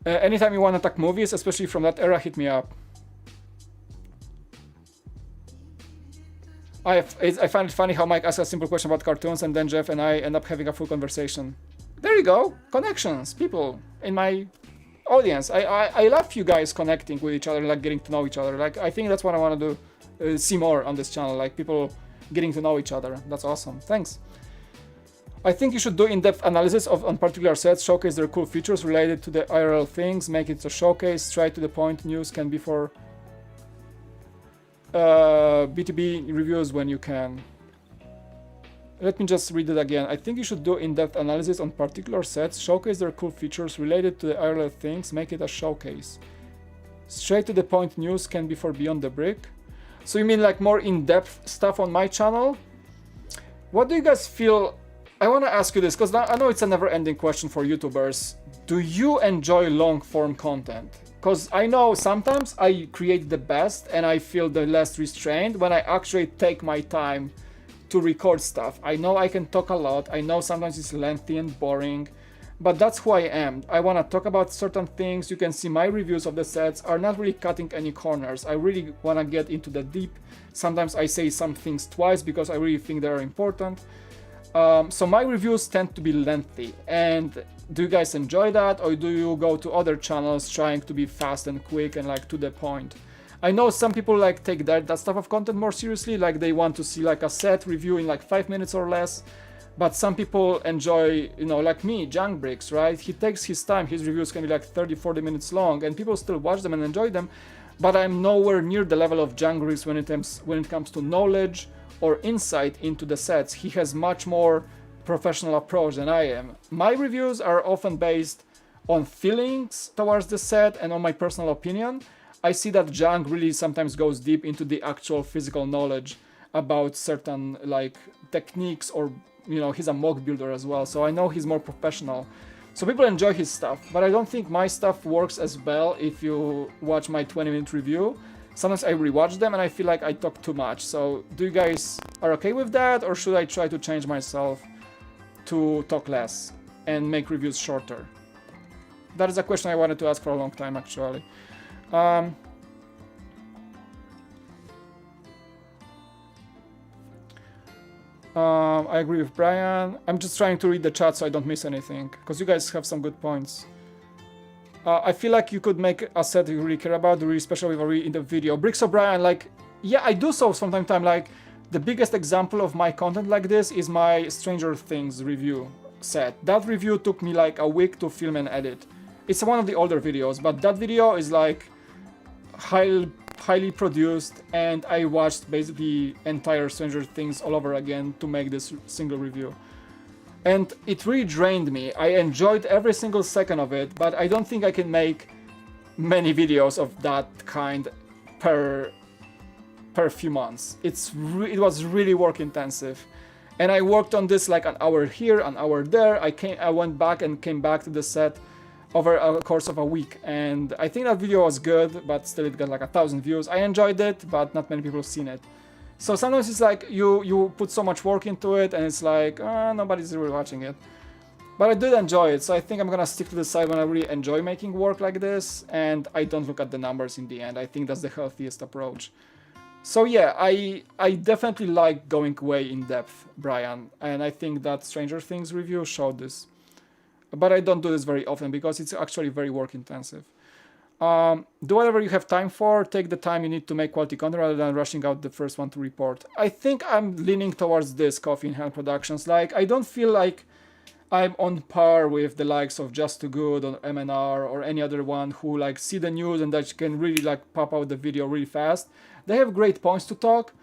Anytime you want to talk movies, especially from that era, hit me up. I find it funny how Mike asks a simple question about cartoons and then Jeff and I end up having a full conversation. There you go, connections, people in my audience. I love you guys connecting with each other, like getting to know each other. Like I think that's what I want to do, see more on this channel, like people getting to know each other. That's awesome. Thanks. I think you should do in-depth analysis on particular sets, showcase their cool features related to the IRL things, make it a showcase, straight to the point. News can be for B2B reviews when you can. Let me just read it again. I think you should do in-depth analysis on particular sets, showcase their cool features related to the IRL things, make it a showcase. Straight to the point news can be for Beyond the Brick. So you mean like more in-depth stuff on my channel? What do you guys feel? I want to ask you this because I know it's a never-ending question for YouTubers. Do you enjoy long-form content? Because I know sometimes I create the best and I feel the less restrained when I actually take my time to record stuff. I know I can talk a lot. I know sometimes it's lengthy and boring, but that's who I am. I want to talk about certain things. You can see my reviews of the sets are not really cutting any corners. I really want to get into the deep. Sometimes I say some things twice because I really think they are important. So my reviews tend to be lengthy. And do you guys enjoy that, or do you go to other channels trying to be fast and quick and like to the point? I know some people like take that stuff of content more seriously, like they want to see like a set review in like 5 minutes or less. But some people enjoy, you know, like me, Junk Bricks, right? He takes his time. His reviews can be like 30-40 minutes long and people still watch them and enjoy them. But I'm nowhere near the level of Junk Bricks when it comes to knowledge or insight into the sets. He has much more professional approach than I am. My reviews are often based on feelings towards the set and on my personal opinion. I see that Junk really sometimes goes deep into the actual physical knowledge about certain like techniques, or you know, he's a mock builder as well, so I know he's more professional. So people enjoy his stuff, but I don't think my stuff works as well if you watch my 20-minute review. Sometimes I rewatch them and I feel like I talk too much. So do you guys are okay with that, or should I try to change myself to talk less and make reviews shorter? That is a question I wanted to ask for a long time, actually. I agree with Brian. I'm just trying to read the chat so I don't miss anything, because you guys have some good points. I feel like you could make a set you really care about, really special with a really in-depth video. Bricks O'Brien, like, yeah, I do so from time to time. Like, the biggest example of my content like this is my Stranger Things review set. That review took me like a week to film and edit. It's one of the older videos, but that video is like highly produced, and I watched basically entire Stranger Things all over again to make this single review. And it really drained me. I enjoyed every single second of it, but I don't think I can make many videos of that kind per few months. It was really work intensive. And I worked on this like an hour here, an hour there. I went back and came back to the set over a course of a week, and I think that video was good, but still it got like 1,000 views. I enjoyed it, but not many people have seen it. So sometimes it's like you put so much work into it and it's like nobody's really watching it. But I did enjoy it, so I think I'm gonna stick to the side when I really enjoy making work like this and I don't look at the numbers in the end. I think that's the healthiest approach. So yeah, I definitely like going way in depth, Brian, and I think that Stranger Things review showed this. But I don't do this very often because it's actually very work intensive. Do whatever you have time for, take the time you need to make quality content rather than rushing out the first one to report. I think I'm leaning towards this Coffee in Hand Productions. Like, I don't feel like I'm on par with the likes of Just Too Good or MNR or any other one who like see the news and that can really like pop out the video really fast. They have great points to talk,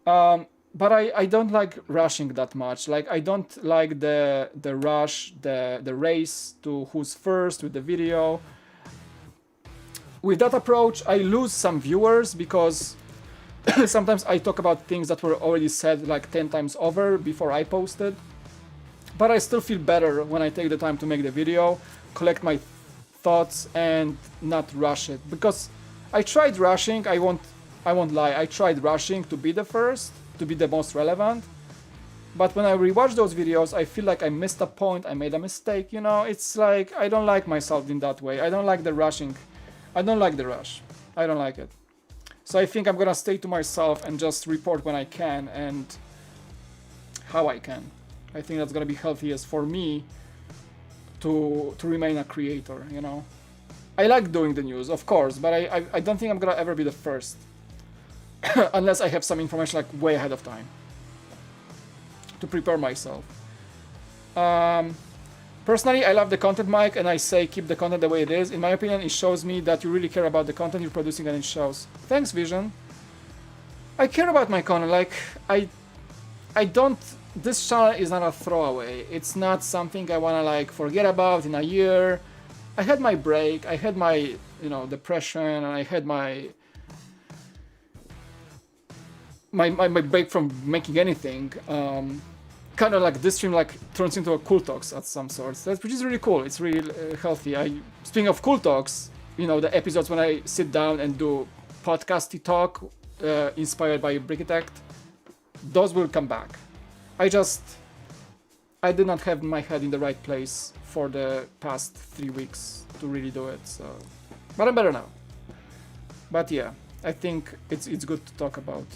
but I don't like rushing that much. Like, I don't like the rush, the race to who's first with the video. With that approach, I lose some viewers because sometimes I talk about things that were already said like 10 times over before I posted. But I still feel better when I take the time to make the video, collect my thoughts and not rush it. Because I tried rushing, I won't lie, I tried rushing to be the first, to be the most relevant. But when I rewatch those videos, I feel like I missed a point, I made a mistake, you know? It's like, I don't like myself in that way. I don't like the rushing. I don't like the rush. I don't like it. So I think I'm gonna stay to myself and just report when I can and how I can. I think that's gonna be healthiest for me to remain a creator, you know? I like doing the news, of course, but I don't think I'm gonna ever be the first. Unless I have some information like way ahead of time to prepare myself. Personally, I love the content, Mike, and I say keep the content the way it is. In my opinion, it shows me that you really care about the content you're producing, and it shows. Thanks, Vision. I care about my content. Like, I don't... This channel is not a throwaway. It's not something I wanna like forget about in a year. I had my break. I had my, you know, depression, and I had my break from making anything. Kind of like this stream like turns into a cool talks at some sorts, which is really cool. It's really healthy. Speaking of cool talks, you know, the episodes when I sit down and do podcasty talk inspired by Brickitect, those will come back. I did not have my head in the right place for the past 3 weeks to really do it. So, but I'm better now. But yeah, I think it's good to talk about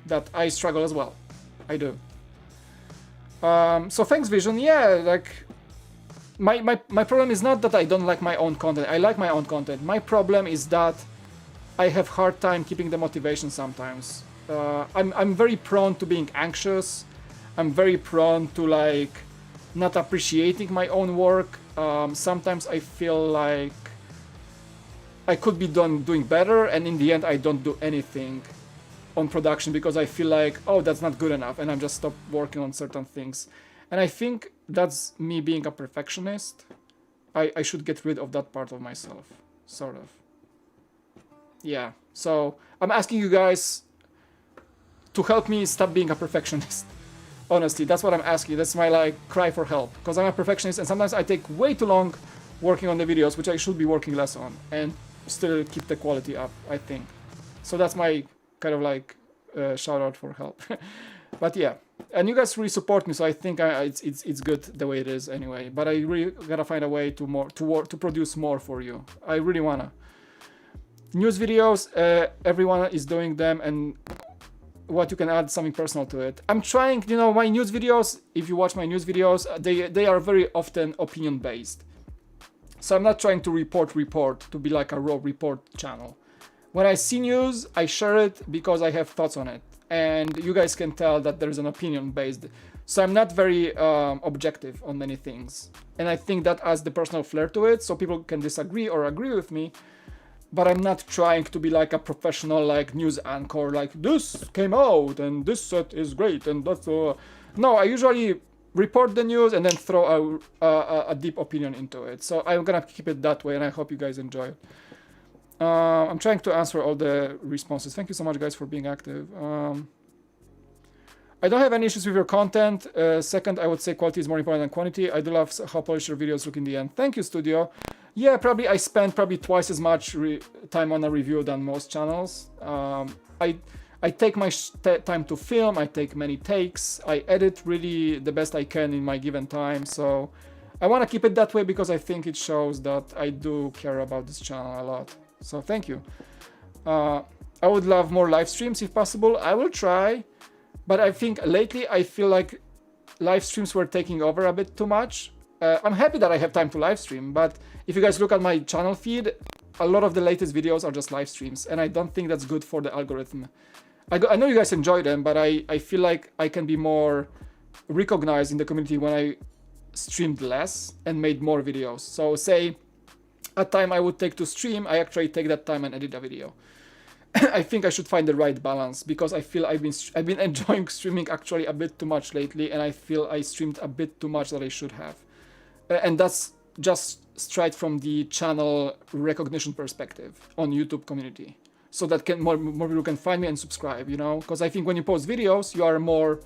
that. I struggle as well. I do. So thanks, Vision. Yeah, like my problem is not that I don't like my own content. I like my own content. My problem is that I have hard time keeping the motivation sometimes. I'm very prone to being anxious. I'm very prone to like not appreciating my own work. Sometimes I feel like I could be doing better, and in the end I don't do anything on production because I feel like, oh, that's not good enough, and I'm just stop working on certain things. And I think that's me being a perfectionist. I should get rid of that part of myself, sort of. Yeah, so I'm asking you guys to help me stop being a perfectionist. Honestly, that's what I'm asking. That's my like cry for help, because I'm a perfectionist and sometimes I take way too long working on the videos, which I should be working less on, and still keep the quality up, I think. So that's my kind of like shout out for help. But yeah, and you guys really support me, so I think it's good the way it is anyway. But I really gotta find a way to produce more for you. I really wanna. News videos, everyone is doing them, and what you can add something personal to it. I'm trying, you know, my news videos, if you watch my news videos, they are very often opinion based. So I'm not trying to report to be like a raw report channel. When I see news, I share it because I have thoughts on it. And you guys can tell that there's an opinion based. So I'm not very objective on many things. And I think that adds the personal flair to it, so people can disagree or agree with me. But I'm not trying to be like a professional like news anchor, like this came out and this set is great and that's no, I usually report the news and then throw a deep opinion into it. So I'm gonna keep it that way, and I hope you guys enjoy it. I'm trying to answer all the responses. Thank you so much, guys, for being active. I don't have any issues with your content. Second, I would say quality is more important than quantity. I do love how polished your videos look in the end. Thank you, Studio. Yeah, probably I spend twice as much time on a review than most channels. I take my time to film. I take many takes. I edit really the best I can in my given time. So I want to keep it that way because I think it shows that I do care about this channel a lot. So thank you. I would love more live streams if possible. I will try. But I think lately I feel like live streams were taking over a bit too much. I'm happy that I have time to live stream, but if you guys look at my channel feed, a lot of the latest videos are just live streams, and I don't think that's good for the algorithm. I know you guys enjoy them, but I feel like I can be more recognized in the community when I streamed less and made more videos. So say a time I would take to stream, I actually take that time and edit a video. I think I should find the right balance because I feel I've been enjoying streaming actually a bit too much lately, and I feel I streamed a bit too much that I should have. And that's just straight from the channel recognition perspective on YouTube community, so that more people can find me and subscribe, you know, because I think when you post videos you are more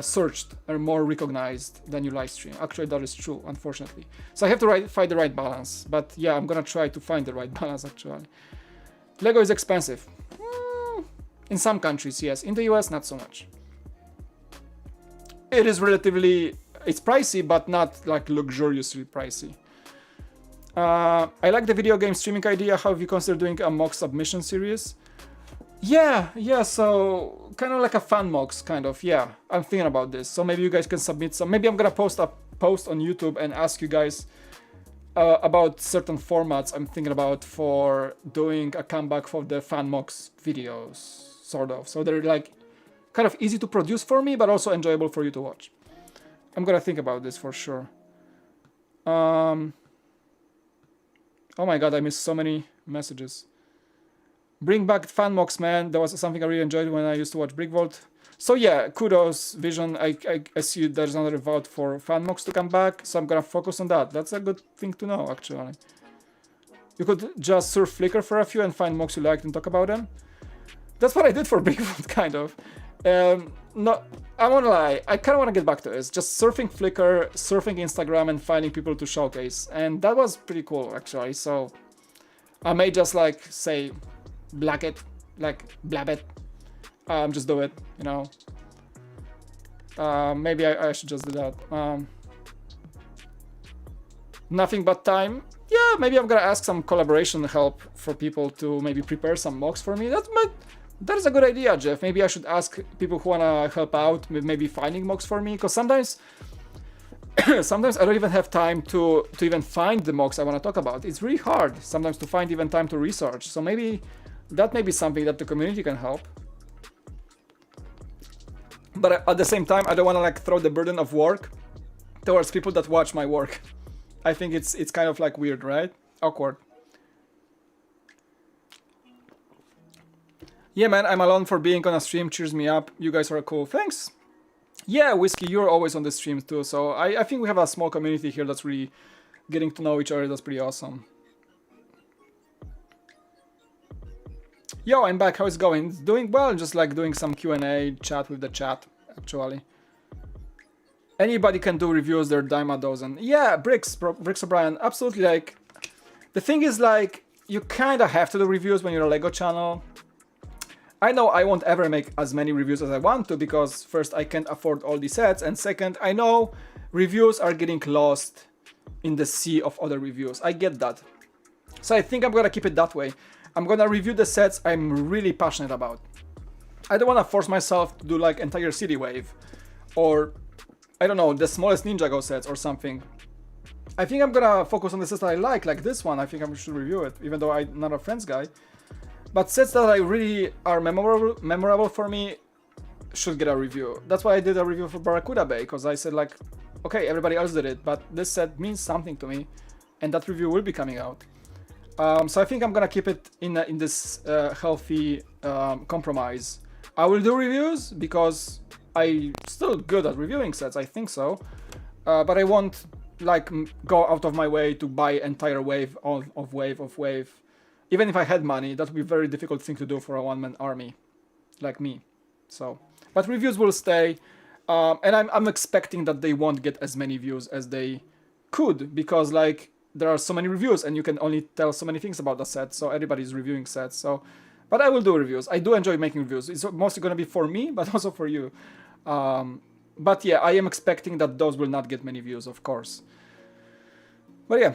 searched or more recognized than you live stream. Actually, that is true, unfortunately. So I have to find the right balance, but yeah, I'm gonna try to find the right balance actually. Lego is expensive. In some countries, yes. In the US, not so much. it is relatively, it's pricey, but not like luxuriously pricey. I like the video game streaming idea. How have you considered doing a mock submission series? Yeah, so kind of like a fan mocks, kind of. Yeah, I'm thinking about this. So maybe you guys can submit some. Maybe I'm gonna post a post on YouTube and ask you guys about certain formats I'm thinking about for doing a comeback for the fan mocks videos, sort of. So they're like kind of easy to produce for me, but also enjoyable for you to watch. I'm gonna think about this for sure. Oh my god, I missed so many messages. Bring back fan mocks, man. That was something I really enjoyed when I used to watch Brick Vault. So yeah, kudos, Vision. I see there's another vote for fan mocks to come back, so I'm gonna focus on that. That's a good thing to know, actually. You could just surf Flickr for a few and find mocks you liked and talk about them. That's what I did for Brick Vault, kind of. No, I won't lie, I kind of want to get back to this. Just surfing Flickr, surfing Instagram, and finding people to showcase. And that was pretty cool, actually. So I may just like say, black it, like blab it. Just do it, you know. Maybe I should just do that. Nothing but time. Yeah, maybe I'm gonna ask some collaboration help for people to maybe prepare some mocks for me. That's a good idea, Jeff. Maybe I should ask people who wanna help out with maybe finding mocks for me, because sometimes sometimes I don't even have time to even find the mocks I wanna talk about. It's really hard sometimes to find even time to research. So maybe that may be something that the community can help. But at the same time, I don't wanna like throw the burden of work towards people that watch my work. I think it's kind of like weird, right? Awkward. Yeah, man, I'm alone for being on a stream. Cheers me up. You guys are cool. Thanks. Yeah, Whiskey, you're always on the streams too. So I think we have a small community here that's really getting to know each other. That's pretty awesome. Yo, I'm back. How's it going? It's doing well. Just like doing some Q&A chat with the chat, actually. Anybody can do reviews. They're dime a dozen. Yeah, Bricks O'Brien. Absolutely. Like, the thing is, like, you kind of have to do reviews when you're a Lego channel. I know I won't ever make as many reviews as I want to, because first, I can't afford all the sets, and second, I know reviews are getting lost in the sea of other reviews. I get that. So I think I'm gonna keep it that way. I'm gonna review the sets I'm really passionate about. I don't wanna force myself to do like entire city wave, or I don't know, the smallest Ninjago sets or something. I think I'm gonna focus on the sets that I like this one. I think I should review it, even though I'm not a Friends guy. But sets that I really are memorable for me should get a review. That's why I did a review for Barracuda Bay, because I said like, okay, everybody else did it, but this set means something to me, and that review will be coming out. So I think I'm gonna keep it in this healthy compromise. I will do reviews because I'm still good at reviewing sets, I think so. But I won't like go out of my way to buy entire wave of wave. Even if I had money, that would be a very difficult thing to do for a one-man army like me. So, but reviews will stay, and I'm expecting that they won't get as many views as they could, because like there are so many reviews and you can only tell so many things about the set, so everybody's reviewing sets. So, but I will do reviews. I do enjoy making reviews. It's mostly going to be for me, but also for you. But yeah, I am expecting that those will not get many views, of course. But yeah,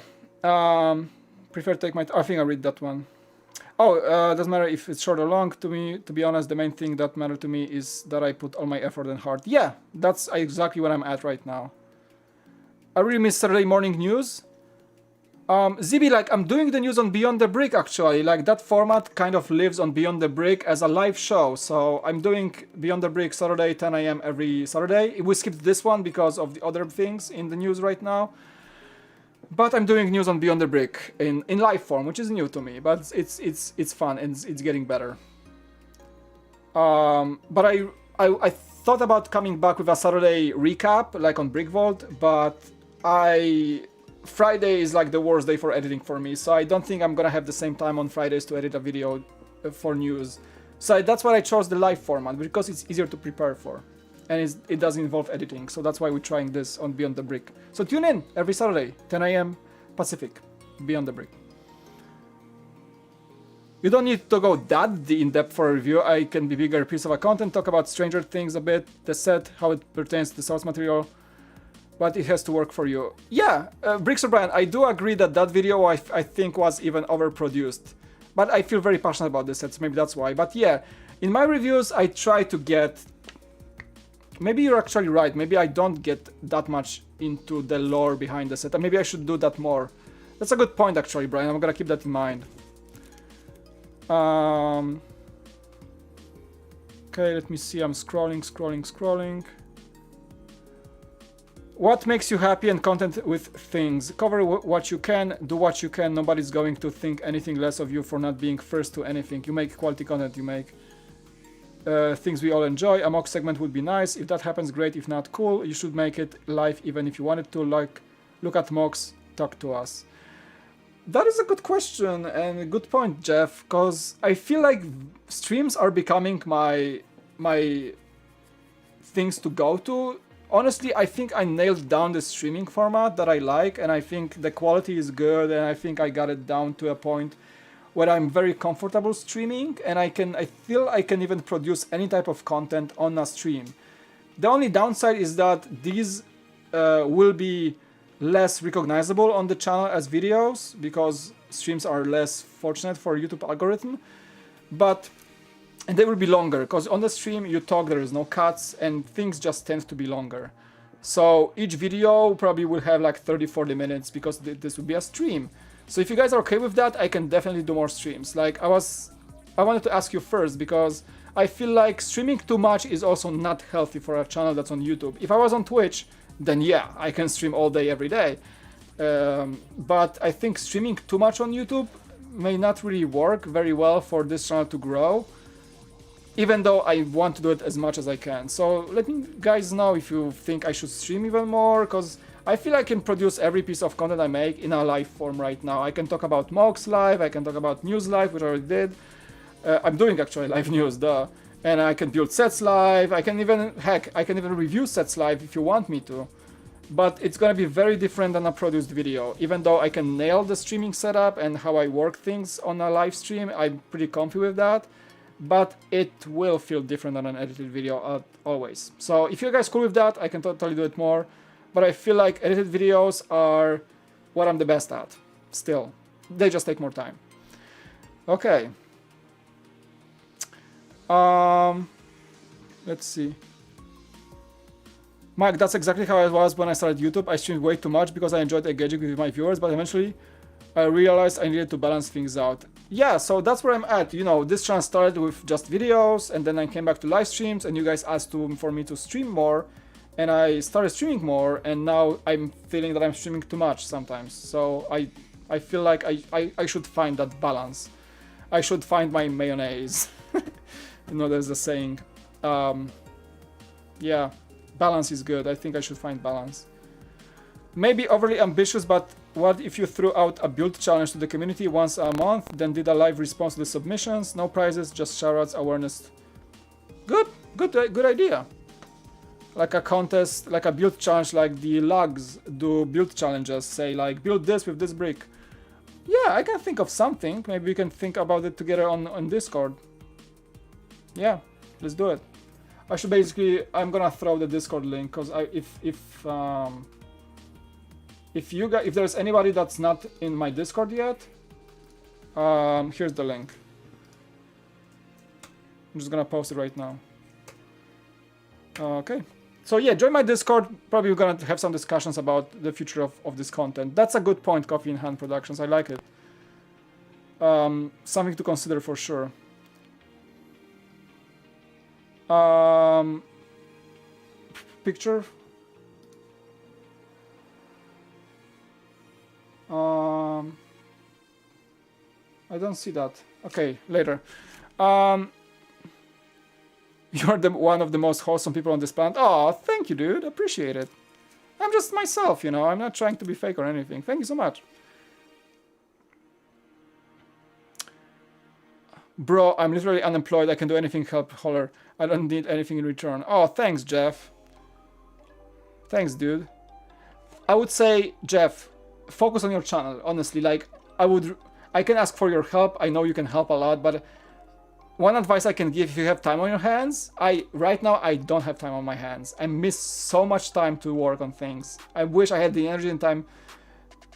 prefer to take my... I think I read that one. Oh, doesn't matter if it's short or long. To me, to be honest, the main thing that matters to me is that I put all my effort and heart. Yeah, that's exactly where I'm at right now. I really miss Saturday morning news. Zibi, like, I'm doing the news on Beyond the Brick, actually. Like, that format kind of lives on Beyond the Brick as a live show. So I'm doing Beyond the Brick Saturday, 10 AM every Saturday. We skipped this one because of the other things in the news right now. But I'm doing news on Beyond the Brick in live form, which is new to me. But it's fun and it's getting better. But I thought about coming back with a Saturday recap, like on Brick Vault, but Friday is like the worst day for editing for me, so I don't think I'm gonna have the same time on Fridays to edit a video for news. So that's why I chose the live format, because it's easier to prepare for, and it doesn't involve editing, so that's why we're trying this on Beyond the Brick. So tune in every Saturday, 10 AM Pacific, Beyond the Brick. You don't need to go that in-depth for a review. I can be bigger piece of a content, talk about Stranger Things a bit, the set, how it pertains to the source material, but it has to work for you. Yeah, Bricks O'Brien, I do agree that that video I think was even overproduced, but I feel very passionate about this set, so maybe that's why. But yeah, in my reviews, I try to get... Maybe you're actually right, maybe I don't get that much into the lore behind the set, and maybe I should do that more. That's a good point actually, Brian, I'm gonna keep that in mind. Okay, let me see, I'm scrolling. What makes you happy and content with things? Cover what you can, do what you can, nobody's going to think anything less of you for not being first to anything. You make quality content, you make things we all enjoy. A mock segment would be nice, if that happens great, if not cool. You should make it live even if you wanted to, like, look at mocks, talk to us. That is a good question and a good point, Jeff, because I feel like streams are becoming my things to go to. Honestly, I think I nailed down the streaming format that I like, and I think the quality is good, and I think I got it down to a point where I'm very comfortable streaming, and I feel I can even produce any type of content on a stream. The only downside is that these will be less recognizable on the channel as videos because streams are less fortunate for YouTube algorithm, and they will be longer because on the stream you talk, there is no cuts, and things just tend to be longer. So each video probably will have like 30-40 minutes because this will be a stream. So if you guys are okay with that, I can definitely do more streams. Like I wanted to ask you first because I feel like streaming too much is also not healthy for a channel that's on YouTube. If I was on Twitch, then yeah, I can stream all day, every day. But I think streaming too much on YouTube may not really work very well for this channel to grow, even though I want to do it as much as I can. So let me guys know if you think I should stream even more, because I feel I can produce every piece of content I make in a live form right now. I can talk about mocks live, I can talk about news live, which I already did. I'm doing actually live news, duh. And I can build sets live, I can even review sets live if you want me to. But it's gonna be very different than a produced video. Even though I can nail the streaming setup and how I work things on a live stream, I'm pretty comfy with that. But it will feel different than an edited video always. So if you guys cool with that, I can totally do it more. But I feel like edited videos are what I'm the best at, still. They just take more time. Okay. Let's see. Mike, that's exactly how I was when I started YouTube. I streamed way too much because I enjoyed engaging with my viewers, but eventually I realized I needed to balance things out. Yeah, so that's where I'm at. You know, this channel started with just videos, and then I came back to live streams, and you guys asked for me to stream more, and I started streaming more, and now I'm feeling that I'm streaming too much sometimes. So I feel like I should find that balance. I should find my mayonnaise. You know, there's a saying. Yeah, balance is good. I think I should find balance. Maybe overly ambitious, but what if you threw out a build challenge to the community once a month, then did a live response to the submissions? No prizes, just shoutouts, awareness. Good idea. Like a contest, like a build challenge, like the logs do build challenges. Say like build this with this brick. Yeah, I can think of something. Maybe we can think about it together on Discord. Yeah, let's do it. I should basically, I'm gonna throw the Discord link because if there's anybody that's not in my Discord yet, here's the link. I'm just gonna post it right now. Okay. So yeah, join my Discord. Probably we're gonna have some discussions about the future of this content. That's a good point, Coffee in Hand Productions. I like it. Something to consider for sure. Picture. I don't see that. Okay, later. You're one of the most wholesome people on this planet. Oh, thank you, dude. Appreciate it. I'm just myself, you know. I'm not trying to be fake or anything. Thank you so much. Bro, I'm literally unemployed. I can do anything, help holler. I don't need anything in return. Oh, thanks, Jeff. Thanks, dude. I would say, Jeff, focus on your channel, honestly. Like, I can ask for your help. I know you can help a lot, but one advice I can give, if you have time on your hands, right now I don't have time on my hands. I miss so much time to work on things. I wish I had the energy and time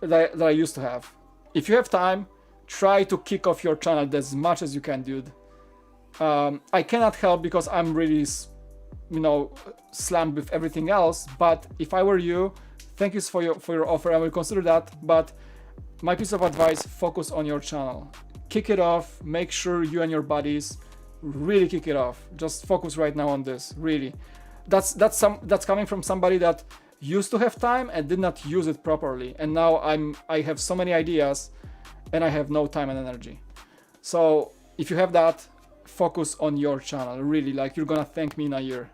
that I used to have. If you have time, try to kick off your channel as much as you can, dude. I cannot help because I'm really, you know, slammed with everything else. But if I were you, thank you for your offer. I will consider that. But my piece of advice: focus on your channel. Kick it off. Make sure you and your buddies really kick it off. Just focus right now on this. Really, that's coming from somebody that used to have time and did not use it properly, and now I have so many ideas and I have no time and energy. So if you have that, focus on your channel. Really, like, you're gonna thank me in a year.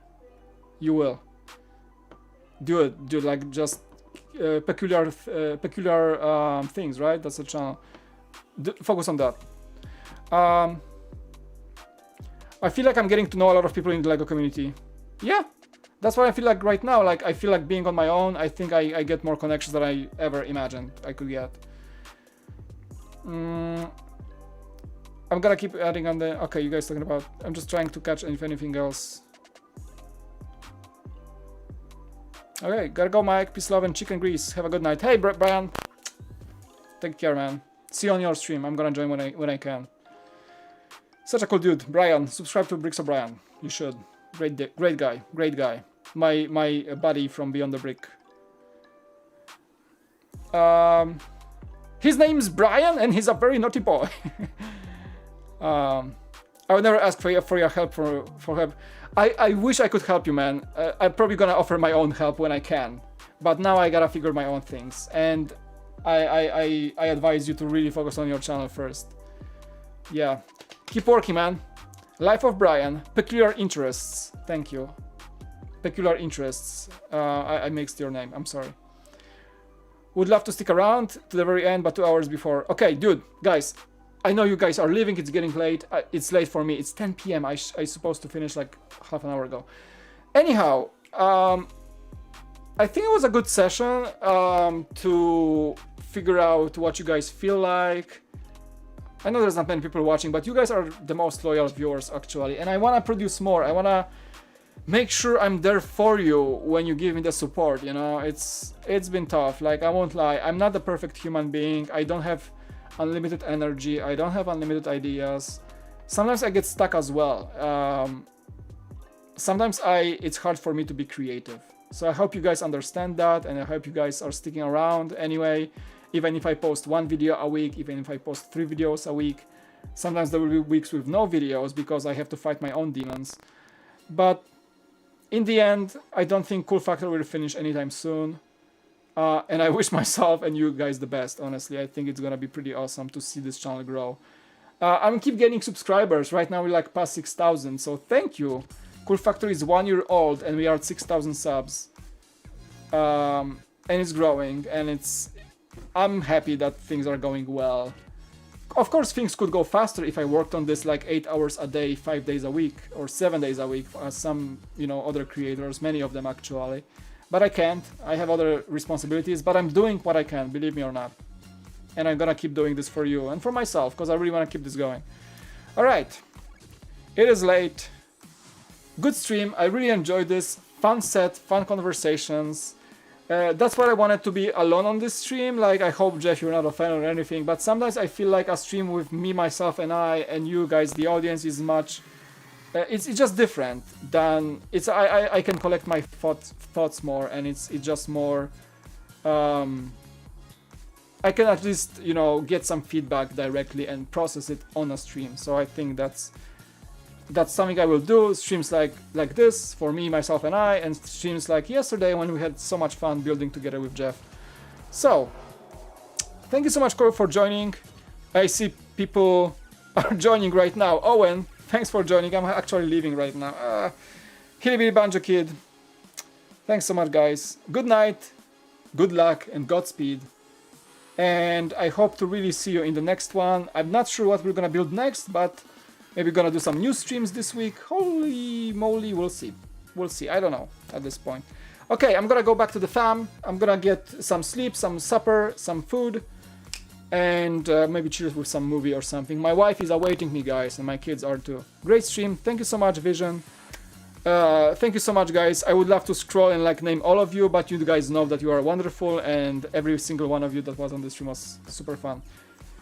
You will. Do it. Do like just peculiar things, right? That's the channel. Focus on that. I feel like I'm getting to know a lot of people in the LEGO community. Yeah, that's what I feel like right now. Like, I feel like being on my own, I think I get more connections than I ever imagined I could get. I'm gonna keep adding on the... Okay, you guys talking about... I'm just trying to catch if anything else. Okay, gotta go, Mike. Peace, love, and chicken grease. Have a good night. Hey, Brian. Take care, man. See you on your stream. I'm gonna join when I can. Such a cool dude. Brian. Subscribe to Bricks of Brian. You should. Great guy. Great guy. My buddy from Beyond the Brick. His name's Brian, and he's a very naughty boy. I would never ask for your help for help. I wish I could help you, man. I'm probably gonna offer my own help when I can, but now I gotta figure my own things, and I advise you to really focus on your channel first. Yeah, keep working, man. Life of Brian. Peculiar interests. Thank you. Peculiar interests. I mixed your name. I'm sorry. Would love to stick around to the very end, but 2 hours before. Okay, dude, guys. I know you guys are leaving. It's getting late. It's late for me. It's 10 p.m. I supposed to finish like half an hour ago. Anyhow, I think it was a good session to figure out what you guys feel like. I know there's not many people watching, but you guys are the most loyal viewers, actually. And I want to produce more. I want to make sure I'm there for you when you give me the support, you know. It's been tough. Like, I won't lie. I'm not the perfect human being. I don't have unlimited energy. I don't have unlimited ideas. Sometimes I get stuck as well. Sometimes it's hard for me to be creative. So I hope you guys understand that, and I hope you guys are sticking around anyway. Even if I post 1 video a week, even if I post 3 videos a week, sometimes there will be weeks with no videos because I have to fight my own demons. But in the end, I don't think Cool Factor will finish anytime soon. And I wish myself and you guys the best, honestly. I think it's gonna be pretty awesome to see this channel grow. I'm keep getting subscribers. Right now we're like past 6,000, so thank you. Cool Factor is 1 year old and we are at 6,000 subs. And it's growing, and I'm happy that things are going well. Of course, things could go faster if I worked on this like 8 hours a day, 5 days a week, or 7 days a week, as some, you know, other creators, many of them actually. But I can't. I have other responsibilities, but I'm doing what I can, believe me or not. And I'm gonna keep doing this for you and for myself, because I really want to keep this going. Alright, it is late. Good stream. I really enjoyed this. Fun set, fun conversations. That's what I wanted to be alone on this stream. Like, I hope, Jeff, you're not a fan or anything, but sometimes I feel like a stream with me, myself, and you guys, the audience, is much... it's just different than... I can collect my thoughts more, and it's just more... I can at least, you know, get some feedback directly and process it on a stream. So I think that's something I will do. Streams like this for me, myself, and streams like yesterday when we had so much fun building together with Jeff. So thank you so much, Corey, for joining. I see people are joining right now. Owen, thanks for joining. I'm actually leaving right now. Hillybilly Banjo Kid, thanks so much, guys. Good night, good luck, and Godspeed. And I hope to really see you in the next one. I'm not sure what we're gonna build next, but maybe we're gonna do some new streams this week. Holy moly, we'll see. We'll see. I don't know at this point. Okay, I'm gonna go back to the fam. I'm gonna get some sleep, some supper, some food. and maybe chill with some movie or something. My wife is awaiting me, guys, and my kids are too. Great stream. Thank you so much, Vision. Thank you so much, guys. I would love to scroll and like name all of you, but you guys know that you are wonderful, and every single one of you that was on the stream was super fun.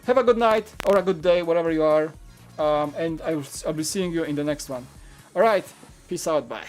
Have a good night or a good day, wherever you are, and I'll be seeing you in the next one. All right, peace out, bye.